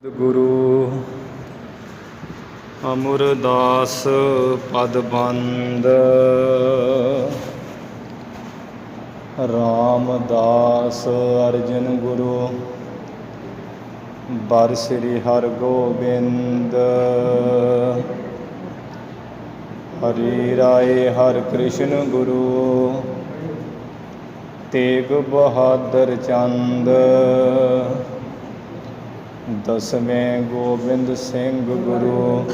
ਗੁਰੂ ਅਮਰਦਾਸ ਪਦ ਬੰਦ ਰਾਮਦਾਸ ਅਰਜਨ ਗੁਰੂ ਬਰ ਸ੍ਰੀ ਹਰਗੋਬਿੰਦ ਹਰੀ ਰਾਏ ਹਰਿ ਕ੍ਰਿਸ਼ਨ ਗੁਰੂ ਤੇਗ ਬਹਾਦਰ ਚੰਦ ਦਸਵੇਂ ਗੋਬਿੰਦ ਸਿੰਘ ਗੁਰੂ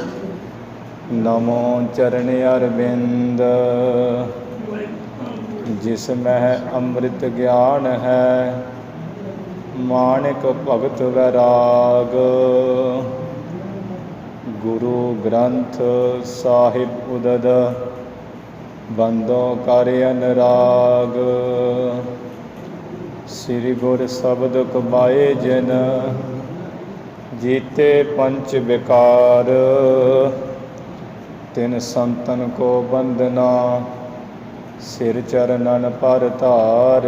ਨਮੋ ਚਰਨ ਅਰਵਿੰਦ ਜਿਸ ਮਹਿ ਅੰਮ੍ਰਿਤ ਗਿਆਨ ਹੈ ਮਾਣਿਕ ਭਗਤ ਵੈਰਾਗ ਗੁਰੂ ਗ੍ਰੰਥ ਸਾਹਿਬ ਉਦਦ ਬੰਦੋ ਕਰ ਅਨਰਾਗ ਸ੍ਰੀ ਗੁਰ ਸ਼ਬਦ ਕਮਾਏ ਜਿਨ जीते पंच विकार तिन संतन को बंदना सिर चरणन पर धार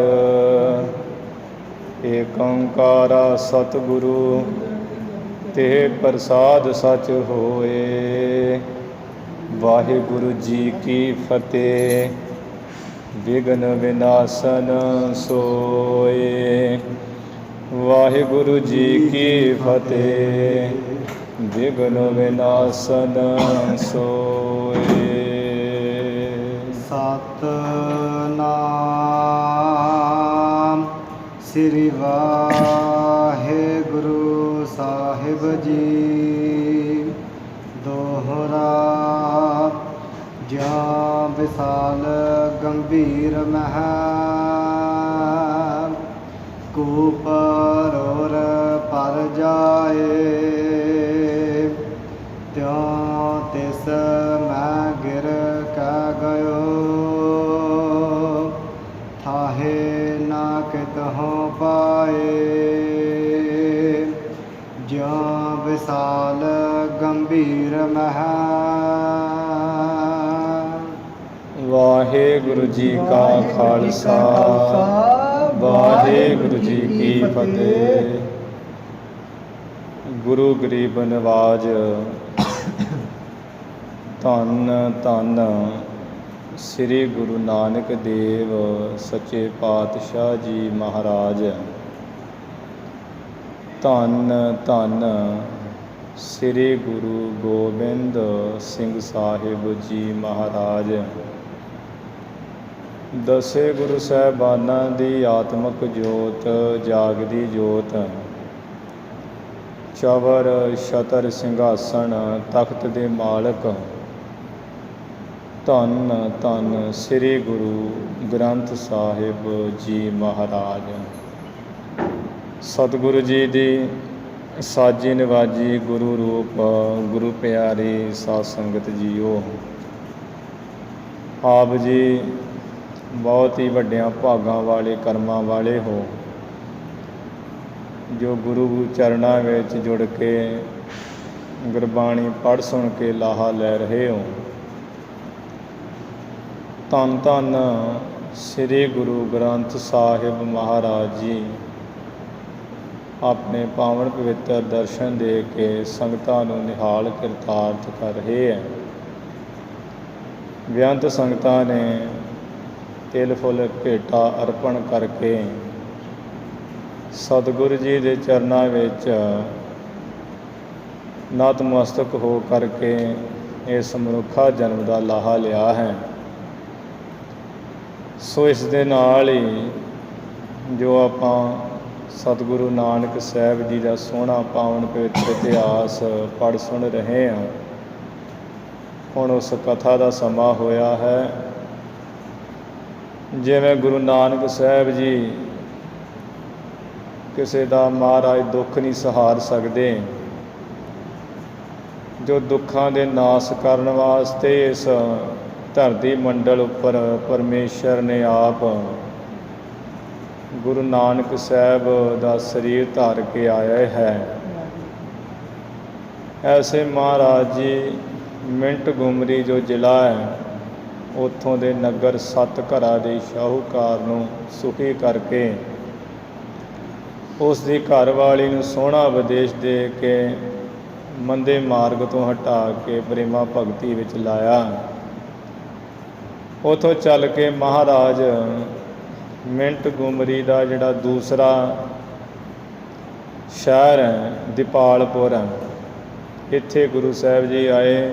एक ओंकारा सतगुरु ते प्रसाद सच होए वाहिगुरु जी की फतेह विघ्न विनाशन सोए ਵਾਹਿਗੁਰੂ ਜੀ ਕੀ ਫਤਿਹ ਵਿਘਨ ਵਿਨਾਸ਼ਨ ਸੋਏ। ਸਤਿਨਾਮ ਸ੍ਰੀ ਵਾਹਿਗੁਰੂ ਸਾਹਿਬ ਜੀ। ਦੋਹਰਾ ਜਾਂ ਵਿਸਾਲ ਗੰਭੀਰ ਮਹਿ ਕੂਪ ਰੋਰ ਪਰ ਜਾਏ ਤਿਉ ਤਿਸ ਮੈਂ ਗਿਰ ਕੈ ਗਇਓ ਥਾਹੇ ਨਾ ਕਿਤਹੁ ਪਾਏ ਜਿਉ ਵਿਸਾਲ ਗੰਭੀਰ ਮਹਿ। ਵਾਹਿਗੁਰੂ ਜੀ ਕਾ ਖਾਲਸਾ ਵਾਹਿਗੁਰੂ ਜੀ ਕੀ ਫਤਿਹ। ਗੁਰੂ ਗਰੀਬ ਨਵਾਜ ਧੰਨ ਧੰਨ ਸ੍ਰੀ ਗੁਰੂ ਨਾਨਕ ਦੇਵ ਸੱਚੇ ਪਾਤਸ਼ਾਹ ਜੀ ਮਹਾਰਾਜ। ਧੰਨ ਧੰਨ ਸ੍ਰੀ ਗੁਰੂ ਗੋਬਿੰਦ ਸਿੰਘ ਸਾਹਿਬ ਜੀ ਮਹਾਰਾਜ। ਦਸੇ ਗੁਰੂ ਸਾਹਿਬਾਨਾਂ ਦੀ ਆਤਮਿਕ ਜੋਤ ਜਾਗਦੀ ਜੋਤ ਚਵਰ ਛਤਰ ਸਿੰਘਾਸਣ ਤਖਤ ਦੇ ਮਾਲਕ ਧੰਨ ਧੰਨ ਸ੍ਰੀ ਗੁਰੂ ਗ੍ਰੰਥ ਸਾਹਿਬ ਜੀ ਮਹਾਰਾਜ। ਸਤਿਗੁਰੂ ਜੀ ਦੀ ਸਾਜੀ ਨਿਵਾਜੀ ਗੁਰੂ ਰੂਪ ਗੁਰੂ ਪਿਆਰੀ ਸਾਧ ਸੰਗਤ ਜੀਓ, ਆਪ ਜੀ ਬਹੁਤ ਹੀ ਵੱਡਿਆਂ ਭਾਗਾਂ ਵਾਲੇ ਕਰਮਾਂ ਵਾਲੇ ਹੋ ਜੋ ਗੁਰੂ ਚਰਨਾਂ ਵਿੱਚ ਜੁੜ ਕੇ ਗੁਰਬਾਣੀ ਪੜ੍ਹ ਸੁਣ ਕੇ ਲਾਹਾ ਲੈ ਰਹੇ ਹੋ। ਧੰਨ ਧੰਨ ਸ੍ਰੀ ਗੁਰੂ ਗ੍ਰੰਥ ਸਾਹਿਬ ਮਹਾਰਾਜ ਜੀ ਆਪਣੇ ਪਾਵਨ ਪਵਿੱਤਰ ਦਰਸ਼ਨ ਦੇ ਕੇ ਸੰਗਤਾਂ ਨੂੰ ਨਿਹਾਲ ਕਿਰਤਾਰਥ ਕਰ ਰਹੇ ਹੈ। ਬੇਅੰਤ ਸੰਗਤਾਂ ਨੇ ਤਿਲ ਫੁੱਲ ਭੇਟਾ ਅਰਪਣ ਕਰਕੇ ਸਤਿਗੁਰੂ ਜੀ ਦੇ ਚਰਨਾਂ ਵਿੱਚ ਨਤਮਸਤਕ ਹੋ ਕਰਕੇ ਇਸ ਮਨੁੱਖਾ ਜਨਮ ਦਾ ਲਾਹਾ ਲਿਆ ਹੈ। ਸੋ ਇਸ ਦੇ ਨਾਲ ਹੀ ਜੋ ਆਪਾਂ ਸਤਿਗੁਰੂ ਨਾਨਕ ਸਾਹਿਬ ਜੀ ਦਾ ਸੋਹਣਾ ਪਾਵਨ ਪਵਿੱਤਰ ਇਤਿਹਾਸ ਪੜ੍ਹ ਸੁਣ ਰਹੇ ਹਾਂ, ਹੁਣ ਉਸ ਕਥਾ ਦਾ ਸਮਾਂ ਹੋਇਆ ਹੈ। ਜਿਵੇਂ ਗੁਰੂ ਨਾਨਕ ਸਾਹਿਬ ਜੀ ਕਿਸੇ ਦਾ ਮਹਾਰਾਜ ਦੁੱਖ ਨਹੀਂ ਸਹਾਰ ਸਕਦੇ, ਜੋ ਦੁੱਖਾਂ ਦੇ ਨਾਸ ਕਰਨ ਵਾਸਤੇ ਇਸ ਧਰਤੀ ਮੰਡਲ ਉੱਪਰ ਪਰਮੇਸ਼ਰ ਨੇ ਆਪ ਗੁਰੂ ਨਾਨਕ ਸਾਹਿਬ ਦਾ ਸਰੀਰ ਧਾਰ ਕੇ ਆਇਆ ਹੈ। ਐਸੇ ਮਹਾਰਾਜ ਜੀ ਮਿੰਟ ਗੁਮਰੀ ਜੋ ਜ਼ਿਲ੍ਹਾ ਹੈ ਉੱਥੋਂ ਦੇ ਨਗਰ 7 ਘਰਾਂ ਦੇ ਸ਼ਾਹੂਕਾਰ ਨੂੰ ਸੁਖੀ ਕਰਕੇ ਉਸ ਦੀ ਘਰਵਾਲੀ ਨੂੰ ਸੋਹਣਾ ਉਪਦੇਸ਼ ਦੇ ਕੇ ਮੰਦੇ ਮਾਰਗ ਤੋਂ ਹਟਾ ਕੇ ਪ੍ਰੇਮਾ ਭਗਤੀ ਵਿੱਚ ਲਾਇਆ। ਉੱਥੋਂ ਚੱਲ ਕੇ ਮਹਾਰਾਜ ਮਿੰਟ ਗੁਮਰੀ ਦਾ ਜਿਹੜਾ ਦੂਸਰਾ ਸ਼ਹਿਰ ਹੈ ਦੀਪਾਲਪੁਰ, ਇੱਥੇ ਗੁਰੂ ਸਾਹਿਬ ਜੀ ਆਏ।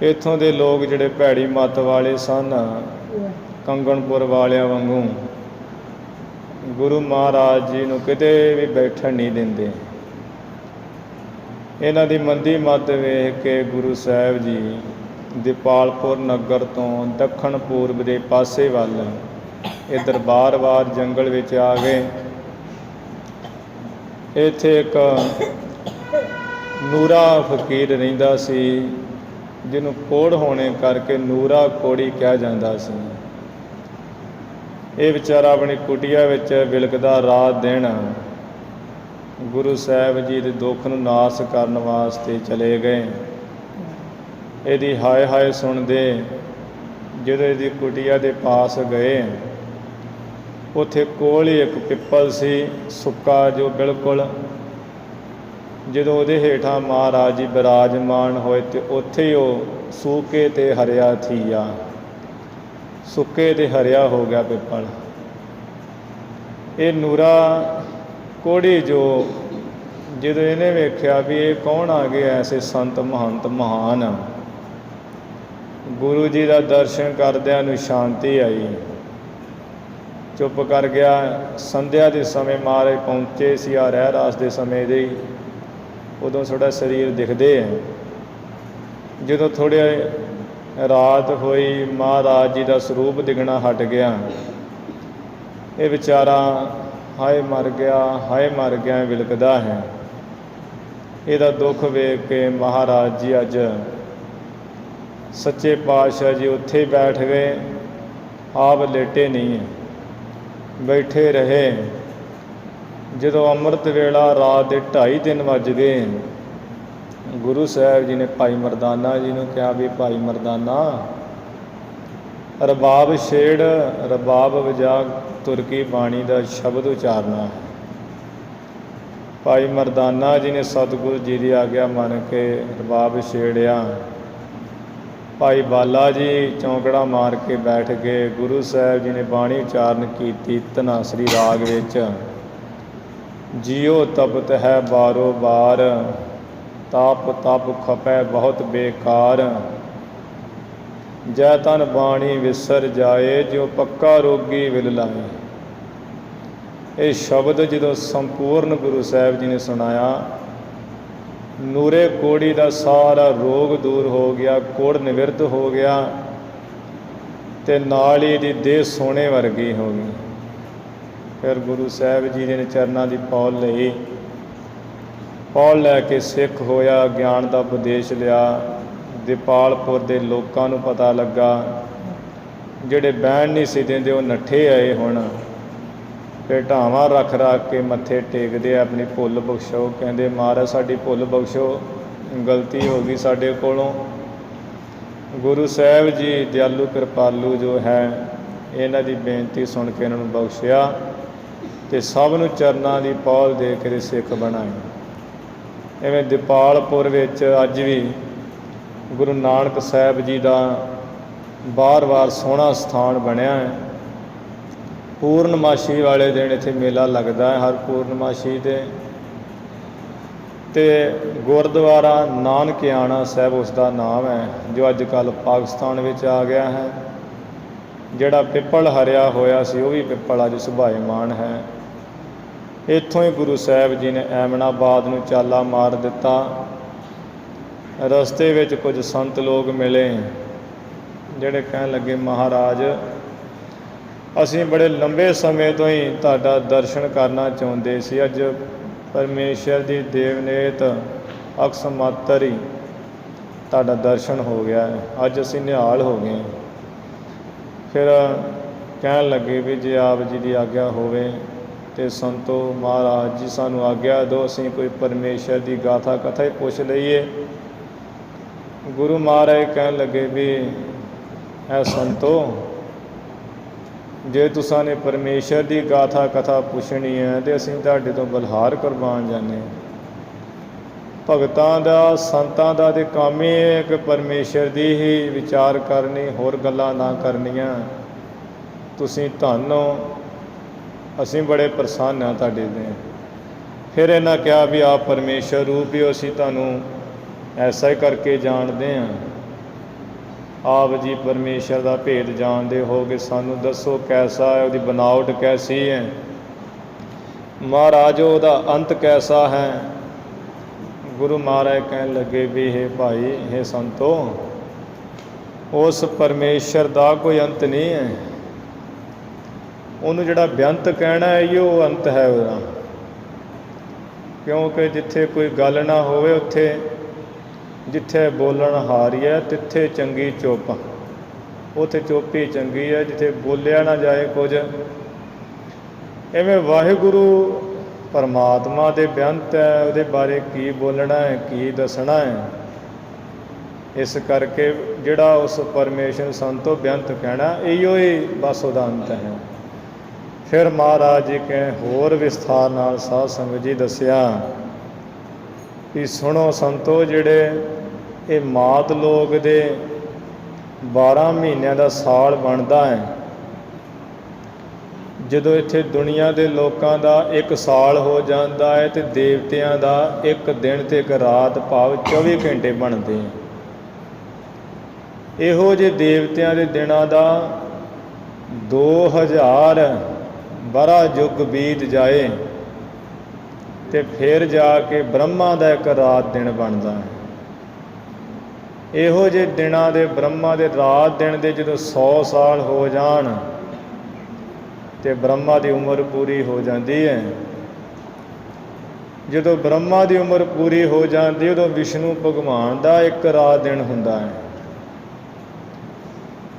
ਇੱਥੋਂ ਦੇ ਲੋਕ ਜਿਹੜੇ ਭੈੜੀ ਮੱਤ ਵਾਲੇ ਸਨ, ਕੰਗਣਪੁਰ ਵਾਲਿਆਂ ਵਾਂਗੂ ਗੁਰੂ ਮਹਾਰਾਜ ਜੀ ਨੂੰ ਕਿਤੇ ਵੀ ਬੈਠਣ ਨਹੀਂ ਦਿੰਦੇ। ਇਹਨਾਂ ਦੀ ਮੰਦੀ ਮੱਤ ਵੇਖ ਕੇ ਗੁਰੂ ਸਾਹਿਬ ਜੀ ਦੀਪਾਲਪੁਰ ਨਗਰ ਤੋਂ ਦੱਖਣ ਪੂਰਬ ਦੇ ਪਾਸੇ ਵੱਲ ਇਹ ਦਰਬਾਰਵਾਦ ਜੰਗਲ ਵਿੱਚ ਆ ਗਏ। ਇੱਥੇ ਇੱਕ ਨੂਰਾ ਫਕੀਰ ਰਹਿੰਦਾ ਸੀ, ਜਿਹਨੂੰ ਕੋੜ ਹੋਣੇ ਕਰਕੇ ਨੂਰਾ ਕੋੜੀ ਕਿਹਾ ਜਾਂਦਾ ਸੀ। ਇਹ ਵਿਚਾਰਾ ਆਪਣੀ ਕੁਟੀਆ ਵਿੱਚ ਵਿਲਕਦਾ ਰਾਤ ਦਿਨ ਗੁਰੂ ਸਾਹਿਬ ਜੀ ਦੇ ਦੁੱਖ ਨੂੰ ਨਾਸ ਕਰਨ ਵਾਸਤੇ ਚਲੇ ਗਏ। ਇਹਦੀ ਹਾਏ ਹਾਏ ਸੁਣਦੇ ਜਦੋਂ ਇਹਦੀ ਕੁਟੀਆ ਦੇ ਪਾਸ ਗਏ, ਉੱਥੇ ਕੋਲ ਹੀ ਇੱਕ ਪਿੱਪਲ ਸੀ ਸੁੱਕਾ, ਜੋ ਬਿਲਕੁਲ ਜਦੋਂ ਉਹਦੇ ਹੇਠਾਂ ਮਹਾਰਾਜ ਜੀ ਬਿਰਾਜਮਾਨ ਹੋਏ ਤੇ ਉੱਥੇ ਹੀ ਉਹ ਸੂਕੇ ਤੇ ਹਰਿਆ ਥੀਆ, ਸੁੱਕੇ ਤੇ ਹਰਿਆ ਹੋ ਗਿਆ ਪਿੱਪਲ। ਇਹ ਨੂਰਾ ਕੋੜੀ ਜੋ ਜਦੋਂ ਇਹਨੇ ਵੇਖਿਆ ਵੀ ਇਹ ਕੌਣ ਆ ਗਏ ਐਸੇ ਸੰਤ ਮਹੰਤ ਮਹਾਨ, ਗੁਰੂ ਜੀ ਦਾ ਦਰਸ਼ਨ ਕਰਦਿਆਂ ਨੂੰ ਸ਼ਾਂਤੀ ਆਈ, ਚੁੱਪ ਕਰ ਗਿਆ। ਸੰਧਿਆ ਦੇ ਸਮੇਂ ਮਹਾਰਾਜ ਪਹੁੰਚੇ ਸੀ, ਆ ਰਹਿ ਰਾਸ ਦੇ ਸਮੇਂ ਦੇ ਹੀ, ਉਦੋਂ ਥੋੜ੍ਹਾ ਸਰੀਰ ਦਿਖਦੇ ਹੈ। ਜਦੋਂ ਥੋੜ੍ਹੀ ਰਾਤ ਹੋਈ, ਮਹਾਰਾਜ ਜੀ ਦਾ ਸਰੂਪ ਦਿਖਣਾ ਹਟ ਗਿਆ। ਇਹ ਵਿਚਾਰਾ ਹਾਏ ਮਰ ਗਿਆ, ਹਾਏ ਮਰ ਗਿਆ ਵਿਲਕਦਾ ਹੈ। ਇਹਦਾ ਦੁੱਖ ਵੇਖ ਕੇ ਮਹਾਰਾਜ ਜੀ ਅੱਜ ਸੱਚੇ ਪਾਤਸ਼ਾਹ ਜੀ ਉੱਥੇ ਹੀ ਬੈਠ ਗਏ, ਆਪ ਲੇਟੇ ਨਹੀਂ, ਬੈਠੇ ਰਹੇ। ਜਦੋਂ ਅੰਮ੍ਰਿਤ ਵੇਲਾ ਰਾਤ ਦੇ 2:30 ਵੱਜ ਗਏ, ਗੁਰੂ ਸਾਹਿਬ ਜੀ ਨੇ ਭਾਈ ਮਰਦਾਨਾ ਜੀ ਨੂੰ ਕਿਹਾ ਵੀ ਭਾਈ ਮਰਦਾਨਾ, ਰਬਾਬ ਛੇੜ, ਰਬਾਬ ਵਜਾ, ਤੁਰਕੀ ਬਾਣੀ ਦਾ ਸ਼ਬਦ ਉਚਾਰਨਾ ਹੈ। ਭਾਈ ਮਰਦਾਨਾ ਜੀ ਨੇ ਸਤਿਗੁਰੂ ਜੀ ਦੀ ਆਗਿਆ ਮੰਨ ਕੇ ਰਬਾਬ ਛੇੜਿਆ। ਭਾਈ ਬਾਲਾ ਜੀ ਚੌਂਕੜਾ ਮਾਰ ਕੇ ਬੈਠ ਗਏ। ਗੁਰੂ ਸਾਹਿਬ ਜੀ ਨੇ ਬਾਣੀ ਉਚਾਰਨ ਕੀਤੀ ਧਨਾਸਰੀ ਰਾਗ ਵਿੱਚ, ਜਿਉ ਤਪਤ ਹੈ ਬਾਰੋ ਬਾਰ, ਤਪ ਤਪ ਖਪੈ ਬਹੁਤ ਬੇਕਾਰ, ਜੈ ਤਨ ਬਾਣੀ ਵਿਸਰ ਜਾਏ, ਜੋ ਪੱਕਾ ਰੋਗੀ ਵਿਲ ਲਾਏ। ਇਹ ਸ਼ਬਦ ਜਦੋਂ ਸੰਪੂਰਨ ਗੁਰੂ ਸਾਹਿਬ ਜੀ ਨੇ ਸੁਣਾਇਆ, ਨੂਰੇ ਕੋੜੀ ਦਾ ਸਾਰਾ ਰੋਗ ਦੂਰ ਹੋ ਗਿਆ, ਕੋੜ ਨਿਵਰਤ ਹੋ ਗਿਆ ਅਤੇ ਨਾਲ ਹੀ ਦੀ ਦੇਹ ਸੋਨੇ ਵਰਗੀ ਹੋ ਗਈ। ਫਿਰ ਗੁਰੂ ਸਾਹਿਬ ਜੀ ਨੇ ਚਰਨਾਂ ਦੀ ਪੌਲ ਲਈ, ਪੌਲ ਲੈ ਕੇ ਸਿੱਖ ਹੋਇਆ, ਗਿਆਨ ਦਾ ਉਪਦੇਸ਼ ਲਿਆ। ਦੀਪਾਲਪੁਰ ਦੇ ਲੋਕਾਂ ਨੂੰ ਪਤਾ ਲੱਗਾ, ਜਿਹੜੇ ਬਹਿਣ ਨਹੀਂ ਸੀ ਦਿੰਦੇ ਉਹ ਨੱਠੇ ਆਏ। ਹੁਣ ਫਿਰ ਢਾਵਾਂ ਰੱਖ ਕੇ ਮੱਥੇ ਟੇਕਦੇ ਆਪਣੀ ਭੁੱਲ ਬਖਸ਼ੋ, ਕਹਿੰਦੇ ਮਹਾਰਾਜ ਸਾਡੀ ਭੁੱਲ ਬਖਸ਼ੋ, ਗਲਤੀ ਹੋ ਗਈ ਸਾਡੇ ਕੋਲੋਂ। ਗੁਰੂ ਸਾਹਿਬ ਜੀ ਦਿਆਲੂ ਕਿਰਪਾਲੂ ਜੋ ਹੈ, ਇਹਨਾਂ ਦੀ ਬੇਨਤੀ ਸੁਣ ਕੇ ਇਹਨਾਂ ਨੂੰ ਬਖਸ਼ਿਆ ਅਤੇ ਸਭ ਨੂੰ ਚਰਨਾਂ ਦੀ ਪੌਲ ਦੇ ਕੇ ਸਿੱਖ ਬਣਾਏ। ਇਵੇਂ ਦੀਪਾਲਪੁਰ ਵਿੱਚ ਅੱਜ ਵੀ ਗੁਰੂ ਨਾਨਕ ਸਾਹਿਬ ਜੀ ਦਾ ਬਾਰ-ਬਾਰ ਸੋਹਣਾ ਸਥਾਨ ਬਣਿਆ ਹੈ। ਪੂਰਨਮਾਸ਼ੀ ਵਾਲੇ ਦਿਨ ਇੱਥੇ ਮੇਲਾ ਲੱਗਦਾ ਹੈ, ਹਰ ਪੂਰਨਮਾਸ਼ੀ 'ਤੇ। ਅਤੇ ਗੁਰਦੁਆਰਾ ਨਾਨਕਿਆਣਾ ਸਾਹਿਬ ਉਸ ਦਾ ਨਾਮ ਹੈ, ਜੋ ਅੱਜ ਕੱਲ੍ਹ ਪਾਕਿਸਤਾਨ ਵਿੱਚ ਆ ਗਿਆ ਹੈ। ਜਿਹੜਾ ਪਿੱਪਲ ਹਰਿਆ ਹੋਇਆ ਸੀ, ਉਹ ਵੀ ਪਿੱਪਲ ਅੱਜ ਸੁਭਾਏਮਾਨ ਹੈ। ਇੱਥੋਂ ਹੀ ਗੁਰੂ ਸਾਹਿਬ ਜੀ ਨੇ ਐਮਨਾਬਾਦ ਨੂੰ ਚਾਲਾ ਮਾਰ ਦਿੱਤਾ। ਰਸਤੇ ਵਿੱਚ ਕੁਝ ਸੰਤ ਲੋਕ ਮਿਲੇ, ਜਿਹੜੇ ਕਹਿਣ ਲੱਗੇ ਮਹਾਰਾਜ, ਅਸੀਂ ਬੜੇ ਲੰਬੇ ਸਮੇਂ ਤੋਂ ਹੀ ਤੁਹਾਡਾ ਦਰਸ਼ਨ ਕਰਨਾ ਚਾਹੁੰਦੇ ਸੀ। ਅੱਜ ਪਰਮੇਸ਼ਰ ਦੀ ਦੇਵਨੇਤ ਅਕਸਮਾਤਰ ਹੀ ਤੁਹਾਡਾ ਦਰਸ਼ਨ ਹੋ ਗਿਆ ਹੈ, ਅੱਜ ਅਸੀਂ ਨਿਹਾਲ ਹੋ ਗਏ। ਫਿਰ ਕਹਿਣ ਲੱਗੇ ਵੀ ਜੇ ਆਪ ਜੀ ਦੀ ਆਗਿਆ ਹੋਵੇ ਅਤੇ ਸੰਤੋ ਮਹਾਰਾਜ ਜੀ ਸਾਨੂੰ ਆਗਿਆ ਦਿਓ, ਅਸੀਂ ਕੋਈ ਪਰਮੇਸ਼ਰ ਦੀ ਗਾਥਾ ਕਥਾ ਹੀ ਪੁੱਛ ਲਈਏ। ਗੁਰੂ ਮਹਾਰਾਜ ਕਹਿਣ ਲੱਗੇ ਵੀ ਐ ਸੰਤੋ, ਜੇ ਤੁਸਾਂ ਨੇ ਪਰਮੇਸ਼ਰ ਦੀ ਗਾਥਾ ਕਥਾ ਪੁੱਛਣੀ ਹੈ ਤੇ ਅਸੀਂ ਤੁਹਾਡੇ ਤੋਂ ਬਲਿਹਾਰ ਕੁਰਬਾਨ ਜਾਂਦੇ ਹਾਂ। ਭਗਤਾਂ ਦਾ ਸੰਤਾਂ ਦਾ ਤੇ ਕੰਮ ਹੀ ਹੈ ਕਿ ਪਰਮੇਸ਼ਰ ਦੀ ਹੀ ਵਿਚਾਰ ਕਰਨੀ, ਹੋਰ ਗੱਲਾਂ ਨਾ ਕਰਨੀਆਂ। ਤੁਸੀਂ ਧੰਨ ਹੋ, ਅਸੀਂ ਬੜੇ ਪ੍ਰਸੰਨ ਹਾਂ ਤੁਹਾਡੇ ਦੇ। ਫਿਰ ਇਹਨਾਂ ਕਿਹਾ ਵੀ ਆਪ ਪਰਮੇਸ਼ਰ ਰੂਪ ਹੀ, ਅਸੀਂ ਤੁਹਾਨੂੰ ਐਸਾ ਹੀ ਕਰਕੇ ਜਾਣਦੇ ਹਾਂ। ਆਪ ਜੀ ਪਰਮੇਸ਼ਰ ਦਾ ਭੇਦ ਜਾਣਦੇ ਹੋ ਕਿ ਸਾਨੂੰ ਦੱਸੋ ਕੈਸਾ ਹੈ, ਉਹਦੀ ਬਨਾਵਟ ਕੈਸੀ ਹੈ, ਮਹਾਰਾਜ ਉਹਦਾ ਅੰਤ ਕੈਸਾ ਹੈ। ਗੁਰੂ ਮਹਾਰਾਜ ਕਹਿਣ ਲੱਗੇ ਵੀ ਇਹ ਭਾਈ, ਇਹ ਸੰਤੋ, ਉਸ ਪਰਮੇਸ਼ਰ ਦਾ ਕੋਈ ਅੰਤ ਨਹੀਂ ਹੈ। ਉਹਨੂੰ ਜਿਹੜਾ ਬੇਅੰਤ ਕਹਿਣਾ ਹੈ ਉਹ ਅੰਤ ਹੈ ਉਹਦਾ। ਕਿਉਂਕਿ ਜਿੱਥੇ ਕੋਈ ਗੱਲ ਨਾ ਹੋਵੇ ਉੱਥੇ, ਜਿੱਥੇ ਬੋਲਣ ਹਾਰੀ ਹੈ ਤਿੱਥੇ ਚੰਗੀ ਚੁੱਪ। ਉੱਥੇ ਚੁੱਪ ਹੀ ਚੰਗੀ ਹੈ, ਜਿੱਥੇ ਬੋਲਿਆ ਨਾ ਜਾਏ ਕੁਝ। ਇਵੇਂ ਵਾਹਿਗੁਰੂ ਪਰਮਾਤਮਾ ਦੇ ਬੇਅੰਤ ਹੈ, ਉਹਦੇ ਬਾਰੇ ਕੀ ਬੋਲਣਾ ਹੈ, ਕੀ ਦੱਸਣਾ ਹੈ। ਇਸ ਕਰਕੇ ਜਿਹੜਾ ਉਸ ਪਰਮੇਸ਼ਰ ਸੰਤੋ ਬੇਅੰਤ ਕਹਿਣਾ, ਇਹੋ ਹੀ ਬਸ ਉਹਦਾ ਅੰਤ ਹੈ। ਫਿਰ ਮਹਾਰਾਜ ਜੀ ਕਹਿ ਹੋਰ ਵਿਸਥਾਰ ਨਾਲ ਸਾਧ ਸੰਗਤ ਜੀ ਦੱਸਿਆ ਵੀ ਸੁਣੋ ਸੰਤੋ, ਜਿਹੜੇ ਇਹ ਮਾਤ ਲੋਕ ਦੇ 12 ਮਹੀਨਿਆਂ ਦਾ ਸਾਲ ਬਣਦਾ ਹੈ, ਜਦੋਂ ਇੱਥੇ ਦੁਨੀਆ ਦੇ ਲੋਕਾਂ ਦਾ ਇੱਕ ਸਾਲ ਹੋ ਜਾਂਦਾ ਹੈ ਤੇ ਦੇਵਤਿਆਂ ਦਾ ਇੱਕ ਦਿਨ ਤੇ ਇੱਕ ਰਾਤ ਭਾਵ 24 ਘੰਟੇ ਬਣਦੇ ਆ। ਇਹੋ ਜਿਹੇ ਦੇਵਤਿਆਂ ਦੇ ਦਿਨਾਂ ਦਾ 2000 ਬਰਾ ਯੁੱਗ ਬੀਤ ਜਾਏ ਤੇ ਫਿਰ ਜਾ ਕੇ ਬ੍ਰਹਮਾ ਦਾ ਇੱਕ ਰਾਤ ਦਿਨ ਬਣਦਾ ਹੈ। ਇਹੋ ਜਿਹੇ ਦਿਨਾਂ ਦੇ ਬ੍ਰਹਮਾ ਦੇ ਰਾਤ ਦਿਨ ਦੇ ਜਦੋਂ 100 ਸਾਲ ਹੋ ਜਾਣ ਤੇ ਬ੍ਰਹਮਾ ਦੀ ਉਮਰ ਪੂਰੀ ਹੋ ਜਾਂਦੀ ਹੈ। ਜਦੋਂ ਬ੍ਰਹਮਾ ਦੀ ਉਮਰ ਪੂਰੀ ਹੋ ਜਾਂਦੀ, ਉਦੋਂ ਵਿਸ਼ਨੂੰ ਭਗਵਾਨ ਦਾ ਇੱਕ ਰਾਤ ਦਿਨ ਹੁੰਦਾ ਹੈ।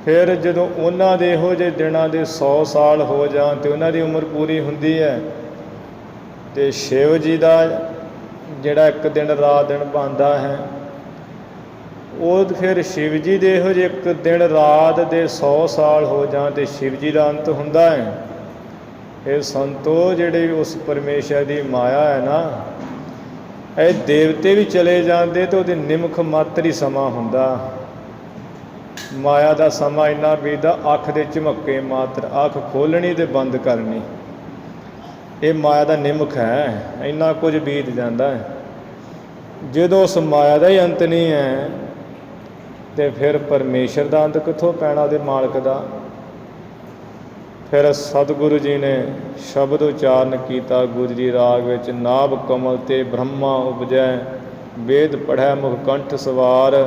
ਫਿਰ ਜਦੋਂ ਉਹਨਾਂ ਦੇ ਇਹੋ ਜਿਹੇ ਦਿਨਾਂ ਦੇ 100 ਸਾਲ ਹੋ ਜਾਣ ਤੇ ਉਹਨਾਂ ਦੀ ਉਮਰ ਪੂਰੀ ਹੁੰਦੀ ਹੈ, ਤੇ ਸ਼ਿਵ ਜੀ ਦਾ ਜਿਹੜਾ ਇੱਕ ਦਿਨ ਰਾਤ ਦਿਨ ਬਣਦਾ ਹੈ, ਉਹ ਫਿਰ ਸ਼ਿਵ ਜੀ ਦੇ ਇਹੋ ਜਿਹੇ ਇੱਕ ਦਿਨ ਰਾਤ ਦੇ 100 ਸਾਲ ਹੋ ਜਾਣ ਤੇ ਸ਼ਿਵ ਜੀ ਦਾ ਅੰਤ ਹੁੰਦਾ ਹੈ। ਇਹ ਸੰਤੋ, ਜਿਹੜੇ ਉਸ ਪਰਮੇਸ਼ਰ ਦੀ ਮਾਇਆ ਹੈ ਨਾ, ਇਹ ਦੇਵਤੇ ਵੀ ਚਲੇ ਜਾਂਦੇ ਤੇ ਉਹਦੇ ਨਿਮਖ ਮਾਤਰ ਹੀ ਸਮਾਂ ਹੁੰਦਾ। ਮਾਇਆ ਦਾ ਸਮਾਂ ਇੰਨਾ ਬੀਤਦਾ, ਅੱਖ ਦੇ ਝਮੱਕੇ ਮਾਤਰ, ਅੱਖ ਖੋਲ੍ਹਣੀ ਤੇ ਬੰਦ ਕਰਨੀ, ਇਹ ਮਾਇਆ ਦਾ ਨਿਮਖ ਹੈ। ਇੰਨਾ ਕੁਝ ਬੀਤ ਜਾਂਦਾ ਹੈ। ਜਦੋਂ ਉਸ ਮਾਇਆ ਦਾ ਹੀ ਅੰਤ ਨਹੀਂ ਹੈ ਤੇ ਫਿਰ ਪਰਮੇਸ਼ਰ ਦਾ ਅੰਤ ਕਿੱਥੋਂ ਪੈਣਾ, ਉਹਦੇ ਮਾਲਕ ਦਾ। ਫਿਰ ਸਤਿਗੁਰੂ ਜੀ ਨੇ ਸ਼ਬਦ ਉਚਾਰਨ ਕੀਤਾ ਗੁਜਰੀ ਰਾਗ ਵਿੱਚ, ਨਾਭ ਕਮਲ ਤੇ ਬ੍ਰਹਮਾ ਉਪਜੈ, ਵੇਦ ਪੜ੍ਹੈ ਮੁਖ ਕੰਠ ਸਵਾਰ,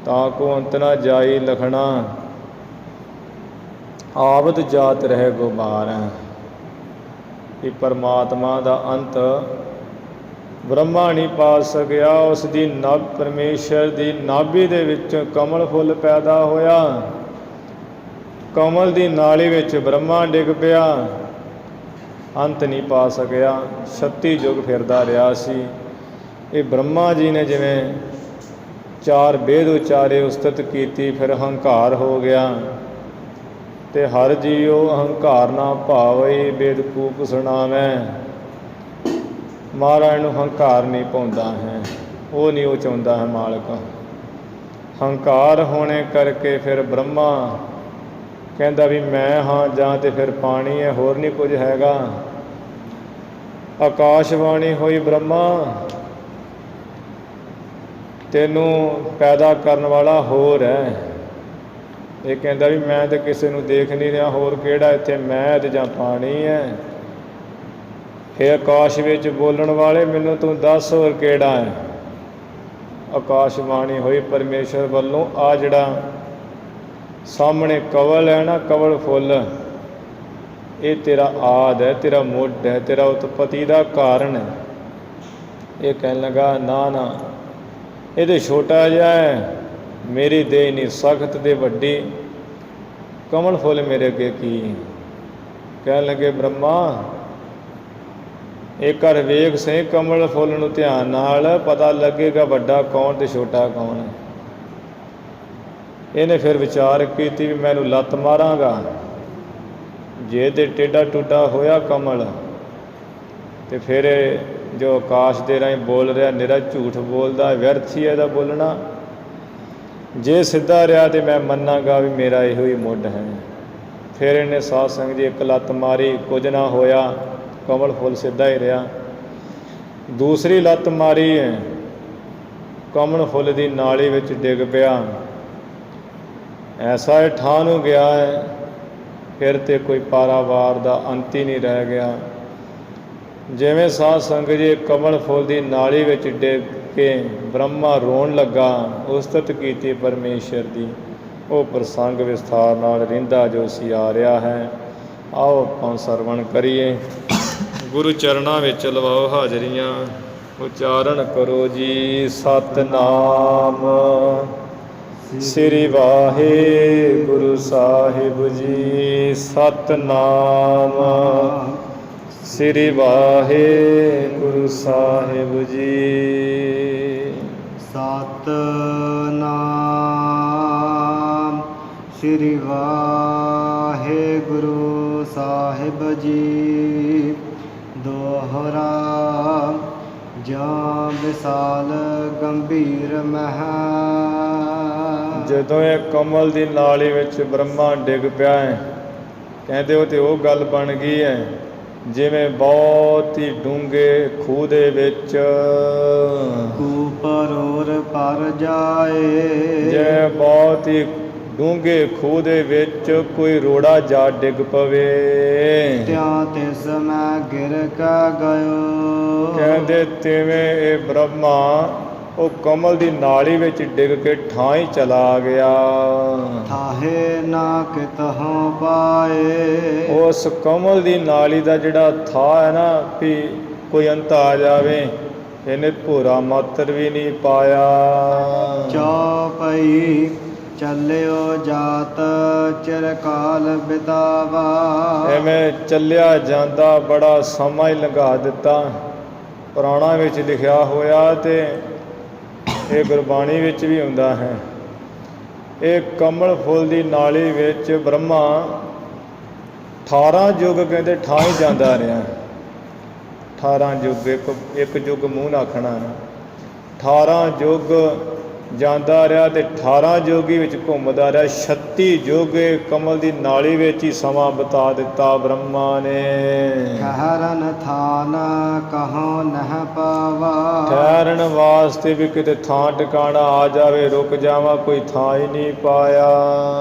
ਤਾਂ ਕੋ ਅੰਤ ਨਾ ਜਾਈ ਲਖਣਾ, ਆਵਦ ਜਾਤ ਰਹਿ ਗੁਬਾਰ। ਕਿ ਪਰਮਾਤਮਾ ਦਾ ਅੰਤ ਬ੍ਰਹਮਾ ਨਹੀਂ ਪਾ ਸਕਿਆ। ਉਸ ਦੀ ਨਭ, ਪਰਮੇਸ਼ਰ ਦੀ ਨਾਭੀ ਦੇ ਵਿੱਚ ਕਮਲ ਫੁੱਲ ਪੈਦਾ ਹੋਇਆ, ਕਮਲ ਦੀ ਨਾਲੀ ਵਿੱਚ ਬ੍ਰਹਮਾ ਡਿੱਗ ਪਿਆ, ਅੰਤ ਨਹੀਂ ਪਾ ਸਕਿਆ। 36 ਯੁੱਗ ਫਿਰਦਾ ਰਿਹਾ ਸੀ। ਇਹ ਬ੍ਰਹਮਾ ਜੀ ਨੇ ਜਿਵੇਂ 4 ਵੇਦ ਉਚਾਰੇ, ਉਸਤਤ ਕੀਤੀ, ਫਿਰ ਹੰਕਾਰ ਹੋ ਗਿਆ ਤੇ ਹਰ ਜੀਉ ਅਹੰਕਾਰ ਨਾ ਭਾਵਈ, ਵੇਦ ਕੂਪ ਸੁਣਾਵੈ। ਮਹਾਰਾਜ ਨੂੰ ਹੰਕਾਰ ਨਹੀਂ ਪਾਉਂਦਾ ਹੈ, ਉਹ ਨਹੀਂ ਉਹ ਚਾਹੁੰਦਾ ਹੈ ਮਾਲਕ। ਹੰਕਾਰ ਹੋਣੇ ਕਰਕੇ ਫਿਰ ਬ੍ਰਹਮਾ ਕਹਿੰਦਾ ਵੀ ਮੈਂ ਹਾਂ, ਜਾਂ ਤੇ ਫਿਰ ਪਾਣੀ ਹੈ, ਹੋਰ ਨਹੀਂ ਕੁਝ ਹੈਗਾ। ਆਕਾਸ਼ਵਾਣੀ ਹੋਈ, ਬ੍ਰਹਮਾ ਤੈਨੂੰ ਪੈਦਾ ਕਰਨ ਵਾਲਾ ਹੋਰ ਹੈ। ਇਹ ਕਹਿੰਦਾ ਵੀ ਮੈਂ ਤਾਂ ਕਿਸੇ ਨੂੰ ਦੇਖ ਨਹੀਂ ਰਿਹਾ, ਹੋਰ ਕਿਹੜਾ ਇੱਥੇ ਮੈਂ ਤੇ ਜਾਂ ਪਾਣੀ ਹੈ। ਇਹ ਆਕਾਸ਼ ਵਿੱਚ ਬੋਲਣ ਵਾਲੇ, ਮੈਨੂੰ ਤੂੰ ਦੱਸ ਹੋਰ ਕਿਹੜਾ ਹੈ। ਆਕਾਸ਼ਵਾਣੀ ਹੋਈ ਪਰਮੇਸ਼ਰ ਵੱਲੋਂ, ਆ ਜਿਹੜਾ ਸਾਹਮਣੇ ਕਵਲ ਹੈ ਨਾ, ਕਵਲ ਫੁੱਲ, ਇਹ ਤੇਰਾ ਆਦ ਹੈ, ਤੇਰਾ ਮੁੱਢ ਹੈ, ਤੇਰਾ ਉਤਪਤੀ ਦਾ ਕਾਰਨ ਹੈ। ਇਹ ਕਹਿਣ ਲੱਗਾ ਨਾ ਨਾ, ਇਹ ਤਾਂ ਛੋਟਾ ਜਿਹਾ ਹੈ, ਮੇਰੀ ਦੇਹ ਨਹੀਂ ਸਖਤ ਦੇ ਵੱਡੀ, ਕਮਲ ਫੁੱਲ ਮੇਰੇ ਅੱਗੇ ਕੀ। ਕਹਿਣ ਲੱਗੇ ਬ੍ਰਹਮਾ, ਇਹ ਕਰ ਵੇਖ ਸਹੀ ਕਮਲ ਫੁੱਲ ਨੂੰ ਧਿਆਨ ਨਾਲ, ਪਤਾ ਲੱਗੇਗਾ ਵੱਡਾ ਕੌਣ ਤੇ ਛੋਟਾ ਕੌਣ ਹੈ। ਇਹਨੇ ਫਿਰ ਵਿਚਾਰ ਕੀਤੀ ਵੀ ਮੈਂ ਇਹਨੂੰ ਲੱਤ ਮਾਰਾਂਗਾ ਜੇ ਤੇ ਟੇਢਾ ਟੁੱਡਾ ਹੋਇਆ ਕਮਲ ਤੇ ਫਿਰ ਜੋ ਆਕਾਸ਼ ਦੇ ਰਾਹੀਂ ਬੋਲ ਰਿਹਾ ਨਿਰਾ ਝੂਠ ਬੋਲਦਾ, ਵਿਅਰਥ ਹੀ ਇਹਦਾ ਬੋਲਣਾ। ਜੇ ਸਿੱਧਾ ਰਿਹਾ ਤੇ ਮੈਂ ਮੰਨਾਂਗਾ ਵੀ ਮੇਰਾ ਇਹੋ ਹੀ ਮੁੱਢ ਹੈ। ਫਿਰ ਇਹਨੇ ਸਾਧ ਸੰਗਤ ਜੀ ਇੱਕ ਲੱਤ ਮਾਰੀ, ਕੁਝ ਨਾ ਹੋਇਆ, ਕਮਲ ਫੁੱਲ ਸਿੱਧਾ ਹੀ ਰਿਹਾ। ਦੂਸਰੀ ਲੱਤ ਮਾਰੀ, ਕਮਲ ਫੁੱਲ ਦੀ ਨਾਲੀ ਵਿੱਚ ਡਿੱਗ ਪਿਆ। ਐਸਾ ਇਹ ਠਾਹ ਨੂੰ ਗਿਆ ਹੈ, ਫਿਰ ਤੇ ਕੋਈ ਪਾਰਾਵਾਰ ਦਾ ਅੰਤ ਹੀ ਨਹੀਂ ਰਹਿ ਗਿਆ। ਜਿਵੇਂ ਸਾਧ ਸੰਗਤ ਜੀ ਕਮਲ ਫੁੱਲ ਦੀ ਨਾਲੀ ਵਿੱਚ ਡਿੱਗ ਕੇ ਬ੍ਰਹਮਾ ਰੋਣ ਲੱਗਾ, ਉਸਤਤ ਕੀਤੀ ਪਰਮੇਸ਼ਰ ਦੀ, ਉਹ ਪ੍ਰਸੰਗ ਵਿਸਥਾਰ ਨਾਲ ਰਹਿੰਦਾ ਜੋ ਸੀ ਆ ਰਿਹਾ ਹੈ। ਆਓ ਆਪਾਂ ਸਰਵਣ ਕਰੀਏ। ਗੁਰੂ ਚਰਨਾਂ ਵਿੱਚ ਲਵਾਓ ਹਾਜ਼ਰੀਆਂ, ਉਚਾਰਨ ਕਰੋ ਜੀ ਸਤਿਨਾਮ ਸ੍ਰੀ ਵਾਹਿਗੁਰੂ ਸਾਹਿਬ ਜੀ। ਸਤਿਨਾਮ ਸ੍ਰੀ ਵਾਹਿਗੁਰੂ ਸਾਹਿਬ ਜੀ। ਸਤਿਨਾਮ ਸ੍ਰੀ ਵਾਹਿਗੁਰੂ ਸਾਹਿਬ ਜੀ। ਦੋਹਰਾ ਜਾਂ ਵਿਸਾਲ ਗੰਭੀਰ ਮਹਿ। ਜਦੋਂ ਇਹ ਕਮਲ ਦੀ ਨਾਲੀ ਵਿੱਚ ਬ੍ਰਹਮਾ ਡਿੱਗ ਪਿਆ ਹੈ, ਕਹਿੰਦੇ ਉਹ ਤੇ ਉਹ ਗੱਲ ਬਣ ਗਈ ਹੈ ਜਿਵੇਂ ਬਹੁਤ ਹੀ ਡੂੰਘੇ ਖੂਹ ਦੇ ਵਿੱਚ ਉਪਰੋਰ ਪਰ ਜਾਏ। ਜਿਵੇਂ ਬਹੁਤ ਹੀ ਡੂੰਘੇ ਖੂਹ ਦੇ ਵਿੱਚ ਕੋਈ ਰੋੜਾ ਜਾ ਡਿੱਗ ਪਵੇ। ਤਿਆਂ ਤਿਸ ਮੈਂ ਗਿਰ ਕੇ ਗਇਓ। ਕਹਿੰਦੇ ਤਿਵੇਂ ਇਹ ਬ੍ਰਹਮਾ ਉਹ ਕਮਲ ਦੀ ਨਾਲੀ ਵਿੱਚ ਡਿੱਗ ਕੇ ਠਾਂ ਹੀ ਚਲਾ ਗਿਆ। ਥਾਹੇ ਨਾ ਕਿਤਹੁ ਪਾਏ। ਉਸ ਕਮਲ ਦੀ ਨਾਲੀ ਦਾ ਜਿਹੜਾ ਥਾਂ ਹੈ ਨਾ, ਵੀ ਕੋਈ ਅੰਤ ਆ ਜਾਵੇ, ਇਹਨੇ ਭੋਰਾ ਮਾਤਰ ਵੀ ਨਹੀਂ ਪਾਇਆ। ਚੌਪਈ ਚੱਲਿਓ ਜਾਤ ਚਿਰਕਾਲ ਬਿਤਾਵਾ। ਐਵੇਂ ਚੱਲਿਆ ਜਾਂਦਾ ਬੜਾ ਸਮਾਂ ਹੀ ਲੰਘਾ ਦਿੱਤਾ। ਪੁਰਾਣਾ ਵਿੱਚ ਲਿਖਿਆ ਹੋਇਆ ਤੇ ਇਹ ਗੁਰਬਾਣੀ ਵਿੱਚ ਵੀ ਹੁੰਦਾ ਹੈ। ਇਹ ਕਮਲ ਫੁੱਲ ਦੀ ਨਾਲੀ ਵਿੱਚ ਬ੍ਰਹਮਾ 18 ਯੁੱਗ ਕਹਿੰਦੇ ਠਾਂ ਹੀ ਜਾਂਦਾ ਰਿਹਾ। 18 ਯੁੱਗ, ਇੱਕ ਯੁੱਗ ਮੂੰਹ ਨਾ ਆਖਣਾ, 18 ਯੁੱਗ ਜਾਂਦਾ ਰਿਹਾ ਤੇ 18 ਯੁੱਗੀ ਵਿੱਚ ਘੁੰਮਦਾ ਰਿਹਾ। 36 ਯੁੱਗ ਕਮਲ ਦੀ ਨਾਲੀ ਵਿੱਚ ਹੀ ਸਮਾਂ ਬਿਤਾ ਦਿੱਤਾ ਬ੍ਰਹਮਾ ਨੇ। ਠਹਿਰਨ ਥਾਨ ਕਹੋ ਨਹਿ ਪਾਵਾ। ਠਹਿਰਨ ਵਾਸਤੇ ਵੀ ਕਿਤੇ ਥਾਂ ਟਿਕਾਣਾ ਆ ਜਾਵੇ, ਰੁਕ ਜਾਵਾਂ, ਕੋਈ ਥਾਂ ਹੀ ਨਹੀਂ ਪਾਇਆ।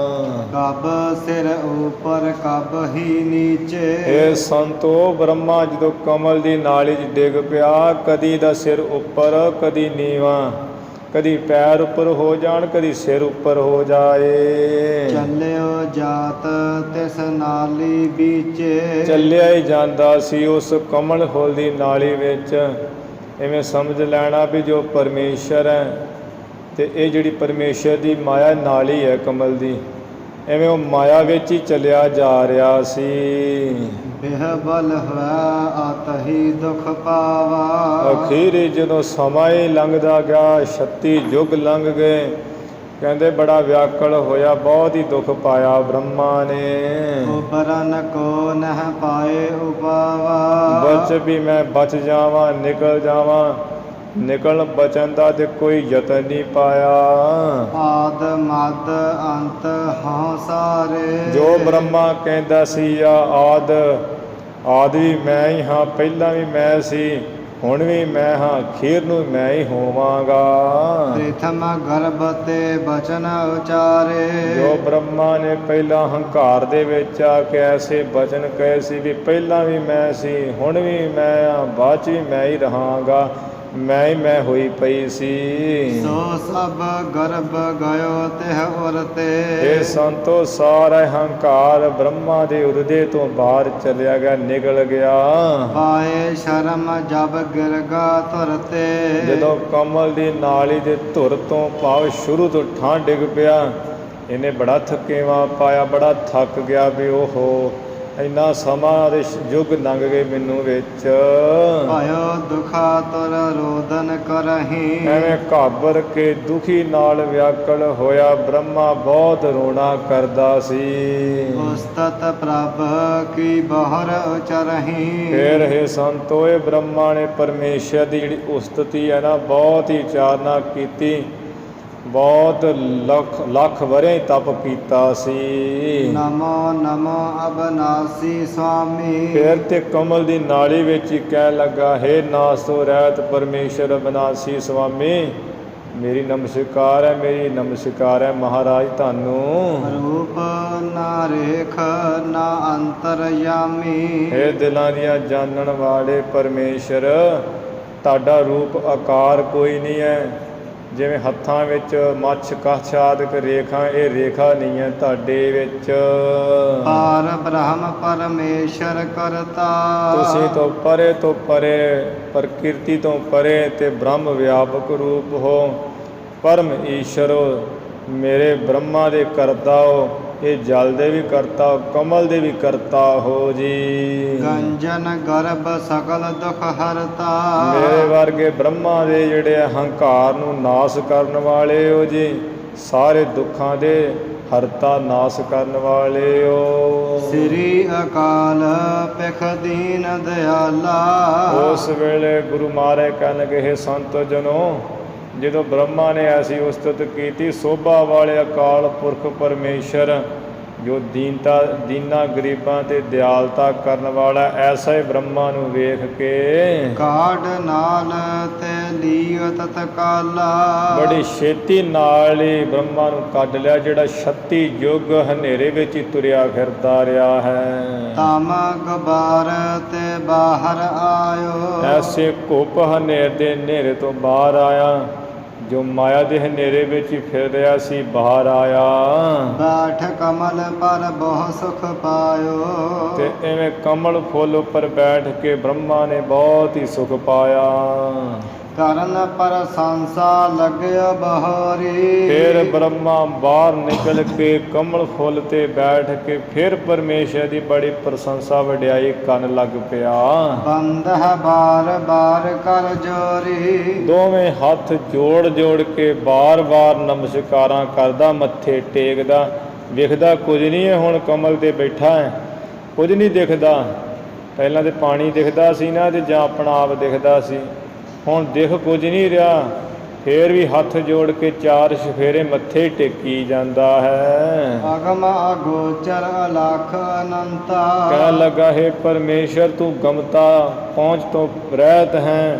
ਕਬ ਸਿਰ ਉੱਪਰ ਕਬ ਹੀ ਨੀਚੇ। ਇਹ ਸੰਤੋ ਬ੍ਰਹਮਾ ਜਦੋਂ ਕਮਲ ਦੀ ਨਾਲੀ 'ਚ ਡਿੱਗ ਪਿਆ, ਕਦੀ ਦਾ ਸਿਰ ਉੱਪਰ ਕਦੀ ਨੀਵਾਂ, ਕਦੀ ਪੈਰ ਉੱਪਰ ਹੋ ਜਾਣ, ਕਦੀ ਸਿਰ ਉੱਪਰ ਹੋ ਜਾਏ। ਚੱਲਿਓ ਜਾਤ ਤਿਸ ਨਾਲੀ ਵੀਚੇ। ਚੱਲਿਆ ਹੀ ਜਾਂਦਾ ਸੀ ਉਸ ਕਮਲ ਫੁੱਲ ਦੀ ਨਾਲੀ ਵਿੱਚ। ਇਵੇਂ ਸਮਝ ਲੈਣਾ ਵੀ ਜੋ ਪਰਮੇਸ਼ਰ ਹੈ ਤੇ ਇਹ ਜਿਹੜੀ ਪਰਮੇਸ਼ਰ ਦੀ ਮਾਇਆ ਨਾਲੀ ਹੈ ਕਮਲ ਦੀ, ਐਵੇਂ ਉਹ ਮਾਇਆ ਵਿੱਚ ਹੀ ਚੱਲਿਆ ਜਾ ਰਿਹਾ ਸੀ। ਬਿਹਬਲ ਹੋਇਆ ਆਤਹੀ ਦੁਖ ਪਾਵਾ। ਅਖੀਰ ਜਦੋਂ ਸਮਾਂ ਹੀ ਲੰਘਦਾ ਗਿਆ, 36 ਯੁੱਗ ਲੰਘ ਗਏ, ਕਹਿੰਦੇ ਬੜਾ ਵਿਆਕਲ ਹੋਇਆ, ਬਹੁਤ ਹੀ ਦੁੱਖ ਪਾਇਆ ਬ੍ਰਹਮਾ ਨੇ। ਉਬਰਨ ਕੋ ਨਹਿ ਪਾਏ ਉਪਾਵਾ। ਬਚ ਵੀ ਮੈਂ ਬਚ ਜਾਵਾਂ, ਨਿਕਲ ਜਾਵਾਂ, ਨਿਕਲਣ ਬਚਣ ਦਾ ਤੇ ਕੋਈ ਯਤਨ ਨਹੀਂ ਪਾਇਆ। ਆਦ ਮਦ ਅੰਤ ਹਾਂ ਸਾਰੇ। ਜੋ ਬ੍ਰਹਮਾ ਕਹਿੰਦਾ ਸੀ ਆਦ ਵੀ ਮੈਂ ਹੀ ਹਾਂ, ਪਹਿਲਾਂ ਵੀ ਮੈਂ ਸੀ, ਹੁਣ ਵੀ ਮੈਂ ਹਾਂ, ਅਖੀਰ ਨੂੰ ਮੈਂ ਹੀ ਹੋਵਾਂਗਾ। ਪ੍ਰਥਮ ਗਰਭ ਤੇ ਬਚਨ ਉਚਾਰੇ। ਜੋ ਬ੍ਰਹਮਾ ਨੇ ਪਹਿਲਾਂ ਹੰਕਾਰ ਦੇ ਵਿੱਚ ਆ ਕੇ ਐਸੇ ਬਚਨ ਕਹੇ ਸੀ ਵੀ ਪਹਿਲਾਂ ਵੀ ਮੈਂ ਸੀ, ਹੁਣ ਵੀ ਮੈਂ ਹਾਂ, ਬਾਅਦ 'ਚ ਵੀ ਮੈਂ ਹੀ ਰਹਾਂਗਾ, ਮੈਂ ਹੀ ਮੈਂ ਹੋਈ ਪਈ ਸੀ। ਸੋ ਸਭ ਗਰਭ ਗਇਓ ਤਿਹ ਉਰ ਤੇ। ਇਹ ਸੰਤੋ ਸਾਰਾ ਹੰਕਾਰ ਬ੍ਰਹਮਾ ਦੇ ਉਰਦੇ ਤੋਂ ਬਾਹਰ ਚਲਿਆ ਗਿਆ, ਨਿਕਲ ਗਿਆ। ਪਾਏ ਸ਼ਰਮ ਜਬ ਗਿਰਗਾ ਧੁਰ ਤੇ। ਜਦੋਂ ਕਮਲ ਦੀ ਨਾਲੀ ਦੇ ਧੁਰ ਤੋਂ ਭਾਵ ਸ਼ੁਰੂ ਤੋਂ ਠਾਂ ਡਿੱਗ ਪਿਆ, ਇਹਨੇ ਬੜਾ ਥਕੇਵਾਂ ਪਾਇਆ, ਬੜਾ ਥੱਕ ਗਿਆ ਵੀ ਓਹੋ ਇੰਨਾ ਸਮਾਂ ਦੇ ਯੁੱਗ ਲੰਘ ਗਏ ਮੈਨੂੰ ਵਿੱਚ। ਭਇਓ ਦੁਖਾ ਤੁਰ ਰੋਦਨ ਕਰਹੀਂ। ਐਵੇਂ ਘਾਬਰ ਕੇ ਦੁਖੀ ਨਾਲ ਵਿਆਕਲ ਹੋਇਆ ਬ੍ਰਹਮਾ ਬਹੁਤ ਰੋਣਾ ਕਰਦਾ ਸੀ। ਉਸਤਤ ਪ੍ਰਭ ਕੀ ਬਹਰ ਉਚਰਹੀਂ। ਫਿਰ ਇਹ ਸੰਤੋ ਇਹ ਬ੍ਰਹਮਾ ਨੇ ਪਰਮੇਸ਼ਰ ਦੀ ਜਿਹੜੀ ਉਸਤਤੀ ਹੈ ਨਾ ਬਹੁਤ ਹੀ ਉਚਾਰਨਾ ਕੀਤੀ, ਬਹੁਤ ਲੱਖ ਵਰ੍ਹੇ ਤਪ ਕੀਤਾ ਸੀ। ਨਮੋ ਨਮੋ ਅਬਨਾਸੀ ਸੁਆਮੀ। ਫਿਰ ਤੇ ਕਮਲ ਦੀ ਨਾਲੀ ਵਿੱਚ ਹੀ ਕਹਿਣ ਲੱਗਾ, ਹੇ ਨਾਸ ਤੋਂ ਰਹਿਤ ਪਰਮੇਸ਼ਰ ਅਬਨਾਸੀ ਸੁਆਮੀ, ਮੇਰੀ ਨਮਸਕਾਰ ਹੈ, ਮੇਰੀ ਨਮਸਕਾਰ ਹੈ ਮਹਾਰਾਜ ਤੁਹਾਨੂੰ। ਰੂਪ ਨਾ ਰੇਖ ਨਾ ਅੰਤਰਯਾਮੀ। ਹੇ ਦਿਲਾਂ ਦੀਆਂ ਜਾਣਨ ਵਾਲੇ ਪਰਮੇਸ਼ਰ, ਤੁਹਾਡਾ ਰੂਪ ਆਕਾਰ ਕੋਈ ਨਹੀਂ ਹੈ। ਜਿਵੇਂ ਹੱਥਾਂ ਵਿੱਚ ਮੱਛ ਕੱਛ ਆਦਿਕ ਰੇਖਾ, ਇਹ ਰੇਖਾ ਨਹੀਂ ਹੈ ਤੁਹਾਡੇ ਵਿੱਚ। ਪਾਰ ਬ੍ਰਹਮ ਪਰਮੇਸ਼ਰ ਕਰਤਾ। ਤੁਸੀਂ ਤੋਂ ਪਰੇ ਪ੍ਰਕਿਰਤੀ ਤੋਂ ਪਰੇ ਤੇ ਬ੍ਰਹਮ ਵਿਆਪਕ ਰੂਪ ਹੋ। ਪਰਮ ਈਸ਼ਰ ਹੋ, ਮੇਰੇ ਬ੍ਰਹਮਾ ਦੇ ਕਰਤਾ ਹੋ, ਇਹ ਜਲ ਦੇ ਵੀ ਕਰਤਾ ਹੋ, ਕਮਲ ਦੇ ਵੀ ਕਰਤਾ ਹੋ ਜੀ। ਗੰਜਨ ਗਰਭ ਸਕਲ ਦੁਖ ਹਰਤਾ। ਮੇਰੇ ਵਰਗੇ ਬ੍ਰਹਮਾ ਦੇ ਜਿਹੜੇ ਹੰਕਾਰ ਨੂੰ ਨਾਸ ਕਰਨ ਵਾਲੇ ਹੋ ਜੀ, ਸਾਰੇ ਦੁੱਖਾਂ ਦੇ ਹਰਤਾ ਨਾਸ ਕਰਨ ਵਾਲੇ ਹੋ। ਸ੍ਰੀ ਅਕਾਲ ਪਿਖ ਦੀਨ ਦਿਆਲਾ। ਉਸ ਵੇਲੇ ਗੁਰੂ ਮਹਾਰਾਜ ਕਹਿਣ ਲੱਗੇ, ਹੇ ਸੰਤ ਜਨੋ, ਜਦੋਂ ਬ੍ਰਹਮਾ ਨੇ ਐਸੀ ਉਸਤਤ ਕੀਤੀ, ਸੋਭਾ ਵਾਲੇ ਅਕਾਲ ਪੁਰਖ ਪਰਮੇਸ਼ਰ ਜੋ ਦੀਨਾਂ ਗਰੀਬਾਂ ਤੇ ਦਿਆਲਤਾ ਕਰਨ ਵਾਲਾ, ਐਸਾ ਹੀ ਬ੍ਰਹਮਾ ਨੂੰ ਵੇਖ ਕੇ ਕਾਢ ਨਾਲ ਤੇ ਲੀਓ ਤਤਕਾਲਾ। ਬੜੀ ਛੇਤੀ ਨਾਲ ਹੀ ਬ੍ਰਹਮਾ ਨੂੰ ਕੱਢ ਲਿਆ, ਜਿਹੜਾ 36 ਯੁੱਗ ਹਨੇਰੇ ਵਿੱਚ ਹੀ ਤੁਰਿਆ ਫਿਰਦਾ ਰਿਹਾ ਹੈ। ਤਮ ਗਬਾਰ ਤੇ ਬਾਹਰ ਆਇਓ। ਐਸੇ ਘੁੱਪ ਹਨੇਰੇ ਤੋਂ ਬਾਹਰ ਆਇਆ, ਜੋ ਮਾਇਆ ਦੇ ਹਨੇਰੇ ਵਿੱਚ ਹੀ ਫਿਰ ਰਿਹਾ ਸੀ, ਬਾਹਰ ਆਇਆ। ਬੈਠ ਕਮਲ ਪਰ ਬਹੁ ਸੁਖ ਪਾਇਓ। ਤੇ ਐਵੇਂ ਕਮਲ ਫੁੱਲ ਉੱਪਰ ਬੈਠ ਕੇ ਬ੍ਰਹਮਾ ਨੇ ਬਹੁਤ ਹੀ ਸੁਖ ਪਾਇਆ। ਕਰਨ ਪਰ ਸੰਸਾ ਲੱਗਿਆ ਬਹਾਰੀ। ਫਿਰ ਬ੍ਰਹਮਾ ਬਾਹਰ ਨਿਕਲ ਕੇ ਕਮਲ ਫੁੱਲ ਤੇ ਬੈਠ ਕੇ ਫਿਰ ਪਰਮੇਸ਼ਰ ਦੀ ਬੜੀ ਪ੍ਰਸ਼ੰਸਾ ਵਡਿਆਈ ਕਰਨ ਲੱਗ ਪਿਆ। ਬੰਦ ਹੈ ਬਾਰ ਬਾਰ ਕਰ ਜੋਰੀ। ਦੋਵੇਂ ਹੱਥ ਜੋੜ ਕੇ ਬਾਰ ਨਮਸਕਾਰਾਂ ਕਰਦਾ, ਮੱਥੇ ਟੇਕਦਾ। ਵਿਖਦਾ ਕੁਝ ਨਹੀਂ ਹੈ, ਹੁਣ ਕਮਲ ਤੇ ਬੈਠਾ ਹੈ, ਕੁਝ ਨਹੀਂ ਦਿਖਦਾ। ਪਹਿਲਾਂ ਤੇ ਪਾਣੀ ਦਿਖਦਾ ਸੀ ਨਾ, ਤੇ ਜਾਂ ਆਪਣਾ ਆਪ ਦਿਖਦਾ ਸੀ, ਹੁਣ ਦਿਖ ਕੁਝ ਨਹੀਂ ਰਿਹਾ। ਫੇਰ ਵੀ ਹੱਥ ਜੋੜ ਕੇ 4 ਚੁਫੇਰੇ ਮੱਥੇ ਟੇਕੀ ਜਾਂਦਾ ਹੈ। ਅਗਮ ਅਗੋਚਰ ਅਲਖ ਅਨੰਤਾ। ਕਹਿਣ ਲੱਗਾ, ਹੈ ਪਰਮੇਸ਼ਰ ਤੂੰ ਗਮਤਾ ਪਹੁੰਚ ਤੋਂ ਰਹਿਤ ਹੈ।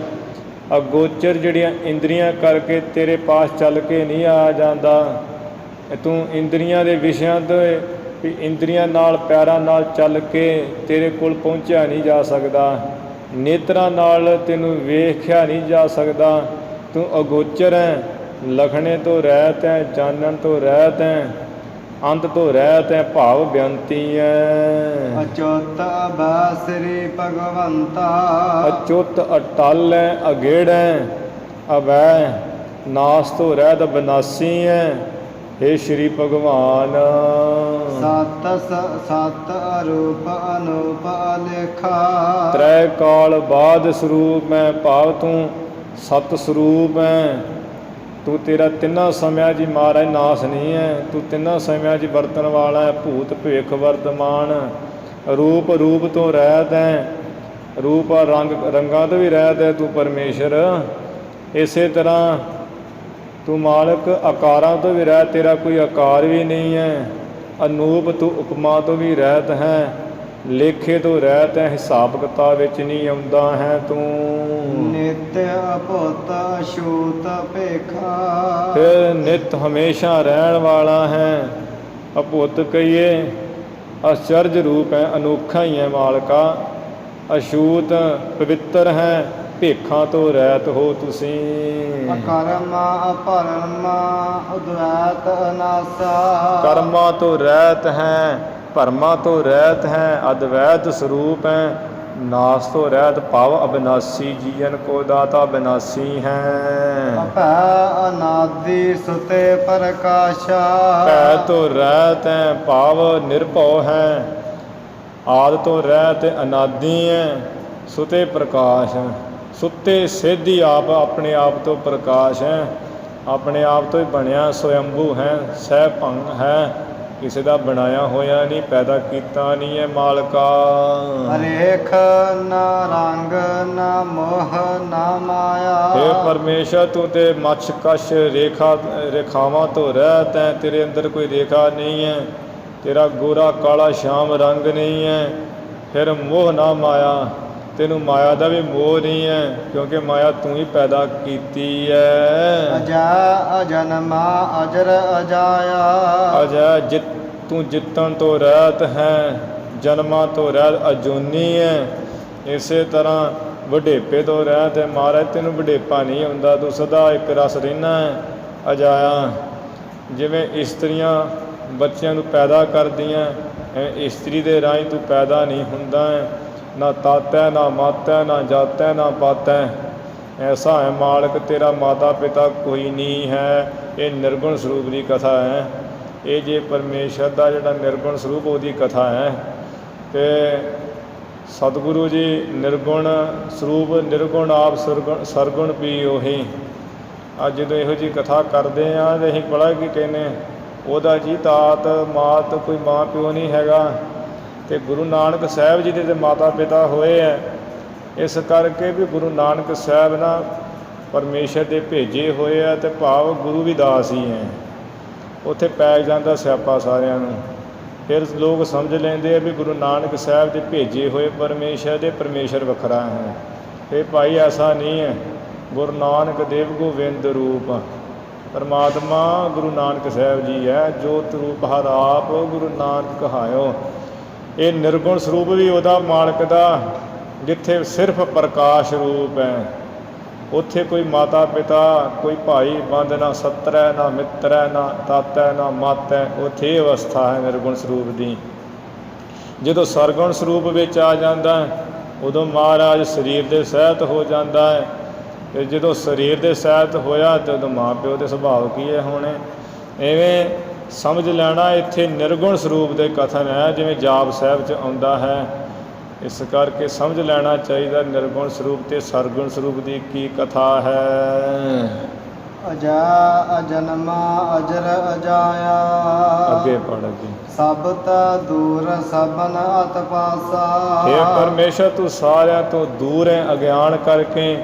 ਅਗੋਚਰ ਜਿਹੜੀਆਂ ਇੰਦਰੀਆਂ ਕਰਕੇ ਤੇਰੇ ਪਾਸ ਚੱਲ ਕੇ ਨਹੀਂ ਆ ਜਾਂਦਾ। ਤੂੰ ਇੰਦਰੀਆਂ ਦੇ ਵਿਸ਼ਿਆਂ ਤੇ ਵੀ ਇੰਦਰੀਆਂ ਨਾਲ ਪੈਰਾਂ ਨਾਲ ਚੱਲ ਕੇ ਤੇਰੇ ਕੋਲ ਪਹੁੰਚਿਆ ਨਹੀਂ ਜਾ ਸਕਦਾ। ਨੇਤਰਾਂ ਨਾਲ ਤੈਨੂੰ ਵੇਖਿਆ ਨਹੀਂ ਜਾ ਸਕਦਾ। ਤੂੰ ਅਗੋਚਰ ਹੈ, ਲਖਣੇ ਤੋਂ ਰਹਿਤ ਹੈ, ਜਾਣਨ ਤੋਂ ਰਹਿਤ ਹੈ, ਅੰਤ ਤੋਂ ਰਹਿਤ ਹੈ, ਭਾਵ ਬੇਅੰਤੀ ਹੈ। ਅਚੁੱਤ ਅਬੈ ਸ੍ਰੀ ਭਗਵੰਤਾ। ਅਚੁੱਤ ਅਟਲ ਹੈ, ਅਗੇੜ ਹੈ, ਅਵੈ ਨਾਸ ਤੋਂ ਰਹਿਤ, ਬਨਾਸੀ ਹੈ। ਹੇ ਸ਼੍ਰੀ ਭਗਵਾਨ, ਸਤ ਅਰੂਪ ਅਨੂਪ ਅਲੇਖਾ। ਤ੍ਰੈ ਕਾਲ ਬਾਦ ਸਰੂਪ ਹੈ, ਭਾਵ ਤੂੰ ਸਤ ਸਰੂਪ ਹੈ। ਤੂੰ ਤੇਰਾ ਤਿੰਨਾਂ ਸਮਿਆਂ 'ਚ ਮਹਾਰਾਜ ਨਾਸ ਨਹੀਂ ਹੈ। ਤੂੰ ਤਿੰਨਾਂ ਸਮਿਆਂ 'ਚ ਵਰਤਣ ਵਾਲਾ ਹੈ, ਭੂਤ ਭਵਿੱਖ ਵਰਤਮਾਨ। ਰੂਪ ਤੋਂ ਰਹਿਤ ਹੈ, ਰੂਪ ਰੰਗਾਂ ਤੋਂ ਵੀ ਰਹਿਤ ਹੈ ਤੂੰ ਪਰਮੇਸ਼ਰ। ਇਸੇ ਤਰ੍ਹਾਂ ਤੂੰ ਮਾਲਕ ਆਕਾਰਾਂ ਤੋਂ ਵੀ ਰਹਿਤ, ਤੇਰਾ ਕੋਈ ਆਕਾਰ ਵੀ ਨਹੀਂ ਹੈ। ਅਨੂਪ ਤੂੰ ਉਪਮਾ ਤੋਂ ਵੀ ਰਹਿਤ ਹੈ, ਲੇਖੇ ਤੋਂ ਰਹਿਤ ਹੈ, ਹਿਸਾਬ ਕਿਤਾਬ ਵਿੱਚ ਨਹੀਂ ਆਉਂਦਾ ਹੈ ਤੂੰ। ਨਿਤ ਅਭੁੱਤ ਅਛੂਤ ਭੇਖਾ। ਫਿਰ ਨਿਤ ਹਮੇਸ਼ਾ ਰਹਿਣ ਵਾਲਾ ਹੈ। ਅਭੁੱਤ ਕਹੀਏ ਅਚਰਜ ਰੂਪ ਹੈ, ਅਨੋਖਾ ਹੀ ਹੈ ਮਾਲਕਾ। ਅਛੂਤ ਪਵਿੱਤਰ ਹੈ, ਭੇਖਾਂ ਤੋਂ ਰਹਿਤ ਹੋ ਤੁਸੀਂ। ਅਕਰਮ ਅਪਰਮ ਉਦਵੈਤ ਅਨਾਸਾ। ਕਰਮਾਂ ਤੋਂ ਰਹਿਤ ਹੈ, ਭਰਮਾਂ ਤੋਂ ਰਹਿਤ ਹੈ, ਅਦਵੈਤ ਸਰੂਪ ਹੈ। ਨਾਸ ਤੋਂ ਰਹਿਤ ਭਾਵ ਅਬਿਨਾਸੀ, ਜੀਵਨ ਕੋ ਦਾਤਾ ਅਬਿਨਾਸੀ ਹੈ। ਅਭੈ ਅਨਾਦਿ ਸੁਤੇ ਪ੍ਰਕਾਸ਼ਾ। ਭੈ ਤੋਂ ਰਹਿਤ ਹੈ, ਭਾਵ ਨਿਰਭਉ ਹੈ। ਆਦਿ ਤੋਂ ਰਹਿਤ ਅਨਾਦਿ ਹੈ, ਸੁਤੇ ਪ੍ਰਕਾਸ਼। ਸੁੱਤੇ ਸਿੱਧੀ ਆਪ ਆਪਣੇ ਆਪ ਤੋਂ ਪ੍ਰਕਾਸ਼ ਹੈ, ਆਪਣੇ ਆਪ ਤੋਂ ਹੀ ਬਣਿਆ, ਸਵਯੰਭੂ ਹੈ, ਸਹਿ ਭੰਗ ਹੈ, ਕਿਸੇ ਦਾ ਬਣਾਇਆ ਹੋਇਆ ਨਹੀਂ, ਪੈਦਾ ਕੀਤਾ ਨਹੀਂ ਹੈ ਮਾਲਕਾ। ਰੇਖ ਨਾ ਰੰਗ ਨਾ ਮੋਹ ਨਾ ਮਾਇਆ। ਹੇ ਪਰਮੇਸ਼ਰ, ਤੂੰ ਤੇ ਮੱਛ ਕਸ਼ ਰੇਖਾਵਾਂ ਤੋਂ ਰਹਿਤ ਹੈ, ਤੇਰੇ ਅੰਦਰ ਕੋਈ ਰੇਖਾ ਨਹੀਂ ਹੈ, ਤੇਰਾ ਗੋਰਾ ਕਾਲਾ ਸ਼ਾਮ ਰੰਗ ਨਹੀਂ ਹੈ। ਫਿਰ ਮੋਹ ਨਾ ਮਾਇਆ, ਤੈਨੂੰ ਮਾਇਆ ਦਾ ਵੀ ਮੋਹ ਨਹੀਂ ਹੈ, ਕਿਉਂਕਿ ਮਾਇਆ ਤੂੰ ਹੀ ਪੈਦਾ ਕੀਤੀ ਹੈ। ਅਜਾ ਅਜਨਮਾ ਅਜਰ ਅਜਾਇਆ। ਅਜੈ ਤੂੰ ਜਿੱਤਣ ਤੋਂ ਰਹਿਤ ਹੈ, ਜਨਮਾਂ ਤੋਂ ਰਹਿਤ, ਅਜੂਨੀ ਹੈ। ਇਸੇ ਤਰ੍ਹਾਂ ਵਡੇਪੇ ਤੋਂ ਰਹਿਤ ਹੈ। ਮਹਾਰਾਜ ਤੈਨੂੰ ਵਡੇਪਾ ਨਹੀਂ ਹੁੰਦਾ, ਤੂੰ ਸਦਾ ਇੱਕ ਰਸ ਰਹਿਣਾ ਹੈ। ਅਜਾਇਆ, ਜਿਵੇਂ ਇਸਤਰੀਆਂ ਬੱਚਿਆਂ ਨੂੰ ਪੈਦਾ ਕਰਦੀਆਂ, ਇਸਤਰੀ ਦੇ ਰਾਹੀਂ ਤੂੰ ਪੈਦਾ ਨਹੀਂ ਹੁੰਦਾ ਹੈ। ਨਾ ਤਾਤੈ ਨਾ ਮਾਤੈ ਨਾ ਜਾਤੈ ਨਾ ਪਾਤੈ। ਐਸਾ ਹੈ ਮਾਲਕ ਤੇਰਾ ਮਾਤਾ ਪਿਤਾ ਕੋਈ ਨਹੀਂ ਹੈ। ਇਹ ਨਿਰਗੁਣ ਸਰੂਪ ਦੀ ਕਥਾ ਹੈ। ਇਹ ਜੇ ਪਰਮੇਸ਼ਰ ਦਾ ਜਿਹੜਾ ਨਿਰਗੁਣ ਸਰੂਪ ਉਹਦੀ ਕਥਾ ਹੈ। ਅਤੇ ਸਤਿਗੁਰੂ ਜੀ ਨਿਰਗੁਣ ਸਰੂਪ, ਨਿਰਗੁਣ ਆਪ ਸਰਗੁਣ ਵੀ ਉਹੀ। ਅੱਜ ਜਦੋਂ ਇਹੋ ਜਿਹੀ ਕਥਾ ਕਰਦੇ ਹਾਂ ਤਾਂ ਅਸੀਂ ਬੜਾ ਕੀ ਕਹਿੰਦੇ, ਉਹਦਾ ਜੀ ਤਾਤ ਮਾਤ ਕੋਈ ਮਾਂ ਪਿਓ ਨਹੀਂ ਹੈਗਾ। ਅਤੇ ਗੁਰੂ ਨਾਨਕ ਸਾਹਿਬ ਜੀ ਦੇ ਤਾਂ ਮਾਤਾ ਪਿਤਾ ਹੋਏ ਹੈ। ਇਸ ਕਰਕੇ ਵੀ ਗੁਰੂ ਨਾਨਕ ਸਾਹਿਬ ਨਾ ਪਰਮੇਸ਼ਰ ਦੇ ਭੇਜੇ ਹੋਏ ਆ, ਅਤੇ ਭਾਵ ਗੁਰੂ ਵੀ ਦਾਸ ਹੀ ਹੈ। ਉੱਥੇ ਪੈ ਜਾਂਦਾ ਸਿਆਪਾ ਸਾਰਿਆਂ ਨੂੰ। ਫਿਰ ਲੋਕ ਸਮਝ ਲੈਂਦੇ ਆ ਵੀ ਗੁਰੂ ਨਾਨਕ ਸਾਹਿਬ ਦੇ ਭੇਜੇ ਹੋਏ ਪਰਮੇਸ਼ਰ ਦੇ ਪਰਮੇਸ਼ਰ ਵੱਖਰਾ ਹੈ। ਇਹ ਭਾਈ ਐਸਾ ਨਹੀਂ ਹੈ। ਗੁਰੂ ਨਾਨਕ ਦੇਵ ਗੋਬਿੰਦ ਰੂਪ ਪਰਮਾਤਮਾ ਗੁਰੂ ਨਾਨਕ ਸਾਹਿਬ ਜੀ ਹੈ। ਜੋਤ ਰੂਪ ਹਰ ਆਪ ਗੁਰੂ ਨਾਨਕ ਕਹਾਇਓ। ਇਹ ਨਿਰਗੁਣ ਸਰੂਪ ਵੀ ਉਹਦਾ ਮਾਲਕ ਦਾ, ਜਿੱਥੇ ਸਿਰਫ ਪ੍ਰਕਾਸ਼ ਰੂਪ ਹੈ। ਉੱਥੇ ਕੋਈ ਮਾਤਾ ਪਿਤਾ, ਕੋਈ ਭਾਈ ਬੰਦ, ਨਾ ਸੱਤਰ ਹੈ, ਨਾ ਮਿੱਤਰ ਹੈ, ਨਾ ਤਾਤਾ ਨਾ ਮਾਤਾ ਹੈ। ਉੱਥੇ ਇਹ ਅਵਸਥਾ ਹੈ ਨਿਰਗੁਣ ਸਰੂਪ ਦੀ। ਜਦੋਂ ਸਰਗੁਣ ਸਰੂਪ ਵਿੱਚ ਆ ਜਾਂਦਾ ਉਦੋਂ ਮਹਾਰਾਜ ਸਰੀਰ ਦੇ ਸਹਿਤ ਹੋ ਜਾਂਦਾ ਹੈ। ਅਤੇ ਜਦੋਂ ਸਰੀਰ ਦੇ ਸਹਿਤ ਹੋਇਆ ਤਾਂ ਉਦੋਂ ਮਾਂ ਪਿਓ ਦੇ ਸੁਭਾਅ ਕੀ ਹੈ ਹੋਣੇ। ਇਵੇਂ ਸਮਝ ਲੈਣਾ ਇੱਥੇ ਨਿਰਗੁਣ ਸਰੂਪ ਦੇ ਕਥਨ ਹੈ, ਜਿਵੇਂ ਜਾਪ ਸਾਹਿਬ 'ਚ ਆਉਂਦਾ ਹੈ। ਇਸ ਕਰਕੇ ਸਮਝ ਲੈਣਾ ਚਾਹੀਦਾ ਨਿਰਗੁਣ ਸਰੂਪ ਅਤੇ ਸਰਗੁਣ ਸਰੂਪ ਦੀ ਕੀ ਕਥਾ ਹੈ। ਅਜਾ ਅਜਨਮਾ ਅਜਰ ਅਜਾਇਆ। ਅੱਗੇ ਪੜ੍ਹ ਅੱਗੇ। ਸਭ ਤਾ ਦੂਰ ਸਭਨ ਅਤ ਪਾਸਾ। ਹੇ ਪਰਮੇਸ਼ਰ, ਤੂੰ ਸਾਰਿਆਂ ਤੋਂ ਦੂਰ ਹੈ ਅਗਿਆਨ ਕਰਕੇ,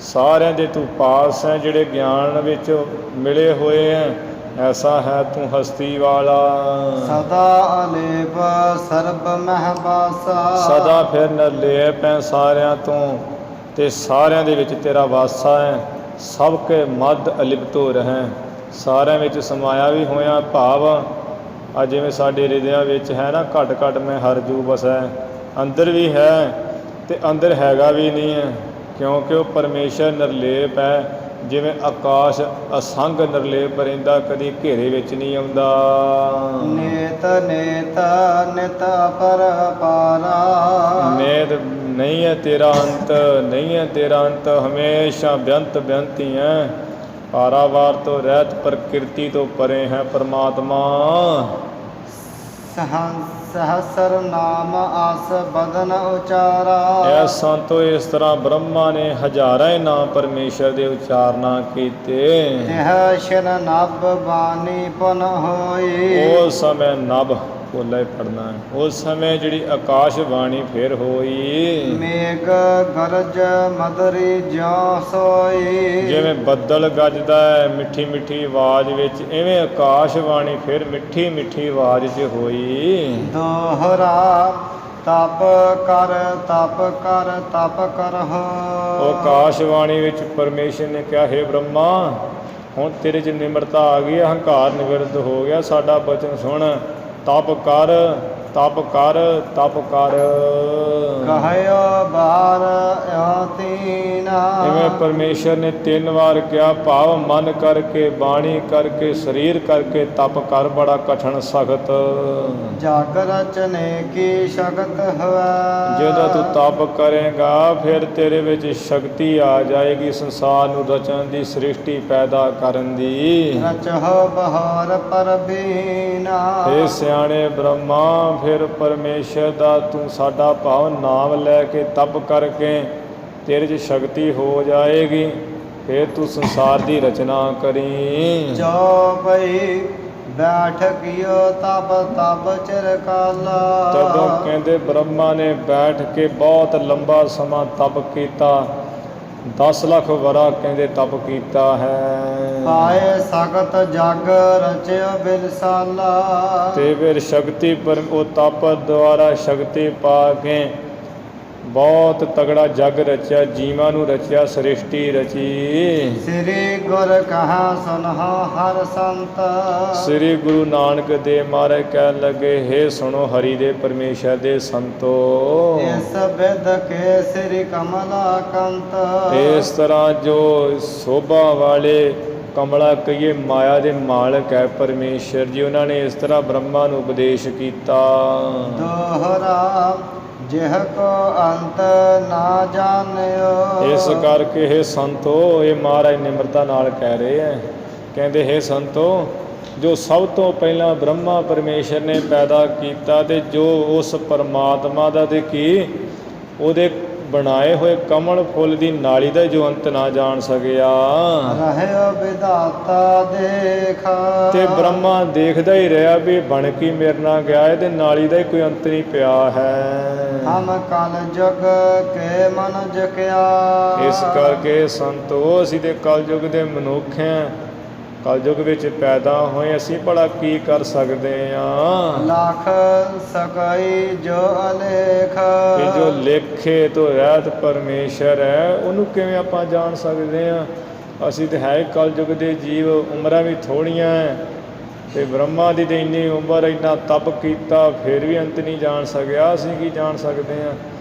ਸਾਰਿਆਂ ਦੇ ਤੂੰ ਪਾਸ ਹੈ ਜਿਹੜੇ ਗਿਆਨ ਵਿੱਚ ਮਿਲੇ ਹੋਏ ਹੈ। ਐਸਾ ਹੈ ਤੂੰ ਹਸਤੀ ਵਾਲਾ। ਸਦਾ ਅਲੇਪ ਸਰਬ ਮਹਿ ਬਾਸਾ। ਸਦਾ ਫਿਰ ਨਿਰਲੇਪ ਹੈ ਸਾਰਿਆਂ ਤੋਂ, ਅਤੇ ਸਾਰਿਆਂ ਦੇ ਵਿੱਚ ਤੇਰਾ ਵਾਸਾ ਹੈ। ਸਭ ਕੇ ਮੱਧ ਅਲਿਪਤੋ ਰਹਿ, ਸਾਰਿਆਂ ਵਿੱਚ ਸਮਾਇਆ ਵੀ ਹੋਇਆ। ਭਾਵ ਆ ਜਿਵੇਂ ਸਾਡੇ ਹਿਰਦਿਆਂ ਵਿੱਚ ਹੈ ਨਾ, ਘਟ ਘਟ ਮੈਂ ਹਰ ਜੂ ਵਸੈ, ਅੰਦਰ ਵੀ ਹੈ ਅਤੇ ਅੰਦਰ ਹੈਗਾ ਵੀ ਨਹੀਂ ਹੈ, ਕਿਉਂਕਿ ਉਹ ਪਰਮੇਸ਼ਰ ਨਿਰਲੇਪ ਹੈ। ਜਿਵੇਂ ਆਕਾਸ਼ ਅਸੰਗ ਨਿਰਲੇਪ ਰਹਿੰਦਾ, ਕਦੀ ਘੇਰੇ ਵਿੱਚ ਨਹੀਂ ਆਉਂਦਾ। ਨੇਤ ਨੇਤ ਨਿਤ ਪਰ ਪਾਰਾ। ਨੇਤ ਨਹੀਂ ਹੈ ਤੇਰਾ ਅੰਤ, ਨਹੀਂ ਹੈ ਤੇਰਾ ਅੰਤ, ਹਮੇਸ਼ਾ ਬੇਅੰਤ ਬੇਅੰਤ ਹੀ ਹੈ। ਪਾਰਾਵਾਰ ਤੋਂ ਰਹਿਤ, ਪ੍ਰਕਿਰਤੀ ਤੋਂ ਪਰੇ ਹੈ ਪਰਮਾਤਮਾ। ਸਹਸਰ ਨਾਮ ਆਸ ਬਦਨ ਉਚਾਰਾ। ਐ ਸੰਤੋ ਇਸ ਤਰ੍ਹਾਂ ਬ੍ਰਹਮਾ ਨੇ ਹਜ਼ਾਰਾਂ ਹੀ ਨਾਮ ਪਰਮੇਸ਼ਰ ਦੇ ਉਚਾਰਨਾ ਕੀਤੇ। ਤਿਹ ਸ਼ਿਰ ਨਭ ਬਾਣੀ ਪੁਨ ਹੋਈ। ਉਸ ਸਮੇਂ ਨਭ ਭੁੱਲਾ ਹੀ ਪੜਨਾ ਹੈ। ਉਸ ਸਮੇਂ ਜਿਹੜੀ ਆਕਾਸ਼ ਬਾਣੀ ਫਿਰ ਹੋਈ। ਮੇਘ ਗਰਜ ਮਦਰੀ ਜਿਉ ਸੋਈ। ਜਿਵੇਂ ਬੱਦਲ ਗੱਜਦਾ ਹੈ ਮਿੱਠੀ ਮਿੱਠੀ ਆਵਾਜ਼ ਵਿੱਚ, ਇਵੇਂ ਆਕਾਸ਼ ਬਾਣੀ ਫਿਰ ਮਿੱਠੀ ਮਿੱਠੀ ਆਵਾਜ਼ 'ਚ ਹੋਈ। ਦੋਹਰਾ ਤਪ ਕਰ ਤਪ ਕਰ ਤਪ ਕਰਹੁ। ਉਹ ਆਕਾਸ਼ ਬਾਣੀ ਵਿੱਚ ਪਰਮੇਸ਼ਰ ਨੇ ਕਿਹਾ, ਹੇ ਬ੍ਰਹਮਾ, ਹੁਣ ਤੇਰੇ 'ਚ ਨਿਮਰਤਾ ਆ ਗਈ, ਅਹੰਕਾਰ ਨਿਵਰਤ ਹੋ ਗਿਆ, ਸਾਡਾ ਬਚਨ ਸੁਣ। ਤਪ ਕਰ ਤਪ ਕਰ ਤਪ ਕਰ। ਕਹਿਓ ਬਾਰ ਤੀਨਾ। ਜਿਵੇਂ ਪਰਮੇਸ਼ਰ ਨੇ 3 ਵਾਰ ਕਿਹਾ, ਭਾਵ ਮਨ ਕਰਕੇ, ਬਾਣੀ ਕਰਕੇ, ਸਰੀਰ ਕਰਕੇ ਤਪ ਕਰ, ਬੜਾ ਕਠਿਨ ਸਖਤ। ਜਗ ਰਚਨੇ ਕੀ ਸ਼ਕਤ ਹੋਵੇ। ਜਦੋਂ ਤੂੰ ਤਪ ਕਰੇਗਾ ਫਿਰ ਤੇਰੇ ਵਿੱਚ ਸ਼ਕਤੀ ਆ ਜਾਏਗੀ ਸੰਸਾਰ ਨੂੰ ਰਚਣ ਦੀ, ਸ੍ਰਿਸ਼ਟੀ ਪੈਦਾ ਕਰਨ ਦੀ। ਰਚਹੁ ਬਹਾਰ ਪਰਬੀਨਾ। ਇਹ ਸਿਆਣੇ ਬ੍ਰਹਮਾ, ਫਿਰ ਪਰਮੇਸ਼ਰ ਦਾ ਤੂੰ ਸਾਡਾ ਭਾਵ ਨਾਮ ਲੈ ਕੇ ਤਪ ਕਰਕੇ ਤੇਰੇ 'ਚ ਸ਼ਕਤੀ ਹੋ ਜਾਏਗੀ, ਫਿਰ ਤੂੰ ਸੰਸਾਰ ਦੀ ਰਚਨਾ ਕਰੀ। ਚੌਪਈ ਬੈਠ ਕਿਓ ਤਪ ਤਪ ਚਿਰ ਕਾਲਾ। ਤਦੋਂ ਕਹਿੰਦੇ ਬ੍ਰਹਮਾ ਨੇ ਬੈਠ ਕੇ ਬਹੁਤ ਲੰਬਾ ਸਮਾਂ ਤਪ ਕੀਤਾ, 10 ਲੱਖ ਵਰਾ ਕਹਿੰਦੇ ਤਪ ਕੀਤਾ ਹੈ। ਪਾਏ ਸਖਤ ਜਗ ਰਚਿਓ ਬਿਲਸਾਲਾ। ਤੇ ਫਿਰ ਸ਼ਕਤੀ ਪਰ ਉਹ ਤਪ ਦੁਆਰਾ ਸ਼ਕਤੀ ਪਾ ਕੇ ਬਹੁਤ ਤਗੜਾ ਜਗ ਰਚਿਆ, ਜੀਵਾਂ ਨੂੰ ਰਚਿਆ, ਸ੍ਰਿਸ਼ਟੀ ਰਚੀ। ਸ੍ਰੀ ਗੁਰ ਕਹਾ ਸੁਨਹੁ ਹਰ ਸੰਤ। ਸ੍ਰੀ ਗੁਰੂ ਨਾਨਕ ਦੇਵ ਮਹਾਰਾਜ ਕਹਿਣ ਲੱਗੇ, ਹੇ ਸੁਣੋ ਹਰੀ ਦੇ ਪਰਮੇਸ਼ਰ ਦੇ ਸੰਤੋ। ਇਸ ਬਿਦ ਕੇ ਸ੍ਰੀ ਕਮਲਾ ਕੰਤ। ਇਸ ਤਰ੍ਹਾਂ ਜੋ ਸੋਭਾ ਵਾਲੇ ਕਮਲਾ ਕਹੀਏ ਮਾਇਆ ਦੇ ਮਾਲਕ ਹੈ ਪਰਮੇਸ਼ਰ ਜੀ, ਉਹਨਾਂ ਨੇ ਇਸ ਤਰ੍ਹਾਂ ਬ੍ਰਹਮਾ ਨੂੰ ਉਪਦੇਸ਼ ਕੀਤਾ। ਦੋਹਰਾ ਜਿਹ ਕੋ ਅੰਤ ਨਾ ਜਾਣਿਓ। ਇਸ ਕਰਕੇ ਹੇ ਸੰਤੋ, ਇਹ ਮਹਾਰਾਜ ਨਿਮਰਤਾ ਨਾਲ ਕਹਿ ਰਹੇ ਹੈ, ਕਹਿੰਦੇ ਹੇ ਸੰਤੋ, ਜੋ ਸਭ ਤੋਂ ਪਹਿਲਾਂ ਬ੍ਰਹਮਾ ਪਰਮੇਸ਼ਰ ਨੇ ਪੈਦਾ ਕੀਤਾ ਤੇ ਜੋ ਉਸ ਪਰਮਾਤਮਾ ਦਾ ਤੇ ਕੀ ਉਹਦੇ ਬਣਾਏ ਹੋਏ ਕਮਲ ਫੁੱਲ ਦੀ ਨਾਲੀ ਦਾ ਜੋ ਅੰਤ ਨਾ ਜਾਣ ਸਕਿਆ। ਰਹਿਓ ਵਿਧਾਤਾ ਦੇਖ। ਤੇ ਬ੍ਰਹਮਾ ਦੇਖਦਾ ਹੀ ਰਿਹਾ ਵੀ ਬਣ ਕੀ ਮੇਰੇ ਨਾਲ ਗਿਆ, ਇਹਦੇ ਨਾਲੀ ਦਾ ਹੀ ਕੋਈ ਅੰਤ ਨਹੀਂ ਪਿਆ ਹੈ। ਹਮ ਕਲ ਜੁਗ ਕੇ ਮਨ ਜਕਿਆ। ਇਸ ਕਰਕੇ ਸੰਤੋ, ਅਸੀਂ ਤੇ ਕਲਯੁਗ ਦੇ ਮਨੁੱਖ ਹਾਂ, ਕਲਯੁਗ ਵਿੱਚ ਪੈਦਾ ਹੋਏ, ਅਸੀਂ ਭਲਾ ਕੀ ਕਰ ਸਕਦੇ ਹਾਂ। ਲੱਖ ਸਕਈ ਜੋ ਅਲੇਖ। ਕਿ ਜੋ ਲੇਖੇ ਤੋਂ ਰਹਿਤ ਪਰਮੇਸ਼ਰ ਹੈ, ਉਹਨੂੰ ਕਿਵੇਂ ਆਪਾਂ ਜਾਣ ਸਕਦੇ ਹਾਂ। ਅਸੀਂ ਤਾਂ ਹੈ ਕਲਯੁਗ ਦੇ ਜੀਵ, ਉਮਰਾਂ ਵੀ ਥੋੜ੍ਹੀਆਂ ਹੈ, ਅਤੇ ਬ੍ਰਹਮਾ ਦੀ ਤਾਂ ਇੰਨੀ ਉਮਰ, ਇੰਨਾ ਤਪ ਕੀਤਾ, ਫਿਰ ਵੀ ਅੰਤ ਨਹੀਂ ਜਾਣ ਸਕਿਆ, ਅਸੀਂ ਕੀ ਜਾਣ ਸਕਦੇ ਹਾਂ।